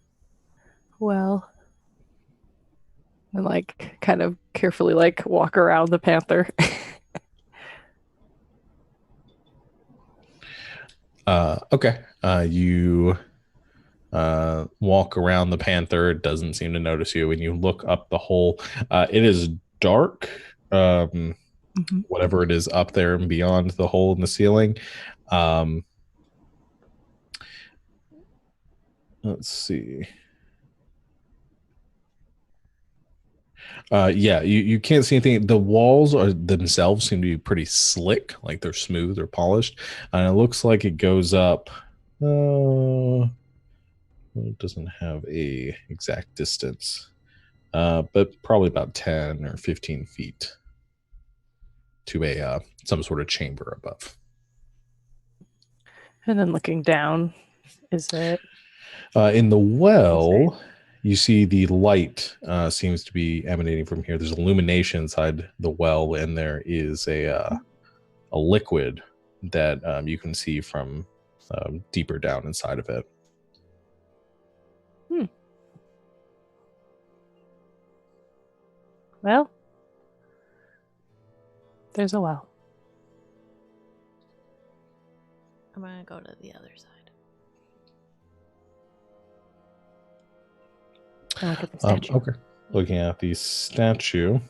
well. And like kind of carefully like walk around the panther. Okay. You walk around the panther. It doesn't seem to notice you. When you look up the hole, it is dark. Whatever it is up there and beyond the hole in the ceiling. Let's see. Yeah, you can't see anything. The walls are themselves seem to be pretty slick, like they're smooth or polished, and it looks like it goes up. It doesn't have a exact distance, but probably about 10 or 15 feet to a some sort of chamber above. And then looking down, is it in the well? You see the light seems to be emanating from here. There's illumination inside the well, and there is a liquid that you can see from deeper down inside of it. Well, there's a well. I'm gonna go to the other side. And look at the statue. Okay. Looking at the statue.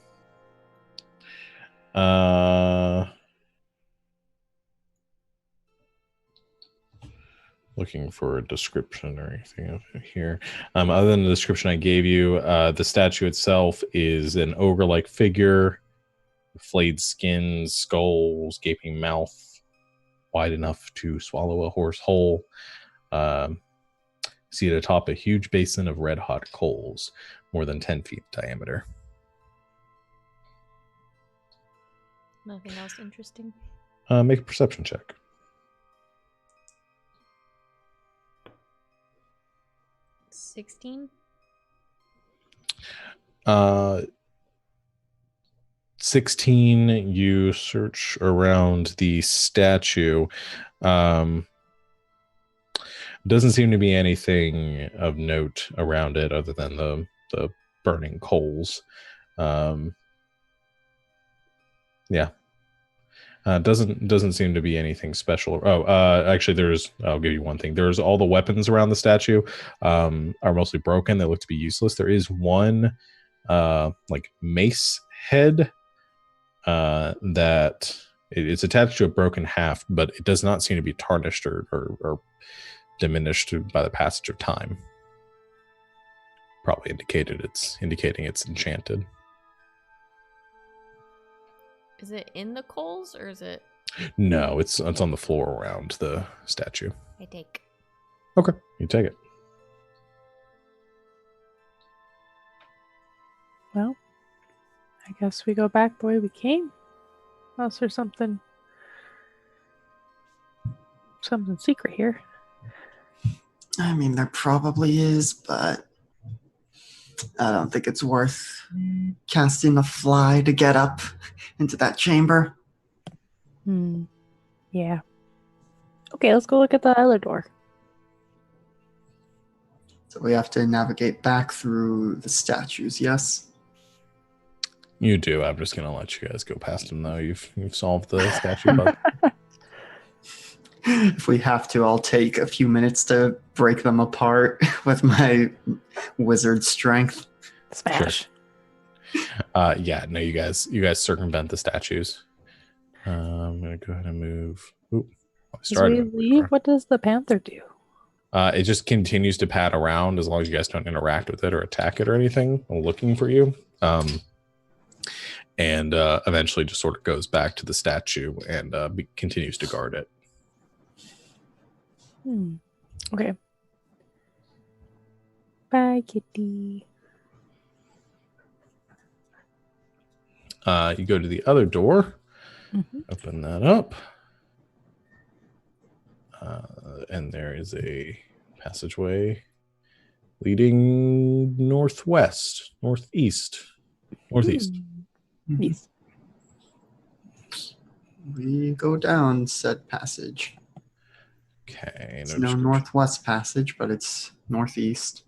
Looking for a description or anything of it here. Other than the description I gave you, the statue itself is an ogre-like figure, flayed skin, skulls, gaping mouth, wide enough to swallow a horse whole. See it atop a huge basin of red-hot coals, more than 10 feet diameter. Nothing else interesting? Make a perception check. 16? 16, you search around the statue. Doesn't seem to be anything of note around it other than the burning coals. Yeah. Doesn't seem to be anything special. Actually, I'll give you one thing. There's all the weapons around the statue are mostly broken. They look to be useless. There is one like mace head that it's attached to a broken haft, but it does not seem to be tarnished or diminished by the passage of time. Probably indicating it's enchanted. Is it in the coals or is it? No, it's on the floor around the statue. I take. Okay, you take it. Well, I guess we go back the way we came. Unless there's something secret here. I mean, there probably is, but I don't think it's worth casting a fly to get up into that chamber. Yeah. Okay, let's go look at the other door. So we have to navigate back through the statues, yes? You do. I'm just gonna let you guys go past them though. You've solved the statue bug. If we have to, I'll take a few minutes to break them apart with my wizard strength. Smash. Yeah, no, you guys circumvent the statues. I'm gonna go ahead and move. Oop, As we leave, what does the panther do? It just continues to pad around as long as you guys don't interact with it or attack it or anything, looking for you. And eventually just sort of goes back to the statue and continues to guard it. Okay. Bye, kitty. You go to the other door. Open that up. And there is a passageway leading northeast. East. We go down said passage. Okay. It's no northwest passage, but it's northeast.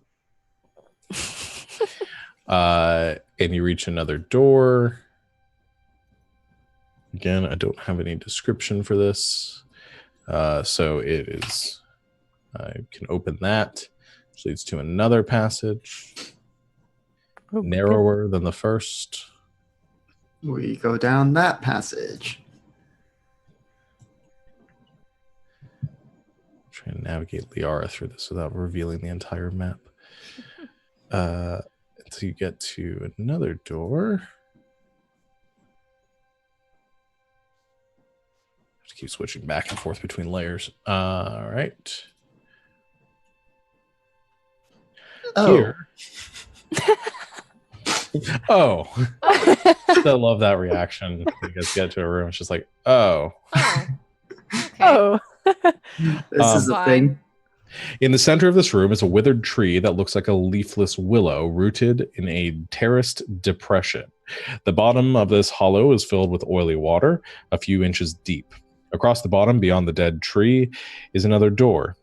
And you reach another door. Again, I don't have any description for this. So it is, I can open that, which leads to another passage, narrower than the first. We go down that passage. Try and navigate Liara through this without revealing the entire map. Until you get to another door. Just keep switching back and forth between layers. All right. Oh. Here. Oh. I love that reaction. You guys get to a room, it's just like, oh. Oh. Okay. Oh. This is a thing. In the center of this room is a withered tree that looks like a leafless willow rooted in a terraced depression. The bottom of this hollow is filled with oily water, a few inches deep. Across the bottom, beyond the dead tree, is another door.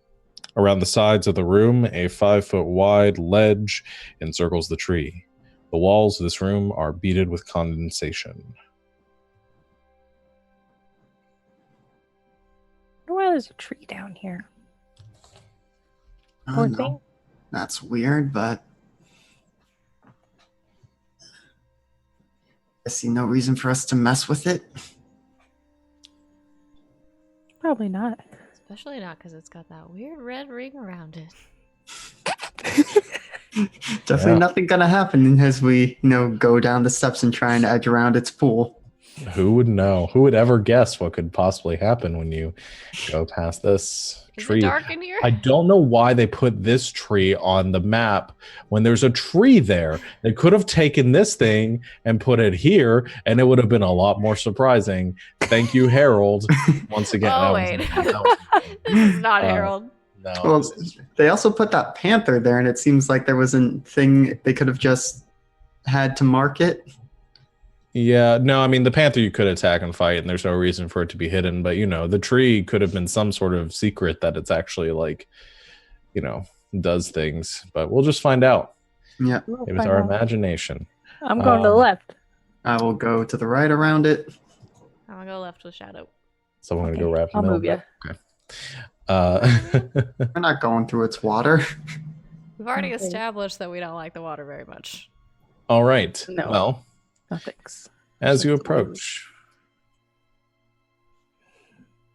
Around the sides of the room, a 5-foot wide ledge encircles the tree. The walls of this room are beaded with condensation. Why there's a tree down here? Oh, no. That's weird, but I see no reason for us to mess with it. Probably not. Especially not because it's got that weird red ring around it. Definitely nothing gonna happen as we, go down the steps and try and edge around its pool. Who would know? Who would ever guess what could possibly happen when you go past this tree? Is it dark in here? I don't know why they put this tree on the map when there's a tree there. They could have taken this thing and put it here, and it would have been a lot more surprising. Thank you, Harold. Once again. Oh, wait. This is not Harold. No. Well, they also put that panther there, and it seems like there was a thing they could have just had to mark it. Yeah, no, I mean, the panther you could attack and fight, and there's no reason for it to be hidden. But, the tree could have been some sort of secret that it's actually does things. But we'll just find out. Yeah. It was our imagination. I'm going to the left. I will go to the right around it. I'm going to go left with Shadow. So I'm going to go right I'll move you. Okay. We're not going through its water. We've already established that we don't like the water very much. All right. No. Well, No thanks. as you approach,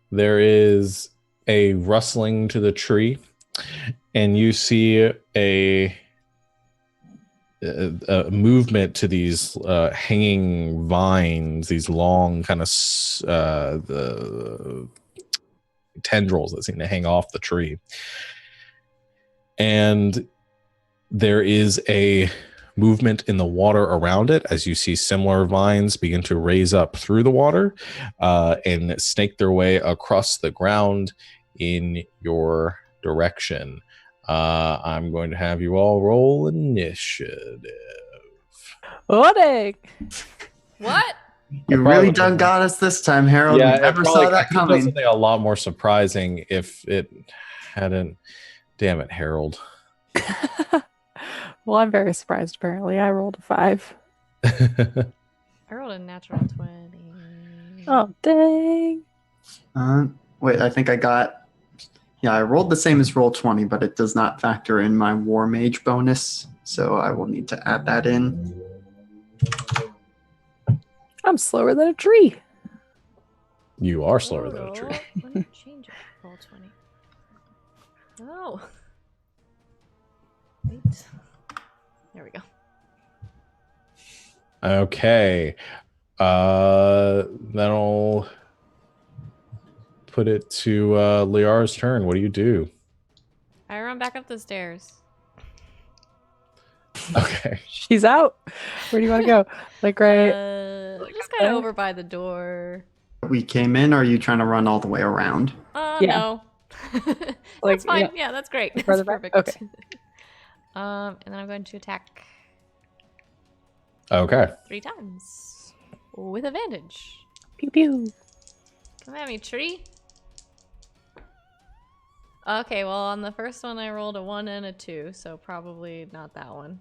there is a rustling to the tree, and you see a movement to these hanging vines, these long kind of the tendrils that seem to hang off the tree. And there is a movement in the water around it as you see similar vines begin to raise up through the water and snake their way across the ground in your direction. I'm going to have you all roll initiative. What? What? You really done got us this time, Harold. Yeah, We never saw that coming. Something a lot more surprising if it hadn't. Damn it, Harold. Well, I'm very surprised, apparently. I rolled a 5. I rolled a natural 20. Oh, dang. Wait, I think I got... Yeah, I rolled the same as roll 20, but it does not factor in my War Mage bonus, so I will need to add that in. I'm slower than a tree. You are slower than a tree. Let me change it. Roll 20. Oh. Wait. There we go. Okay. That'll put it to Liara's turn. What do you do? I run back up the stairs. Okay. She's out. Where do you want to go? Like right. Just kind of over by the door. We came in, or are you trying to run all the way around? Yeah. No. Like, That's fine. yeah. Yeah, that's great. That's Further back? perfect. Okay. And then I'm going to attack Okay. 3 times with advantage. Pew pew. Come at me, tree. Okay, well, on the first one, I rolled a 1 and a 2, so probably not that one.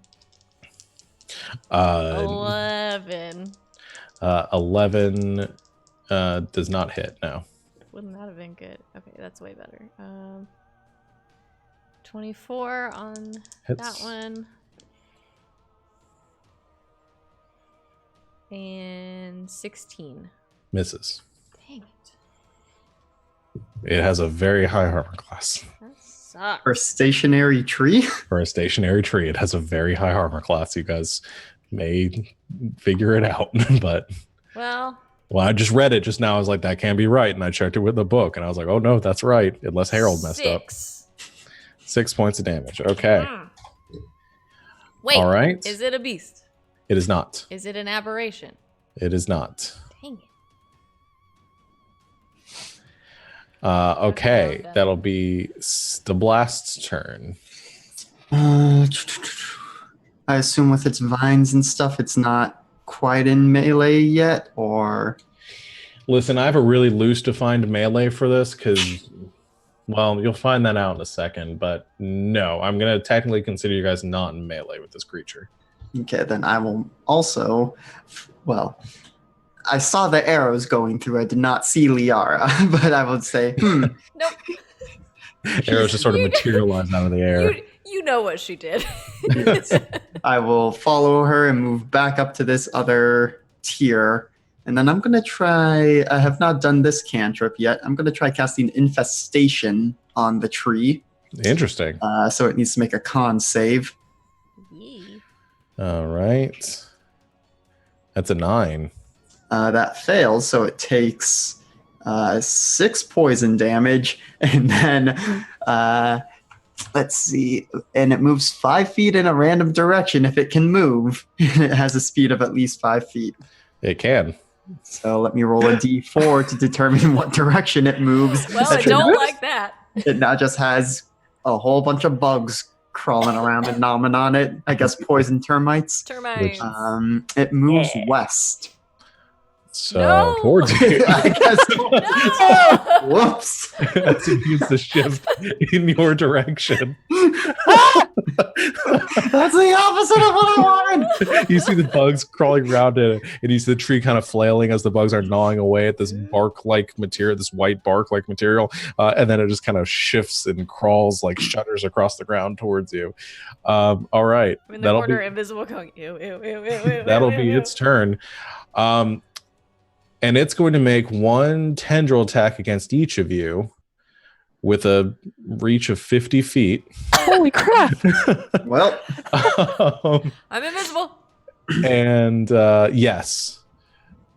11. 11 does not hit. No. Wouldn't that have been good? Okay, that's way better. 24 on Hits. that one. And 16. Misses. Dang it. It has a very high armor class. That sucks. For a stationary tree? For a stationary tree, it has a very high armor class. You guys may figure it out, but Well, I just read it just now. I was like, that can't be right. And I checked it with the book and I was like, oh no, that's right. Unless Harold messed up. 6 points of damage. Okay. Wait. All right. Is it a beast? It is not. Is it an aberration? It is not. Dang it. Okay. That'll be the blast's turn. I assume with its vines and stuff, it's not quite in melee yet, or... Listen, I have a really loose defined melee for this because, well, you'll find that out in a second. But no, I'm going to technically consider you guys not in melee with this creature. Okay, then I will also... Well, I saw the arrows going through. I did not see Liara, but I would say, Nope. Arrows just sort of materialize out of the air. You know what she did. I will follow her and move back up to this other tier. And then I'm going to try... I have not done this cantrip yet. I'm going to try casting Infestation on the tree. Interesting. So it needs to make a con save. Yee. All right. That's a 9. That fails, so it takes 6 poison damage. And then... let's see. And it moves 5 feet in a random direction if it can move. It has a speed of at least 5 feet. It can. So let me roll a d4 to determine what direction it moves. Well, I don't like that. It now just has a whole bunch of bugs crawling around and gnawing on it. I guess poison termites. Termites. It moves west. So No! towards you. I guess. No! Whoops. As it needs to shift in your direction. That's the opposite of what I wanted. You see the bugs crawling around it, and you see the tree kind of flailing as the bugs are gnawing away at this bark-like material, this white bark-like material, and then it just kind of shifts and crawls like shudders across the ground towards you. All right, I'm in the corner, invisible, going, ew, ew, ew, ew, ew. that'll ew, be ew. its turn. And it's going to make one tendril attack against each of you with a reach of 50 feet. Holy crap! Well, I'm invisible. And yes.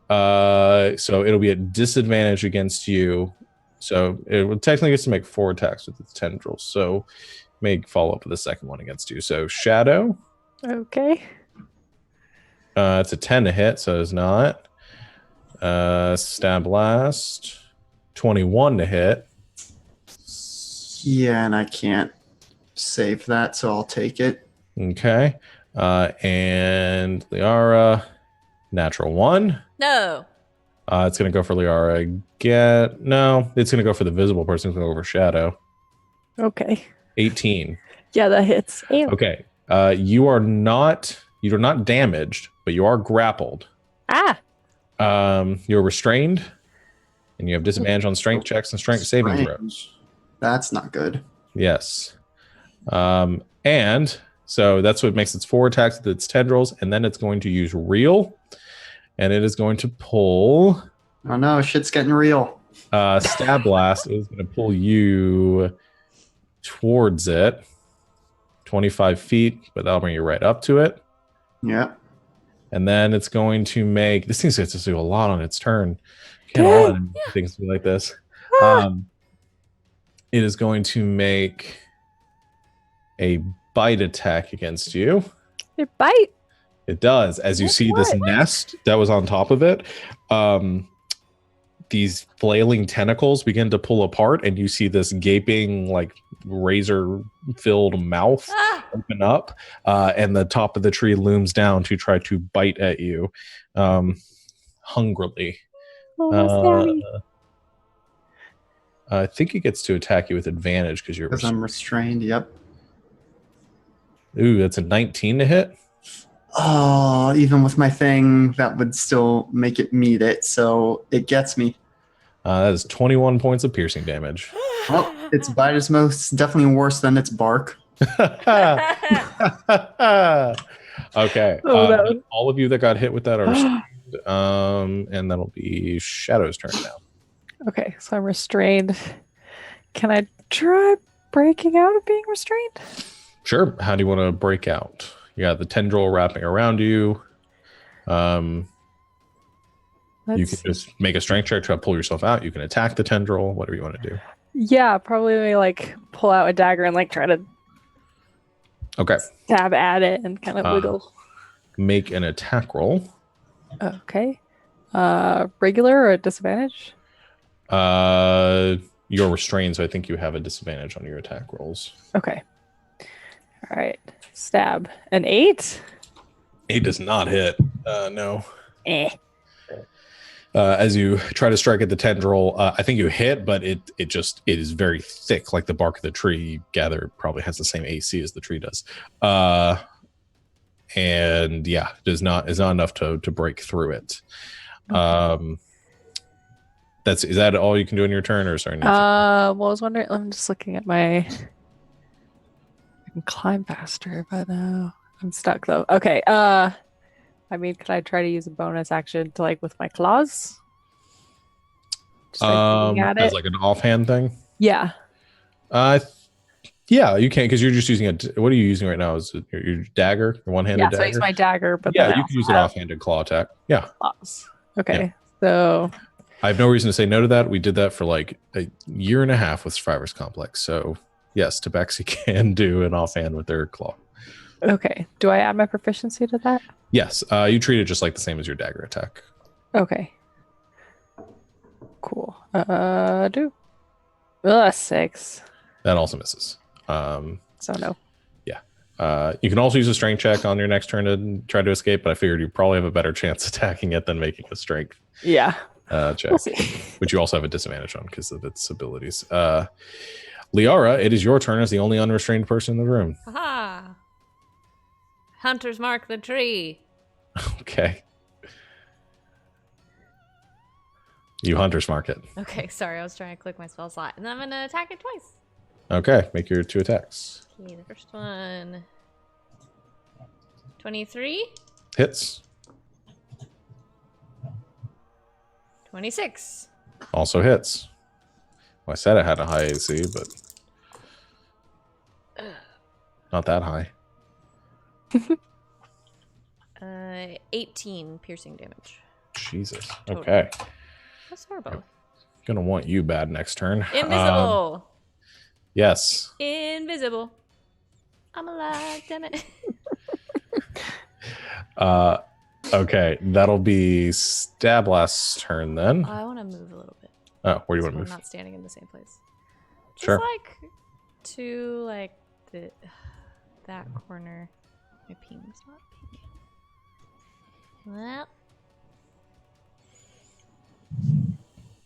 So it'll be at disadvantage against you. So it will technically gets to make 4 attacks with its tendrils. So may follow up with the second one against you. So Shadow. Okay. It's a 10 to hit, so it's not. Stab Blast. 21 to hit. yeah, and I can't save that, so I'll take it. Okay. And Liara, natural 1. No. It's going to go for Liara again. No, it's going to go for the visible person. It's going to go over Shadow. Okay. 18. Yeah, that hits. Ew. Okay. You're not damaged, but you are grappled. Ah! You're restrained, and you have disadvantage on strength checks and strength saving throws. That's not good. Yes. And so that's what makes its 4 attacks with its tendrils, and then it's going to use Reel, and it is going to pull. Oh no, shit's getting real. Stab Blast is going to pull you towards it 25 feet, but that'll bring you right up to it. Yeah. And then it's going to make, this thing's going to do a lot on its turn. Can't let things be like this. It is going to make a bite attack against you. It bite. It does. As you see this nest that was on top of it, these flailing tentacles begin to pull apart, and you see this gaping, like razor-filled mouth open up, and the top of the tree looms down to try to bite at you, hungrily. I think it gets to attack you with advantage because I'm restrained. Yep. Ooh, that's a 19 to hit. Oh, even with my thing, that would still make it meet it. So it gets me. That is 21 points of piercing damage. Well, its bite is most definitely worse than its bark. Okay. All of you that got hit with that are restrained, and that'll be Shadow's turn now. Okay, so I'm restrained. Can I try breaking out of being restrained? Sure. How do you want to break out? You got the tendril wrapping around you. You can just make a strength check, try to pull yourself out. You can attack the tendril, whatever you want to do. Yeah, probably like pull out a dagger and like try to stab at it and kind of wiggle. Make an attack roll. Okay. Regular or a disadvantage? You're restrained, so I think you have a disadvantage on your attack rolls. Okay. All right. Stab. An 8? 8 does not hit. No. Eh. As you try to strike at the tendril, I think you hit, but it is very thick, like the bark of the tree. You gather probably has the same AC as the tree does. And yeah, is not enough to break through it. Okay. Is that all you can do in your turn, or is there anything? Well, I was wondering. I'm just looking at my. I can climb faster, but no, I'm stuck though. Okay. I mean, could I try to use a bonus action to like with my claws? Just like at as it? like an offhand thing. Yeah. Yeah, you can, because you're just using what are you using right now? Is it your dagger, your one-handed dagger? Yeah, so I use my dagger, but yeah, then you can use an offhanded claw attack. Yeah. Claws. Okay, Yeah. So I have no reason to say no to that. We did that for like a year and a half with Survivors Complex. So yes, Tabaxi can do an offhand with their claw. okay, do I add my proficiency to that? Yes, you treat it just like the same as your dagger attack. Okay. Cool. 6. That also misses. So no. Yeah. You can also use a strength check on your next turn to try to escape, but I figured you probably have a better chance attacking it than making a strength Yeah. check, We'll see. which you also have a disadvantage on because of its abilities. Liara, it is your turn as the only unrestrained person in the room. Aha! Hunters mark the tree. Okay. You hunters mark it. Okay, sorry, I was trying to click my spell slot. And then I'm going to attack it twice. Okay, make your 2 attacks. Okay, the first one. 23. Hits. 26. Also hits. Well, I said it had a high AC, but not that high. 18 piercing damage. Jesus. Total. Okay. That's for both. Gonna want you bad next turn. Invisible. Yes. Invisible. I'm alive, damn it. Okay, that'll be Stablast's turn then. I want to move a little bit. Oh, where do you want So to we're move? not standing in the same place. Just Sure. like to like that corner. My ping's not pinging.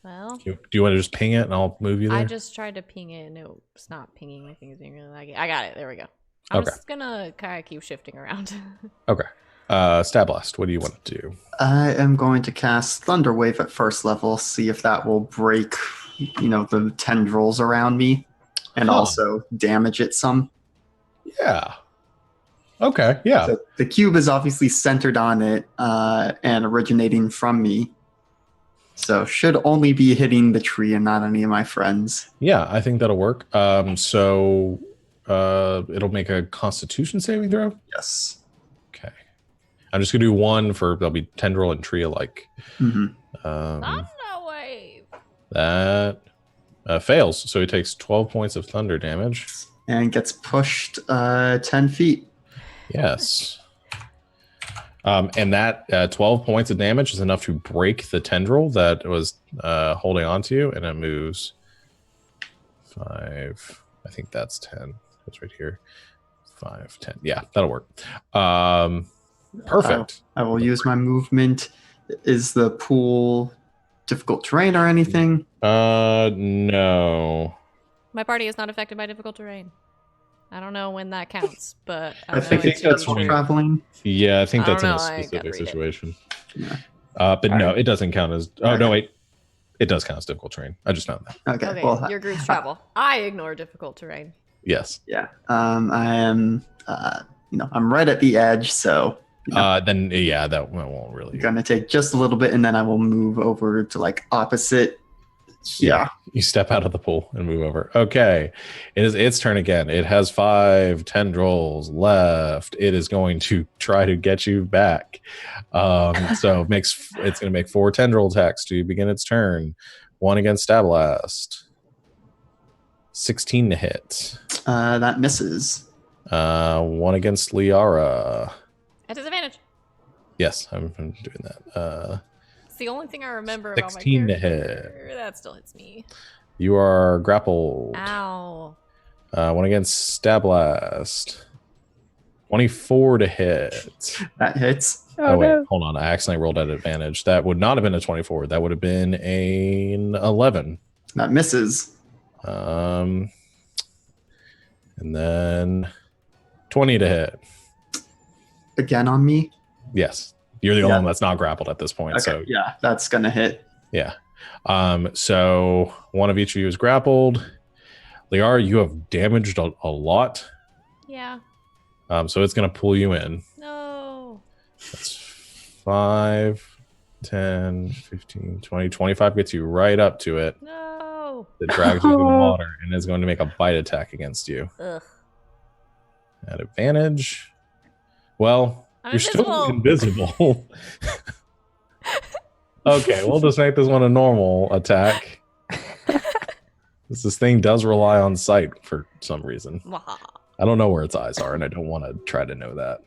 Well, Do you want to just ping it and I'll move you there? I just tried to ping it and it's not pinging. My thing is being really laggy. I got it. There we go. I'm Okay. just gonna kind of keep shifting around. Okay. Stablast, what do you want to do? I am going to cast Thunder Wave at first level, see if that will break, the tendrils around me, and also damage it some. Yeah. Okay, yeah. So the cube is obviously centered on it and originating from me. So should only be hitting the tree and not any of my friends. Yeah, I think that'll work. So it'll make a Constitution saving throw. Yes. Okay. I'm just gonna do one for there'll be tendril and tree alike. Mm-hmm. Thunder wave. That fails, so he takes 12 points of thunder damage. And gets pushed 10 feet. Yes. And that 12 points of damage is enough to break the tendril that was holding on to you, and it moves 5. I think that's 10. It's right here. 5, 10. Yeah, that'll work. Perfect. I will use my movement. Is the pool difficult terrain or anything? No. My party is not affected by difficult terrain. I don't know when that counts, but I think it's that's true. traveling. Yeah, I think I that's don't in a know, I gotta specific read it. situation. Yeah. But All no, right. it doesn't count as. Oh, Okay. no, wait. It does count as difficult terrain. I just found that. Okay. Okay, Well, your groups travel. I ignore difficult terrain. Yes. yeah. I am. I'm right at the edge, so Then, yeah, that won't really. I'm gonna take just a little bit, and then I will move over to like opposite. Yeah. You step out of the pool and move over. Okay. It is its turn again. It has 5 tendrils left. It is going to try to get you back. So it's going to make 4 tendril attacks to begin its turn. 1 against Stablast. 16 to hit. That misses. 1 against Liara. At disadvantage. Yes, I'm doing that. It's the only thing I remember about my 16 to character. That still hits me. You are grappled. Ow. 1 against Stablast. 24 to hit. That hits. Oh, wait, no. hold on. I accidentally rolled at advantage. That would not have been a 24. That would have been an 11. That misses. And then 20 to hit. Again on me. Yes. You're the only Yeah. one that's not grappled at this point. Okay. So Yeah, that's gonna hit. yeah. So one of each of you is grappled. Liara, you have damaged a lot. Yeah. So it's going to pull you in. No. That's 5, 10, 15, 20. 25 gets you right up to it. No. It drags you to the water and is going to make a bite attack against you. Ugh. At advantage. Well, I'm you're invisible. still invisible. Okay, we'll just make this one a normal attack. This thing does rely on sight for some reason. Mwah. I don't know where its eyes are, and I don't want to try to know that.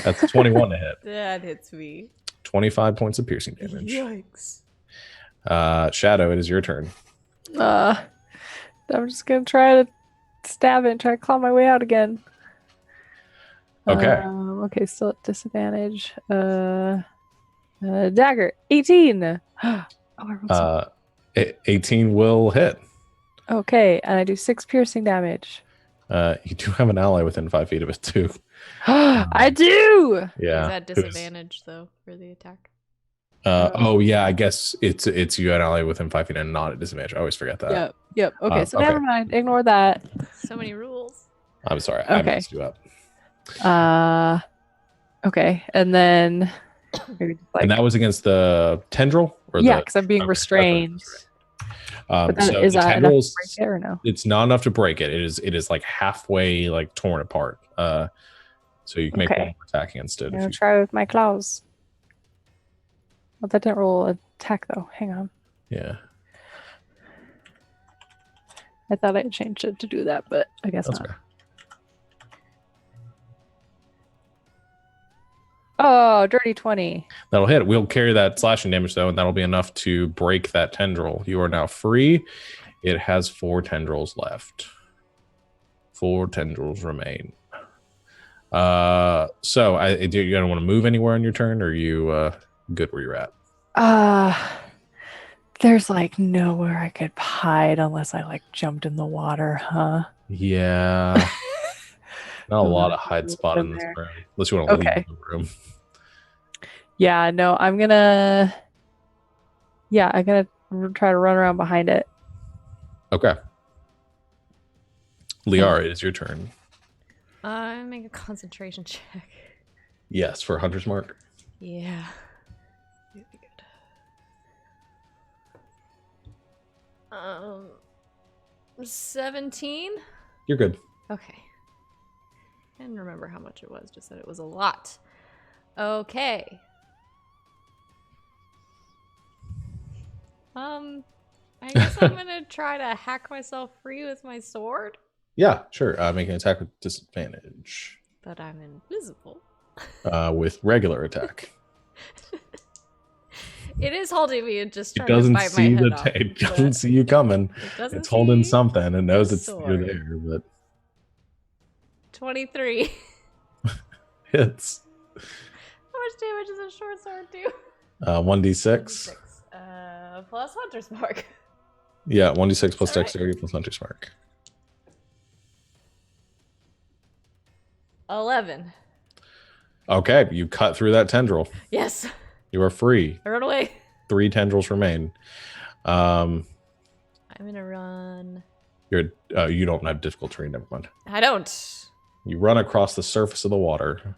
That's 21 to hit. That hits me. 25 points of piercing damage. Yikes. Shadow, it is your turn. I'm just gonna try to stab it and try to claw my way out again. Okay. Okay, still at disadvantage. Dagger, 18. Oh, I rolled some. 18 will hit. Okay, and I do 6 piercing damage. You do have an ally within 5 feet of it, too. I do. Yeah. Is that disadvantage, though, for the attack? Oh, yeah, I guess it's you an ally within 5 feet and not a disadvantage. I always forget that. Yep. Okay, so okay. never mind. Ignore that. So many rules. I'm sorry. I Okay. messed you up. Okay, and then maybe just like And that was against the tendril? Or yeah, the... because I'm being Okay, restrained. that's But then, So is the that enough to tendrils, break it or no? it's not enough to break it. It is like halfway like torn apart. So you can make one Okay. more attack against it. I'm If gonna you, try with my claws. Well, that didn't roll attack though. Hang on. yeah, I thought I changed it to do that, but I guess that's not. fair. Oh, dirty 20. That'll hit. We'll carry that slashing damage though, and that'll be enough to break that tendril. You are now free. It has 4 tendrils left. 4 tendrils remain. So do you don't want to move anywhere on your turn, or are you good where you're at? There's like nowhere I could hide unless I like jumped in the water, huh? Yeah. Not a lot of hide spot in this there. room. Unless you want to Okay. leave the room. Yeah, no, I'm gonna try to run around behind it. Okay. Liara, it is your turn. Make a concentration check. Yes, for Hunter's Mark. Yeah. Really good. 17? You're good. Okay. I didn't remember how much it was, just that it was a lot. Okay. I guess I'm gonna try to hack myself free with my sword, Yeah, sure. Make an attack with disadvantage. but I'm invisible. With regular attack. It is holding me and just It trying to doesn't bite my see head the off. it doesn't see you coming. It doesn't It's holding see something and knows the it's you're sword. there, but 23. hits. How much damage does a short sword do? 1d6. 6. Plus Hunter's Mark. Yeah, 1d6 plus All right. dexterity plus Hunter's Mark. 11. Okay, you cut through that tendril. Yes. You are free. I run away. 3 tendrils remain. I'm gonna run. You don't have difficult terrain. Never mind. I don't. You run across the surface of the water.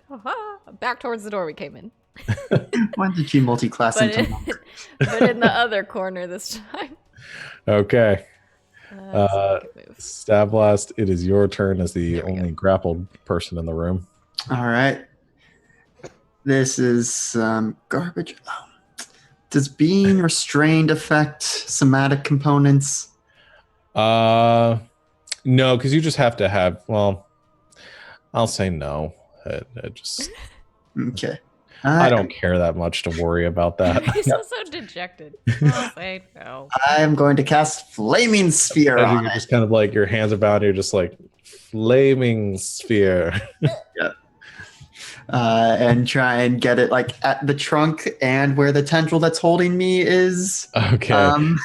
Back towards the door we came in. Why did you multi-class But, into monk? but in the other corner this time. Okay, So I can move. Stab Blast. It is your turn as the There we only grappled person in the room. All right. This is garbage. Oh. Does being restrained affect somatic components? No, because you just have to have. Well, I'll say no. It just Okay. I don't care that much to worry about that. He's so dejected. I'll say no. I'm going to cast Flaming Sphere I think on you're it. just kind of like your hands are bound. You're just like flaming sphere. And try and get it like at the trunk and where the tendril that's holding me is Okay.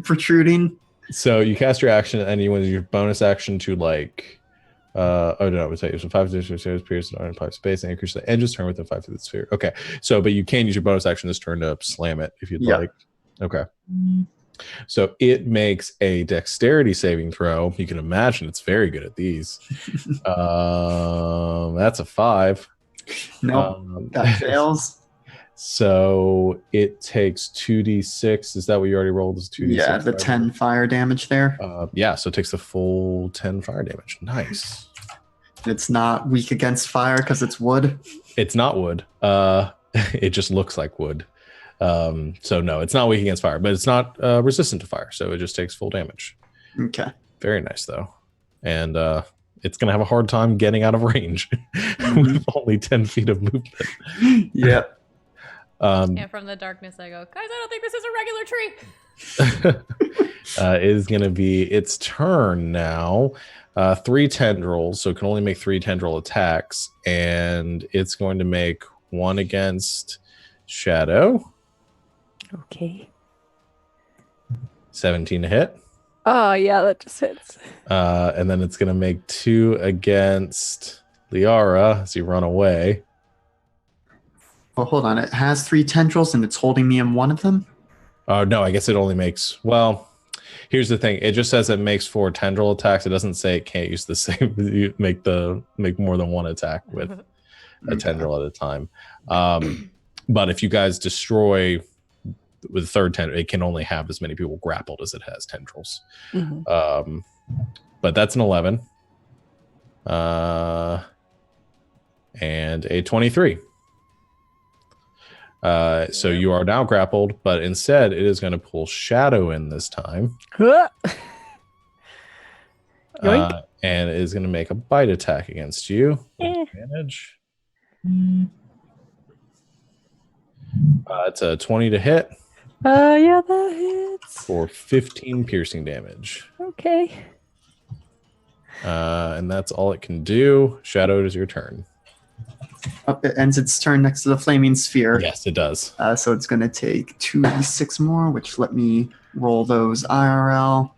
protruding. So you cast your action and you use your bonus action to like. Oh no, I would say so 5 to pierce and 5 space and increase the edges turn within 5 to the sphere. Okay, so but you can use your bonus action this turn to slam it if you'd like. Okay. So it makes a dexterity saving throw. You can imagine it's very good at these. That's a 5. No, that fails. So it takes 2d6. Is that what you already rolled? Is 2d6? Yeah, the 10 fire damage there. Yeah, so it takes the full 10 fire damage. Nice. It's not weak against fire because it's wood. It's not wood. It just looks like wood. So no, it's not weak against fire, but it's not resistant to fire. So it just takes full damage. Okay. Very nice though. And it's gonna have a hard time getting out of range with only 10 feet of movement. Yep. And from the darkness I go, guys, I don't think this is a regular tree. It is gonna be its turn now. 3 tendrils, so it can only make 3 tendril attacks, and it's going to make one against Shadow. Okay. 17 to hit. Oh yeah, that just hits. And then it's going to make 2 against Liara as you run away. Well, hold on. It has 3 tendrils and it's holding me in one of them? No, I guess it only makes... Well, here's the thing. It just says it makes 4 tendril attacks. It doesn't say it can't use the same... You make more than one attack with a tendril at a time. But if you guys destroy with third tendril, it can only have as many people grappled as it has tendrils. Mhm. But that's an 11. And a 23. So you are now grappled, but instead it is going to pull Shadow in this time. Yoink. And it is going to make a bite attack against you. Advantage. It's a 20 to hit. Yeah, that hits. For 15 piercing damage. Okay. And that's all it can do. Shadow, it is your turn. Oh, it ends its turn next to the flaming sphere. Yes, it does. So it's going to take 2d6 more, which let me roll those IRL.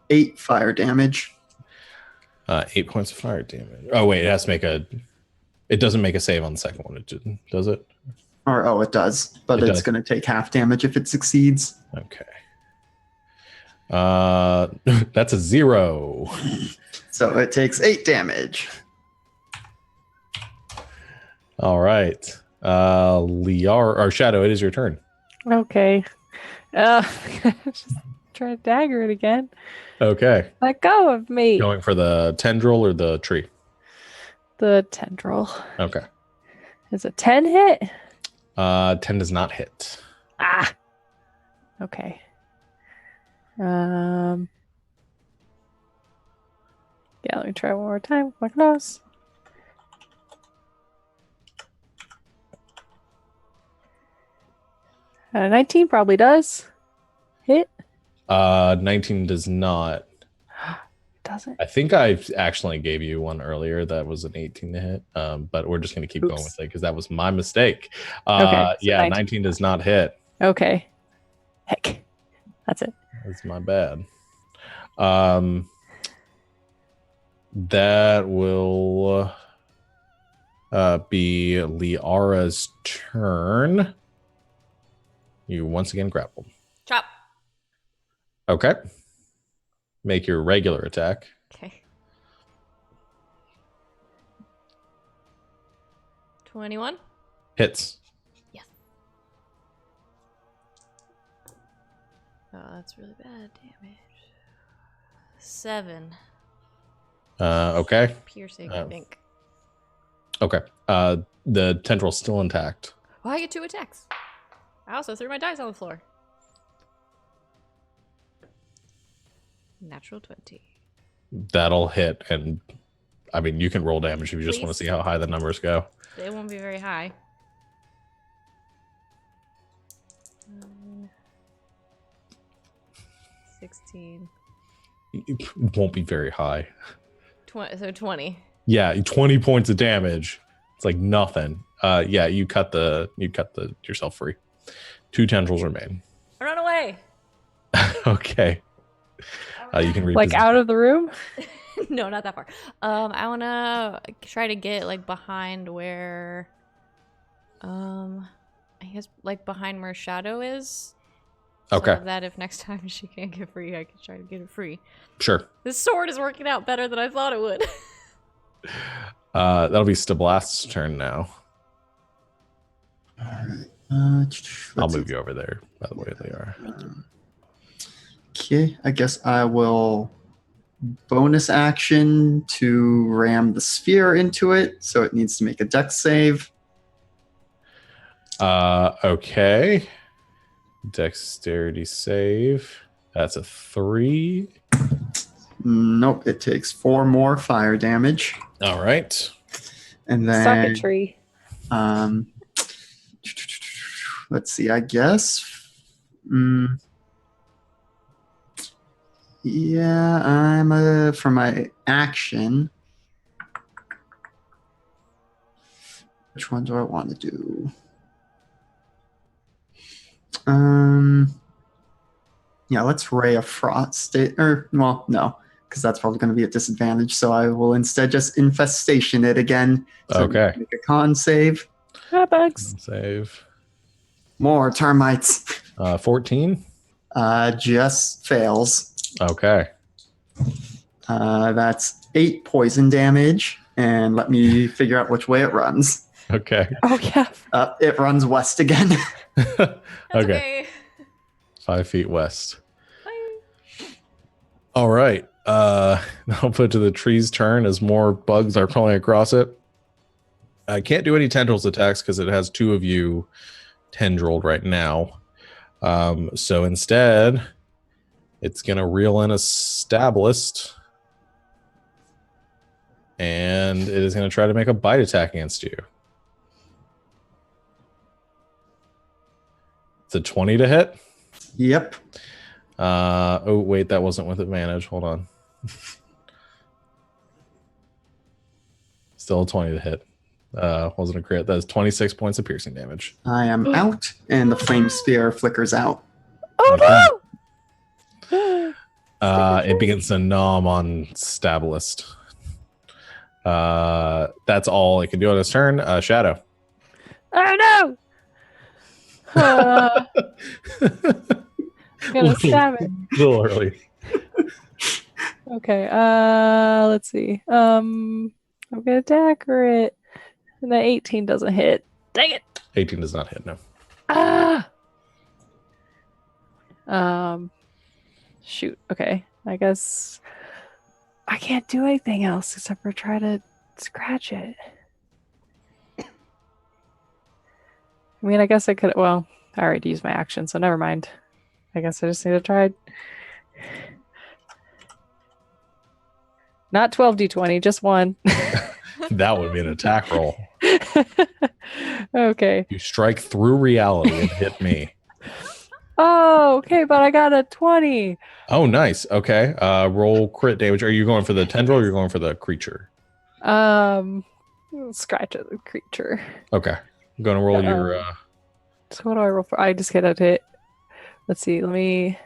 8 fire damage. 8 points of fire damage. Oh, wait, it has to make a... It doesn't make a save on the second one, does it? It does, but it's going to take half damage if it succeeds. Okay. That's a 0. So it takes 8 damage. All right. Liara, or Shadow, it is your turn. Okay. Just try to dagger it again. Okay. Let go of me. Going for the tendril or the tree? The tendril. Okay. Is a 10 hit? 10 does not hit. Ah. Okay. Yeah, let me try one more time with my claws. Uh, 19 probably does. Hit? 19 does not. Doesn't. I think I actually gave you one earlier that was an 18 to hit, but we're just going to keep going with it because that was my mistake. Okay, so yeah, 19 does not hit. Okay. Heck. That's it. That's my bad. That will be Liara's turn. You once again grappled. Chop. Okay. Make your regular attack. Okay. 21. Hits. Yes. Oh, that's really bad damage. 7. Okay. Piercing, I think. Okay. The tendril's still intact. Oh, I get 2 attacks. I also threw my dice on the floor. Natural 20. That'll hit, and I mean, you can roll damage if you just want to Please. see how high the numbers go. They won't be very high. 16. It won't be very high. 20. So 20. Yeah, 20 points of damage. It's like nothing. Yeah, you cut the yourself free. 2 tendrils remain. Run away! Okay. You can read Like out of the room? No, not that far. I wanna try to get like behind where I guess like behind where Shadow is. Okay. So that if next time she can't get free, I can try to get it free. Sure. This sword is working out better than I thought it would. That'll be Stablast's turn now. All right. I'll move you over there, by the way they are. Okay, I guess I will bonus action to ram the sphere into it, so it needs to make a dex save. Okay. Dexterity save. That's a 3. Nope, it takes 4 more fire damage. All right. And then Socketry. Let's see, I guess. Yeah, for my action. Which one do I want to do? Yeah, let's Ray of Frost. No, because that's probably going to be a disadvantage. So I will instead just Infestation it again. So Okay. make a con save. Ah, bugs. Save. More termites. 14. Just fails. Okay. That's 8 poison damage, and let me figure out which way it runs. Okay. Oh yeah. It runs west again. Okay. Okay. 5 feet west. Bye. All right. I'll put to the tree's turn as more bugs are crawling across it. I can't do any tendrils attacks because it has 2 of you tendrilled right now. So instead, it's gonna reel in a Stabalist, and it is gonna try to make a bite attack against you. It's a 20 to hit. Yep. Oh wait, that wasn't with advantage. Hold on. Still a 20 to hit. Wasn't a crit. That's 26 points of piercing damage. I am out, and the flame spear flickers out. Oh no! It begins to nom on Stabalist. That's all it can do on its turn. Shadow. Oh no! I'm gonna stab it. A little early. Okay. Let's see. I'm gonna dagger it, and the 18 doesn't hit. Dang it! 18 does not hit. No. Ah. Shoot. Okay. I guess I can't do anything else except for try to scratch it. I mean, I guess I could. Well, I already used my action, so never mind. I guess I just need to try. Not 12d20, just one. That would be an attack roll. Okay. You strike through reality and hit me. Oh, okay, but I got a 20. Oh, nice. Okay. Roll crit damage. Are you going for the tendril or are you going for the creature? Scratch at the creature. Okay. I'm going to roll your... So what do I roll for? I just get a hit. Let's see. Let me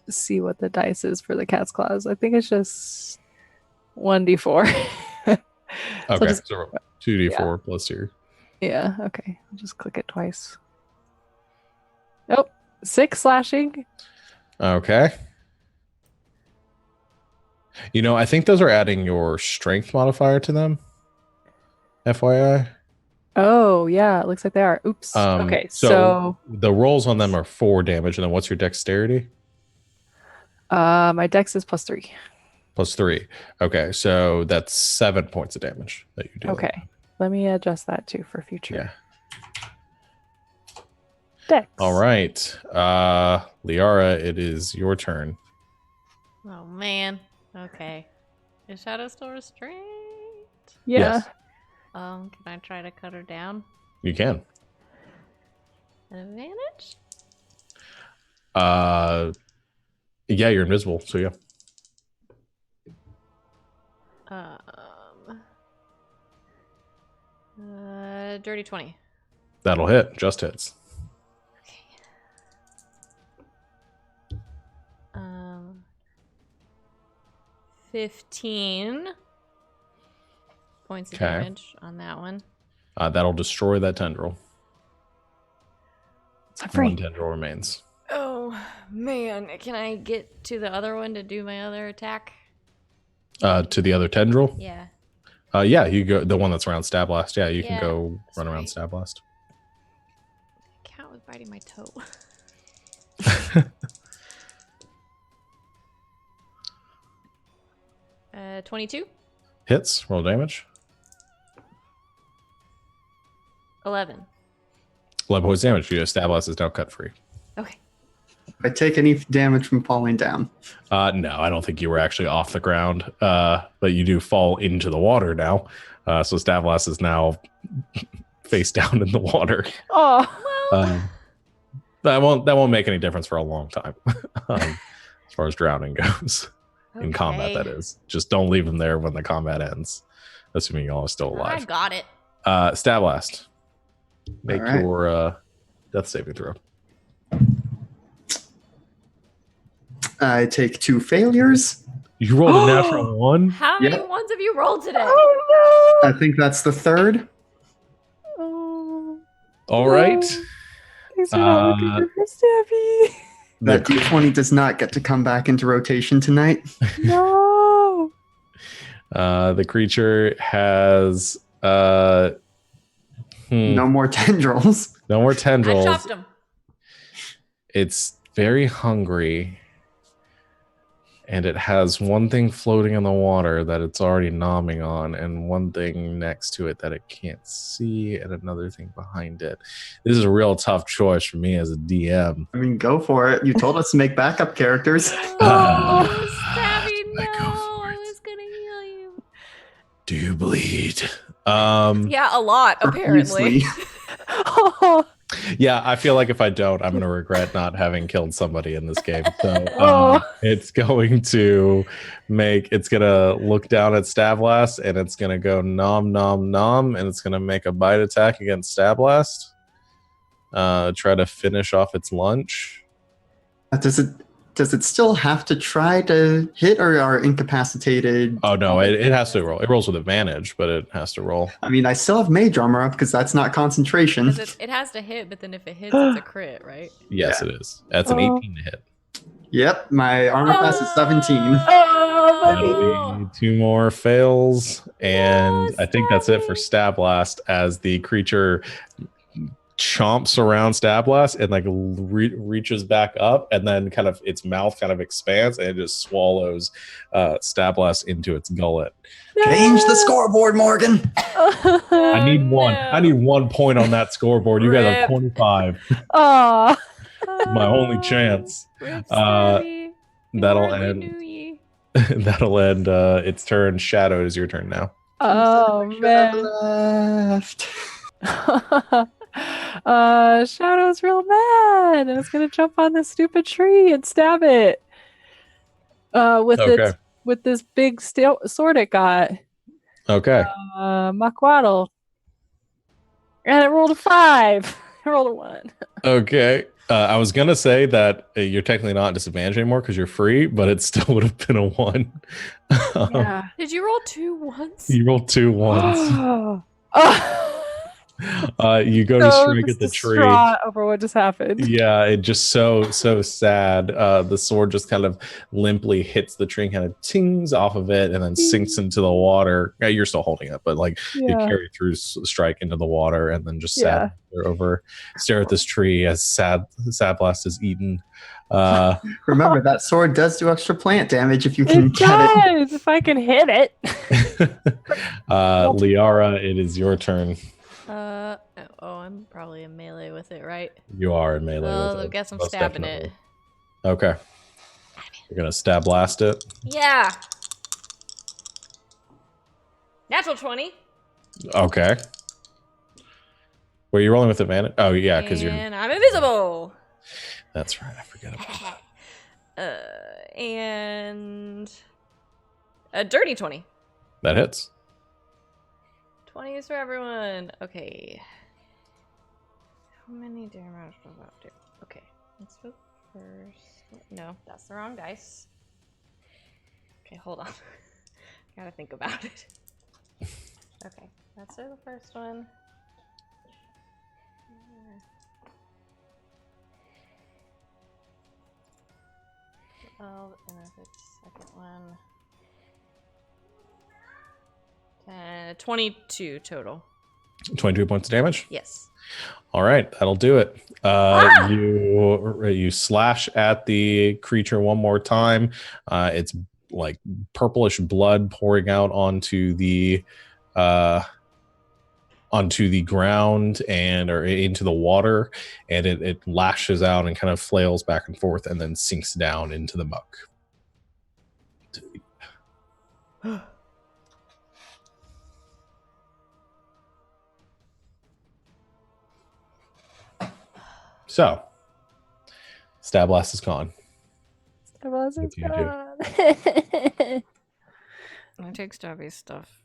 see what the dice is for the cat's claws. I think it's just 1d4. Okay. just- So 2d4 plus your... Yeah, okay. I'll just click it twice. Oh, 6 slashing. Okay. You know, I think those are adding your strength modifier to them. FYI. Oh, yeah, it looks like they are. Oops. Okay, so the rolls on them are 4 damage, and then what's your dexterity? my dex is +3. +3. Okay, so that's 7 points of damage that you do. Okay, let me adjust that too for future. Yeah. Dex. All right. Liara, it is your turn. Oh man. Okay. Is Shadow still restrained? Yeah. Yes. Can I try to cut her down? You can. An advantage? Yeah, you're invisible, so yeah. Dirty 20. That'll hit. Just hits. Okay. 15 points of damage on that one. That'll destroy that tendril. It's not free. 1 tendril remains. Oh man, can I get to the other one to do my other attack? To the other tendril? Yeah. Yeah, you go the one that's around Stablast. Yeah, you can Yeah, go that's run around right. Stablast. Cat was biting my toe. 22? Hits, roll damage. 11. 11 points damage. Your Stablast is now cut free. Okay. If I take any damage from falling down. No, I don't think you were actually off the ground, but you do fall into the water now. So Stablast is now face down in the water. Oh. That won't make any difference for a long time, as far as drowning goes. In combat, that is. Just don't leave them there when the combat ends, assuming y'all are still I alive. got it. Stablast, make All right. your death saving throw. I take 2 failures. You rolled a natural 1. How many Yep. ones have you rolled today? Oh I think that's the 3rd. no. All right. Thanks for not looking for Stabby. That D20 does not get to come back into rotation tonight. No. The creature has Uh, No more tendrils. no more I tendrils. chopped him. It's very hungry. And it has one thing floating in the water that it's already nomming on, and one thing next to it that it can't see, and another thing behind it. This is a real tough choice for me as a DM. I mean, go for it. You told us to make backup characters. Oh, Stabby, no! I go for I it. was gonna heal you. Do you bleed? Yeah, a lot, apparently. Profusely. Oh, Yeah, I feel like if I don't, I'm going to regret not having killed somebody in this game. So Oh. it's going to look down at Stabblast, and it's going to go nom, nom, nom, and it's going to make a bite attack against Stabblast. Try to finish off its lunch. Does it still have to try to hit, or are incapacitated? Oh, no, it has to roll. It rolls with advantage, but it has to roll. I mean, I still have Mage Armor up because that's not concentration. 'Cause it has to hit, but then if it hits, it's a crit, right? Yes, it is. That's an 18 to hit. Yep, my armor class is 17. oh, buddy. That'll be 2 more fails, and Yes, I think that's it for Stabblast as the creature chomps around Stabblast and like reaches back up, and then kind of its mouth kind of expands and it just swallows Stabblast into its gullet. Change the scoreboard, Morgan. I need one. no. I need 1 point on that scoreboard. You guys have Rip. 25. Oh, My only chance. Rip Uh, Stabby. We That'll hardly end. knew ye. That'll end its turn. Shadow, it is your turn now. oh man. Left. Shadow's real mad. And it's gonna jump on this stupid tree and stab it. Okay. With this big sword it got. Okay. Maquaddle. And it rolled a 5. I rolled a 1. Okay. I was gonna say that you're technically not at disadvantage anymore because you're free, but it still would have been a 1. Yeah. Did you roll 2 once? You rolled 2 ones. Oh. You go to So strike at the just tree. distraught over what just happened. Yeah, it just so sad. The sword just kind of limply hits the tree, and kind of tings off of it, and then sinks into the water. Yeah, you're still holding it, but like you Yeah. carry through strike into the water, and then just Yeah. stare at this tree as Sadblast is eaten. Remember, that sword does do extra plant damage if you can It get it. does, if I can hit it. Liara, it is your turn. I'm probably in melee with it, right? You are in melee. Well, with I it, guess I'm most stabbing definitely. it. Okay. You're gonna stab blast it. Yeah. Natural 20. Okay. Were you rolling with advantage? Oh yeah, because you're. And I'm invisible. That's right. I forgot about that. And a dirty 20. That hits. 20 is for everyone. Okay. How many damage does that do? Okay. Let's go first. No, that's the wrong dice. Okay, hold on. Gotta think about it. Okay, that's the first one. 12, and if it's second one. 22 total. 22 points of damage. Yes. All right, that'll do it. You slash at the creature one more time. It's like purplish blood pouring out onto the ground or into the water, and it lashes out and kind of flails back and forth, and then sinks down into the muck. So, Stabblast is gone. What do you do? I take Stabby's stuff.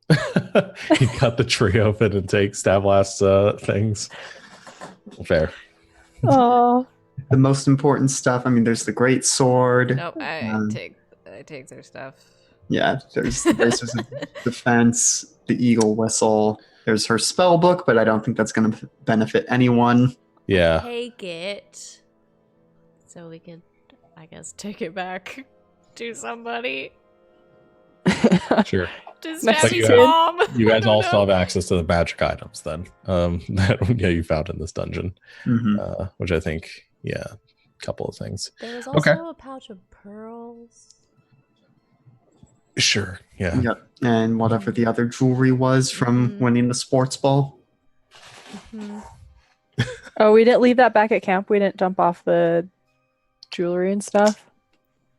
You cut the tree open and take Stabblast's things. Fair. Oh, The most important stuff. I mean, there's the great sword. Nope, I take their stuff. Yeah, there's the Bracers of Defense, the Eagle Whistle. There's her spell book, but I don't think that's going to benefit anyone. Yeah. Take it. So we could, I guess, take it back to somebody. Sure. Just Nice. But Abby's mom. You guys I all don't still have know. access to the magic items then. That you found in this dungeon. Which I think, a couple of things. There was Okay. also a pouch of pearls. Sure. Yeah. Yep. And whatever the other jewelry was from winning the sports ball. Mhm. Oh, we didn't leave that back at camp. We didn't dump off the jewelry and stuff.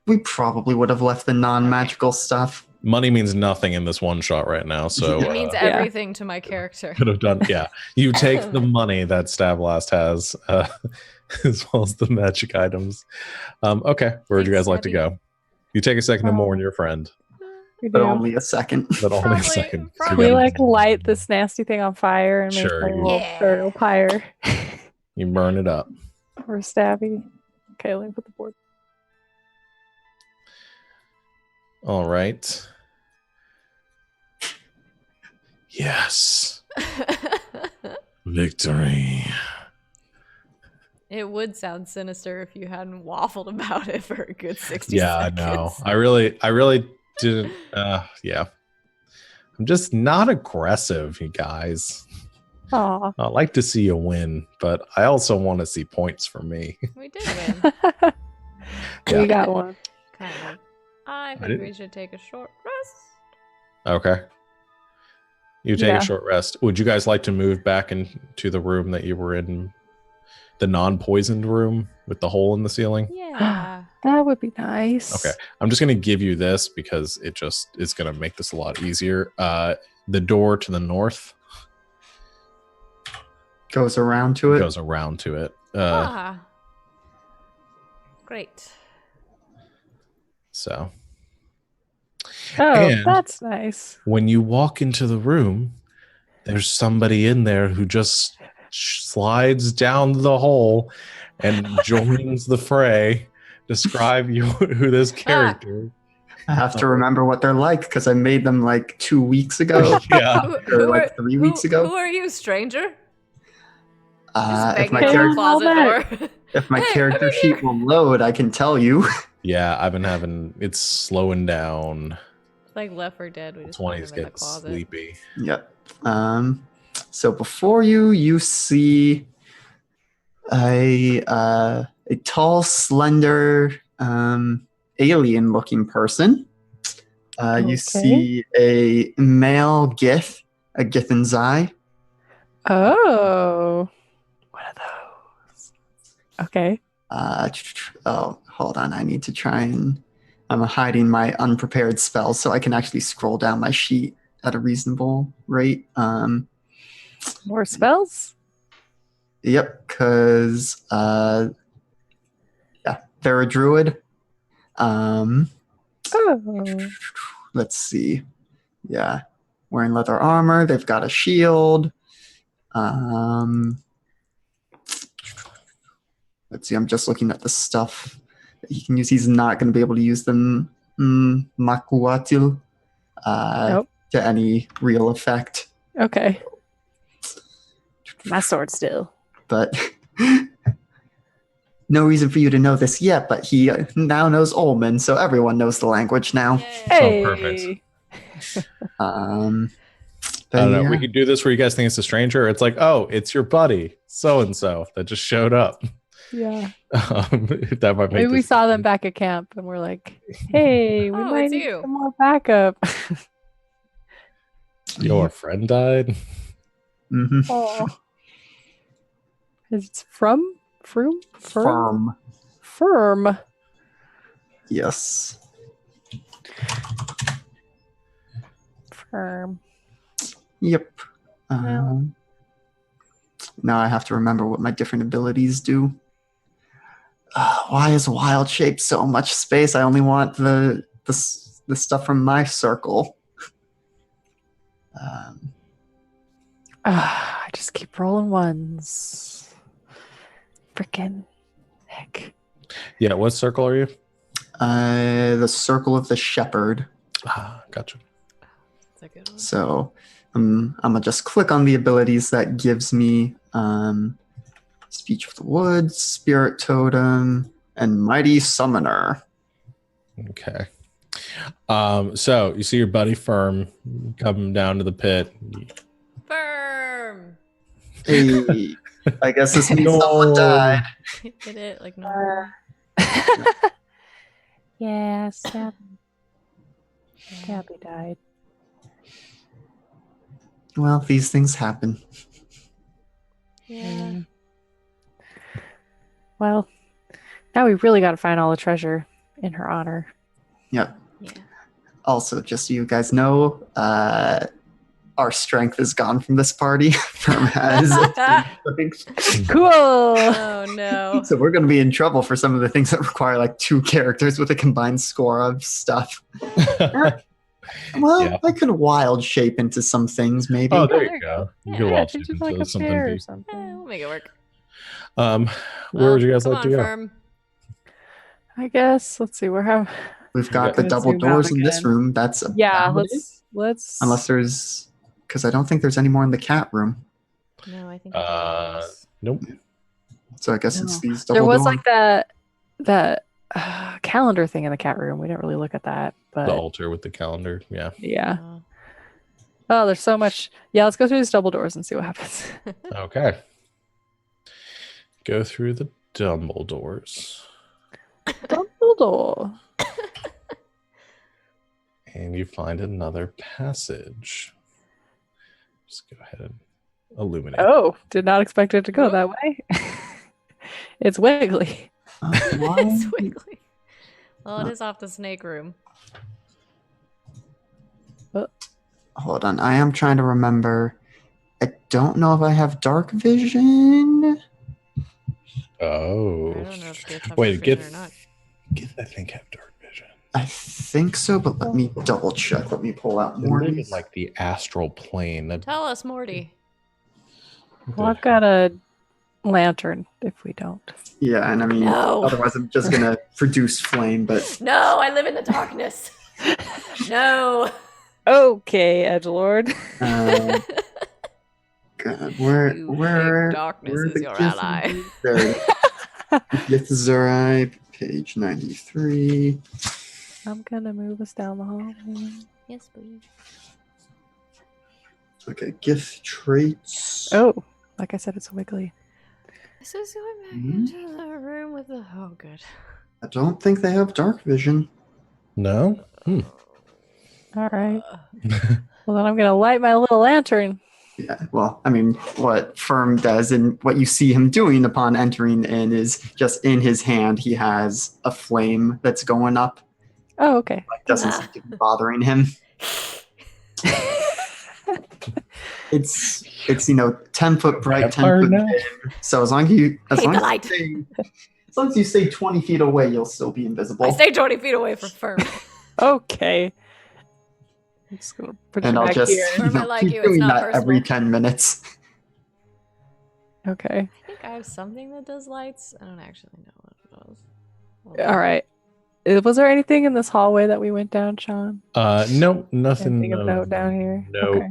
We probably would have left the non-magical stuff. Money means nothing in this one shot right now, so It means everything to my character. could have done. Yeah, you take the money that Stabblast has, as well as the magic items. Okay, where would you Thanks, guys like to Abby. go? You take a second to mourn your friend, We But do. only a second. but only Probably- a second. So probably- you We gotta- light this nasty thing on fire and make Sure, a you- little Yeah. burial pyre you burn it up. or stabby. Okay, let me put the board. All right. Yes, victory. It would sound sinister if you hadn't waffled about it for a good 60 Yeah, I seconds. know. I really didn't. Yeah, I'm just not aggressive, you guys. Aw. I like to see you win, but I also want to see points for me. We did win. Yeah. We got one. Kind of. I think didn't- we should take a short rest. Okay. You take Yeah. a short rest. Would you guys like to move back into the room that you were in, the non-poisoned room with the hole in the ceiling? Yeah. That would be nice. Okay. I'm just going to give you this because it just is going to make this a lot easier. The door to the north Goes around to it. goes around to it. Great. So Oh, And- that's nice. when you walk into the room, there's somebody in there who just slides down the hole and joins the fray. Describe who this character. I have to remember what they're like because I made them like 2 weeks ago. Yeah. Or like 3 weeks ago. Who are you, stranger? If my Hey, character closet Velvet. door. if my Hey, character over sheet will load, I can tell you. Yeah, I've been having it's slowing down. Like Left 4 Dead, we just put 20s him in the get closet. sleepy. Yep. So before you see a tall, slender, alien-looking person. You Okay. see a male Gith, a Githenzai. Oh. One of those. Okay. Oh, hold on. I need to try and. I'm hiding my unprepared spells so I can actually scroll down my sheet at a reasonable rate. More spells? Yep, because they're a druid. Oh. Let's see. Yeah, wearing leather armor. They've got a shield. Let's see. I'm just looking at the stuff that he can use. He's not going to be able to use them makuatil Nope. to any real effect. Okay. My sword still. But no reason for you to know this yet. But he now knows Olman, so everyone knows the language now. Hey. perfect. But I don't know. yeah. We could do this where you guys think it's a stranger. It's like, oh, it's your buddy, so and so, that just showed up. Yeah. That might make Maybe we this- saw them back at camp and we're like, hey, we Oh, might it's need you. some more backup. Your friend died. Mhm. Oh. It's from? Firm? Firm. Yes. Firm. Yep. Yeah. Now I have to remember what my different abilities do. Why is wild shape so much space? I only want the stuff from my circle. I just keep rolling ones. Frickin' heck. Yeah, what circle are you? The circle of the shepherd. Gotcha. That's a good one. So I'm gonna just click on the abilities that gives me speech of the woods, spirit totem, and mighty summoner. Okay. So you see your buddy Firm come down to the pit. Firm. Hey, I guess this means No. someone died. Hit it like normal. Yeah, Gabby died. Well, these things happen. Yeah. Well, now we really got to find all the treasure in her honor. Yep. Yeah. Also, just so you guys know, our strength is gone from this party. Firm has strength. Cool. Oh no. So we're going to be in trouble for some of the things that require like 2 characters with a combined score of stuff. Well, Yeah. I could wild shape into some things, maybe. Oh, there there you you go. go. You Yeah, can watch she's it just like into a something bear or big. We'll something. make it work. Where Well, would you guys come like to on, go? Firm. I guess. Let's see. We've got the Let's double zoom doors out in this again. room. That's Yeah. about it. Let's. Unless there's, because I don't think there's any more in the cat room. No, I think Nope. So I guess it's No. these double There was doors. like that calendar thing in the cat room. We didn't really look at that, The but altar with the calendar. Yeah. yeah. Oh, there's so much. Yeah, let's go through these double doors and see what happens. Okay. Go through the double doors. Dumbledore. And you find another passage. Just go ahead and illuminate. Oh, did not expect it to go that way. It's wiggly. It's wiggly. Well, it is off the snake room. Hold on, I am trying to remember. I don't know if I have dark vision. Oh. I don't know if Gith have Wait, vision Gith- or not. Gith, I think, have dark vision. I think so, but let me double check. Let me pull out They more. live in like the astral plane. Tell us, Morty. Well, I've got a lantern if we don't. Yeah, and I mean, No. otherwise I'm just gonna produce flame. But No, I live in the darkness. No. Okay, edgelord. God, You where think darkness where is the your Gith- ally. There it is. Githzerai, page 93. I'm gonna move us down the hall. Yes, please. Okay, Gith traits. Oh, like I said, it's wiggly. This is going back Mhm. into the room with the. Oh, good. I don't think they have dark vision. No? All right. Well, then I'm gonna light my little lantern. Yeah, well, I mean, what Firm does and what you see him doing upon entering in is just in his hand, he has a flame that's going up. Oh, okay. Like, doesn't seem to be bothering him. It's 10-foot bright, Vampire 10-foot now? dim. So as long as you Hate the light. stay 20 feet away, you'll still be invisible. I stay 20 feet away from Firm. Okay. I'm just gonna put and you I'll back just here. Firm, I like keep you, it's doing not that every personal. 10 minutes. Okay. I think I have something that does lights. I don't actually know what it does. All right. Was there anything in this hallway that we went down, Sean? No, nothing Anything of note down here? Note Okay.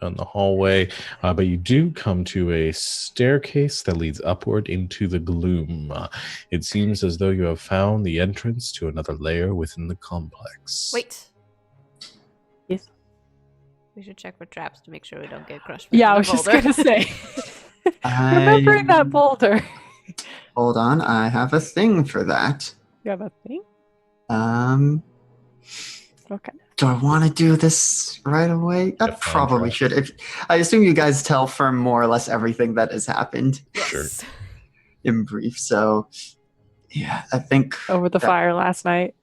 on the hallway. But you do come to a staircase that leads upward into the gloom. It seems as though you have found the entrance to another layer within the complex. Wait. Yes. We should check for traps to make sure we don't get crushed. by Yeah, I the was just boulder. gonna say. Remembering that boulder. Hold on, I have a thing for that. You have a thing? Okay. Do I want to do this right away? I Yeah, fine, probably try. should. I assume you guys tell Firm more or less everything that has happened Yes. in brief. So, yeah, I think Over the Yeah. fire last night.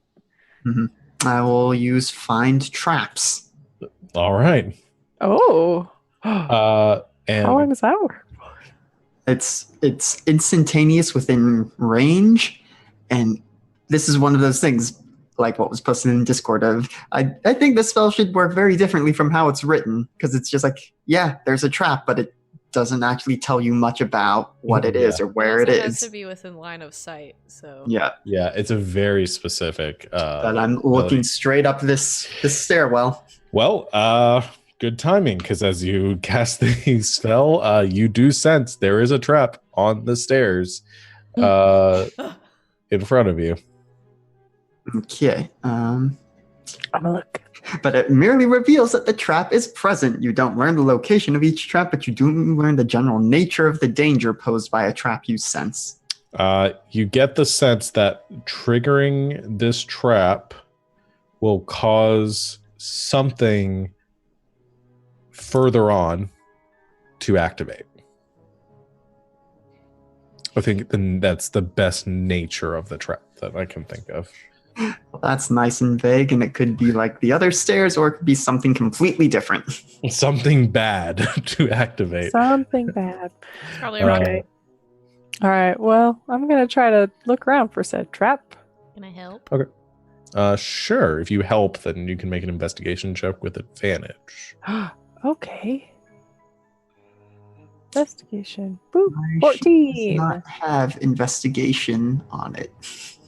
I will use find traps. All right. Oh. And How long does that work? It's instantaneous within range, and this is one of those things like what was posted in Discord of I think this spell should work very differently from how it's written because it's just like there's a trap, but it doesn't actually tell you much about what it is or where it also has is. to be within line of sight. So Yeah, it's a very specific. but I'm looking straight up this stairwell. Well, good timing because as you cast the spell, you do sense there is a trap on the stairs in front of you. Okay. I'm gonna look. But it merely reveals that the trap is present. You don't learn the location of each trap, but you do learn the general nature of the danger posed by a trap you sense. You get the sense that triggering this trap will cause something further on to activate. I think that's the best nature of the trap that I can think of. Well, that's nice and vague, and it could be like the other stairs, or it could be something completely different. Something bad to activate. Something bad. Probably right. Okay. All right. Well, I'm gonna try to look around for said trap. Can I help? Okay. Sure. If you help, then you can make an investigation check with advantage. Okay. Investigation. Boop. My sheet 14. does not have investigation on it.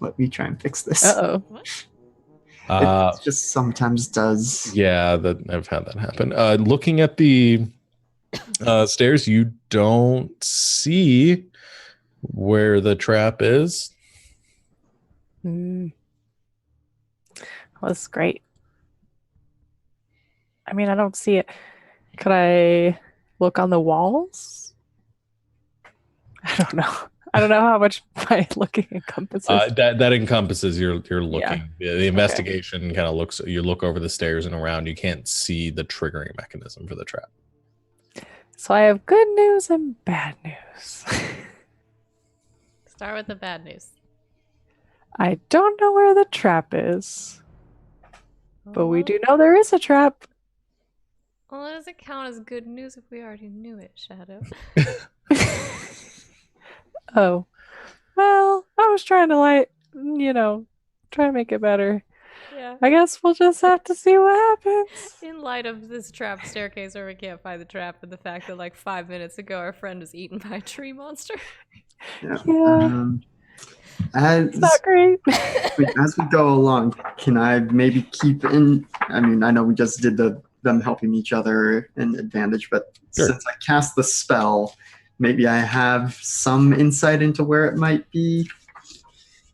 Let me try and fix this. Uh-oh. What? It just sometimes does. Yeah, I've had that happen. Looking at the stairs, you don't see where the trap is. Well, that's great. I mean, I don't see it. Could I look on the walls? I don't know. I don't know how much my looking encompasses. That encompasses you're looking. Yeah. The investigation kind of looks. You look over the stairs and around. You can't see the triggering mechanism for the trap. So I have good news and bad news. Start with the bad news. I don't know where the trap is, but we Oh. do know there is a trap. Well, it doesn't count as good news if we already knew it, Shadow. Oh, well, I was trying to try to make it better. Yeah. I guess we'll just have to see what happens. In light of this trap staircase where we can't find the trap and the fact that like 5 minutes ago our friend was eaten by a tree monster. Yeah. Yeah. It's not great. As we go along, can I maybe keep in? I mean, I know we just did them helping each other in advantage, but Sure. Since I cast the spell, maybe I have some insight into where it might be.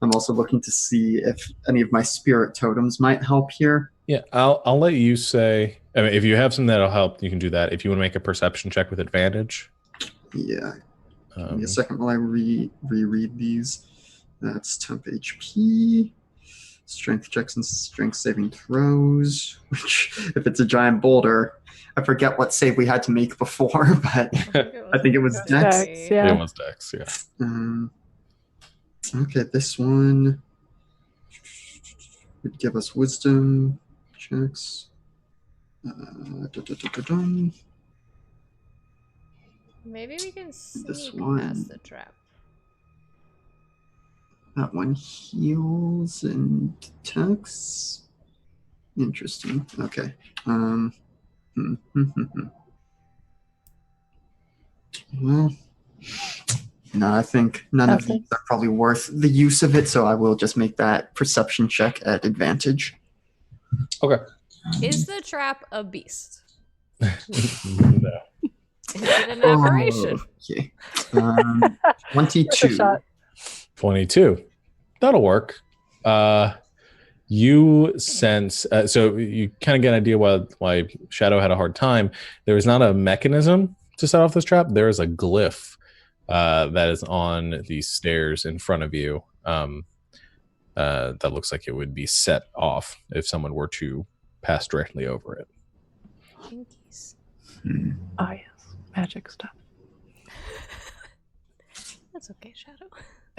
I'm also looking to see if any of my spirit totems might help here. Yeah, I'll let you say. I mean, if you have something that'll help, you can do that. If you want to make a perception check with advantage. Yeah. Give me a second while I reread these. That's temp HP, strength checks and strength saving throws, which, if it's a giant boulder, I forget what save we had to make before, but I think it was Dex. Dex, yeah. It was Dex, yeah. Okay, this one would give us wisdom checks. Maybe we can This sneak one. past the trap. That one heals and detects. Interesting. Okay. Well, no, I think none of these are probably worth the use of it, so I will just make that perception check at advantage. Okay. Is the trap a beast? No. Is it an apparition? Okay. 22. shot. 22. That'll work. You sense, so you kind of get an idea why Shadow had a hard time. There is not a mechanism to set off this trap. There is a glyph that is on these stairs in front of you that looks like it would be set off if someone were to pass directly over it. Jinkies. Oh, yes. Magic stuff. That's okay, Shadow.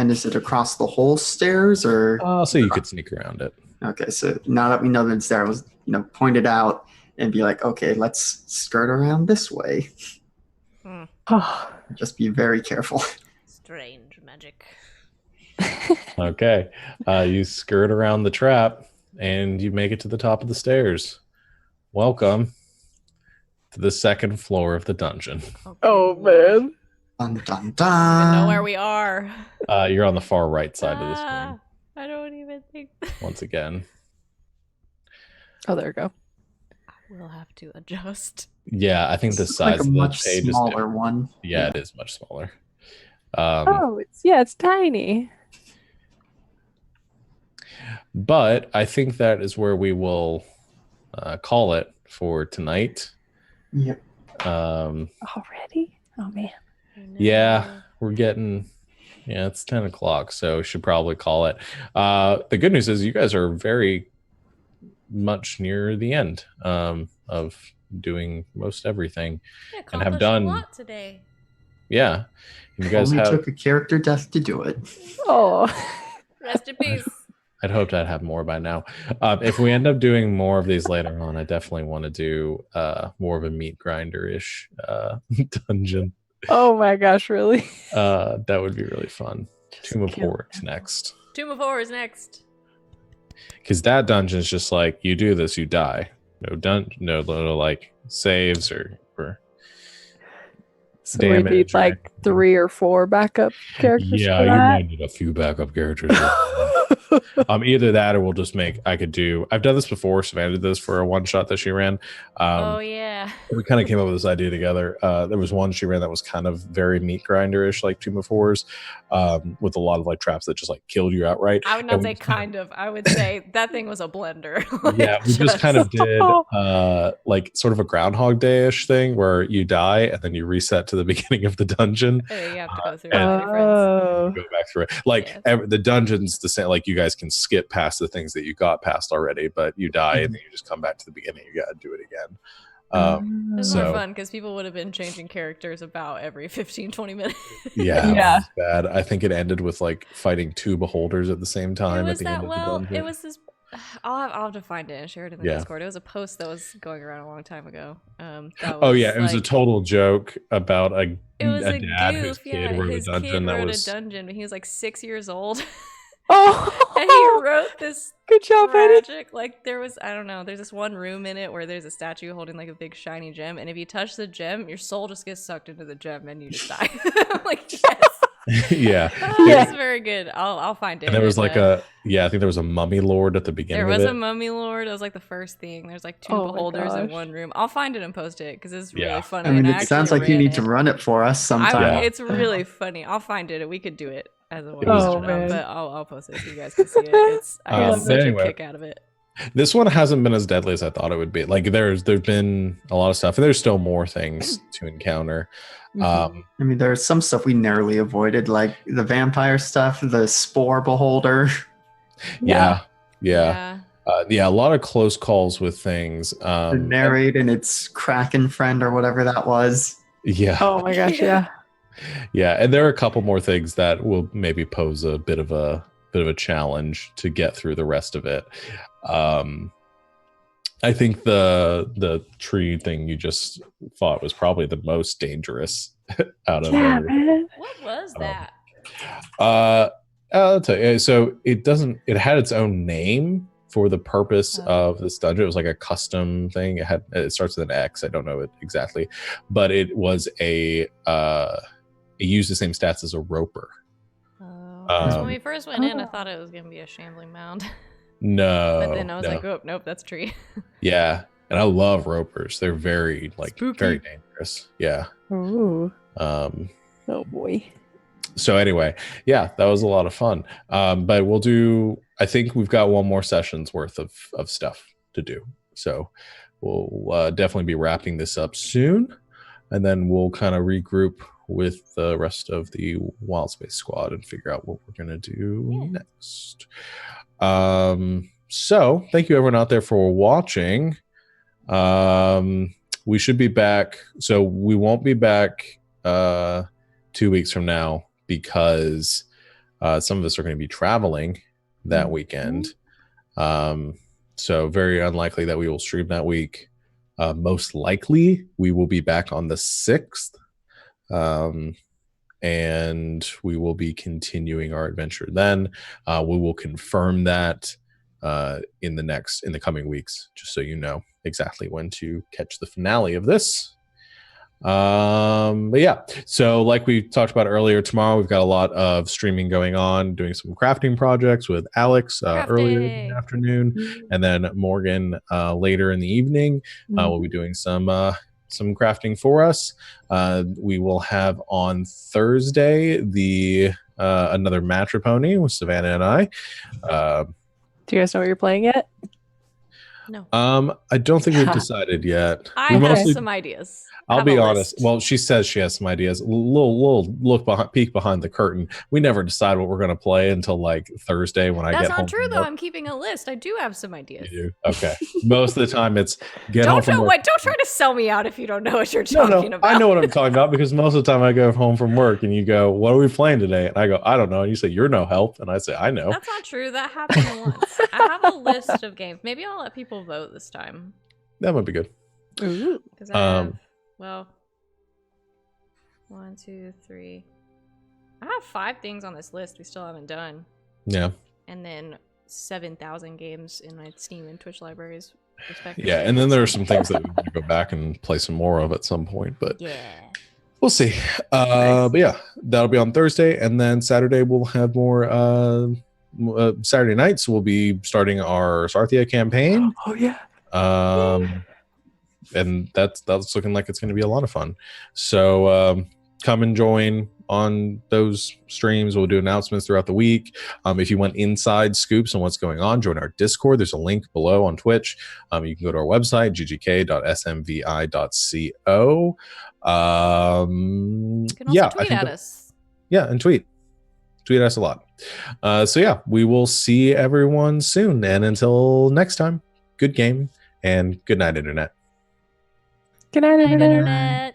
And is it across the whole stairs, or? So you could sneak around it. Okay, so now that we know that it's there, I was, point it out and be like, okay, let's skirt around this way. Oh, Just be very careful. Strange magic. Okay. You skirt around the trap and you make it to the top of the stairs. Welcome to the second floor of the dungeon. oh man. Dun dun I dun. don't know where we are. You're on the far right side of the screen I don't even think. once again. Oh, there we go. We'll have to adjust. Yeah, I think the This is size like a of the much page is smaller different. one. Yeah, it is much smaller. Oh, it's tiny. But I think that is where we will call it for tonight. Yep. Already? Oh man. Yeah, we're getting. Yeah, it's 10 o'clock, so we should probably call it. The good news is you guys are very much near the end of doing most everything, We and have accomplished done. a lot today. Yeah, and you guys Only have. took a character death to do it. Oh. Rest in peace. I'd hoped I'd have more by now. If we end up doing more of these later on, I definitely want to do more of a meat grinder-ish dungeon. Oh my gosh, really? That would be really fun. Just Tomb of kill Horrors next. Tomb of Horrors next. Because that dungeon is just like, you do this, you die. No little like saves or So we need damage or like anything. 3 or 4 backup characters Yeah, for you that. might need a few backup characters. Either that or we'll just I've done this before. Savannah did this for a one shot that she ran. Oh yeah. We kind of came up with this idea together. There was one she ran that was kind of very meat grinder-ish, like Tomb of Horrors, with a lot of like traps that just like killed you outright. I would not say kind of. I would say that thing was a blender. Yeah, we just kind of did like sort of a Groundhog Day-ish thing where you die and then you reset to the beginning of the dungeon. You have to go through and all your friends. Oh. Go back through it. Like the dungeon's the same. Like you guys can skip past the things that you got past already, but you die and then you just come back to the beginning. You got to do it again. It was So- more fun because people would have been changing characters about every 15-20 minutes. Yeah, Yeah. it was bad. I think it ended with like fighting 2 beholders at the same time It at was the that end of the well. dungeon. It was this. I'll have to find it and share it in the Yeah. Discord. It was a post that was going around a long time ago. Oh yeah, it was a total joke about a It was a dad whose goof. kid Yeah, wrote his a dungeon kid that wrote was a dungeon, but he was like 6 years old, and Oh. he wrote this Good job, Eddie. tragic. Like there was, I don't know. There's this one room in it where there's a statue holding like a big shiny gem, and if you touch the gem, your soul just gets sucked into the gem and you just die. I'm like yes. yeah. It's very good. I'll find it. And there was like I think there was a mummy lord at the beginning There was of a it. mummy lord. It was like the first thing. There's like 2 Oh my beholders in gosh. one room. I'll find it and post it because it's really Yeah. funny. I mean, and it sounds actually like you ran need to it. run it for us sometime. Yeah. It's really funny. I'll find it. We could do it as a one was- Oh, man. but I'll post it so you guys can see it. I got but such anyway. a kick out of it. This one hasn't been as deadly as I thought it would be. Like there's been a lot of stuff, and there's still more things to encounter. Mhm. I mean, there's some stuff we narrowly avoided, like the vampire stuff, the spore beholder. Yeah. Yeah. A lot of close calls with things. The narrate and its Kraken friend or whatever that was. Yeah. Oh my gosh, yeah. Yeah, and there are a couple more things that will maybe pose a bit of a challenge to get through the rest of it. I think the tree thing you just fought was probably the most dangerous out of Yeah, everything. man. What was that? I'll tell you. So it had its own name for the purpose Oh. of this dungeon. It was like a custom thing. It starts with an X. I don't know it exactly, but it was it used the same stats as a roper. Oh. 'Cause when Um, we first went in, I Oh. thought it was gonna be a shambling mound, No, but then I was no. like, oh nope, that's a tree. Yeah, and I love ropers. They're very Spooky. very dangerous. Yeah. Ooh. Um, Oh boy. so anyway, yeah, that was a lot of fun. But we'll do. I think we've got one more session's worth of stuff to do. So we'll definitely be wrapping this up soon, and then we'll kind of regroup with the rest of the Wild Space squad and figure out what we're gonna do Yeah. next. So thank you everyone out there for watching. We should be back. So we won't be back 2 weeks from now because some of us are going to be traveling that weekend. So very unlikely that we will stream that week. Most likely we will be back on the 6th. And we will be continuing our adventure then. We will confirm that in the coming weeks, just so you know exactly when to catch the finale of this. But yeah, so like we talked about earlier, tomorrow we've got a lot of streaming going on, doing some crafting projects with Alex earlier in the afternoon, and then Morgan later in the evening. We'll be doing some crafting for us. We will have on Thursday another match pony with Savannah and I. Do you guys know what you're playing yet? No. I don't think we've decided yet. I We have mostly, some ideas. I'll Have be a honest. list. Well, she says she has some ideas. Little look behind, peek behind the curtain. We never decide what we're going to play until like Thursday when I That's get home. not true, from though. work. I'm keeping a list. I do have some ideas. You do? Okay. Most of the time, it's get home from work. Don't try to sell me out if you don't know what you're No, talking about. I know what I'm talking about because most of the time I go home from work and you go, "What are we playing today?" And I go, "I don't know." And you say, "You're no help," and I say, "I know." That's not true. That happened once. I have a list of games. Maybe I'll let people vote this time. That might be good. Ooh. Because I have, well, 1, 2, 3. I have 5 things on this list we still haven't done. Yeah. And then 7,000 games in my Steam and Twitch libraries, respectively. Yeah, and then there are some things that we want to go back and play some more of at some point, but Yeah. we'll see. But yeah, that'll be on Thursday, and then Saturday we'll have more. Saturday nights we'll be starting our Sarthia campaign. Oh yeah. And that's looking like it's going to be a lot of fun. So come and join on those streams. We'll do announcements throughout the week. If you want inside scoops on what's going on, join our Discord. There's a link below on Twitch. You can go to our website, ggk.smvi.co. You can also tweet at us. Yeah, and tweet us a lot. So yeah, we will see everyone soon. And until next time, good game and good night, Internet. Good night, Night, Internet. Internet.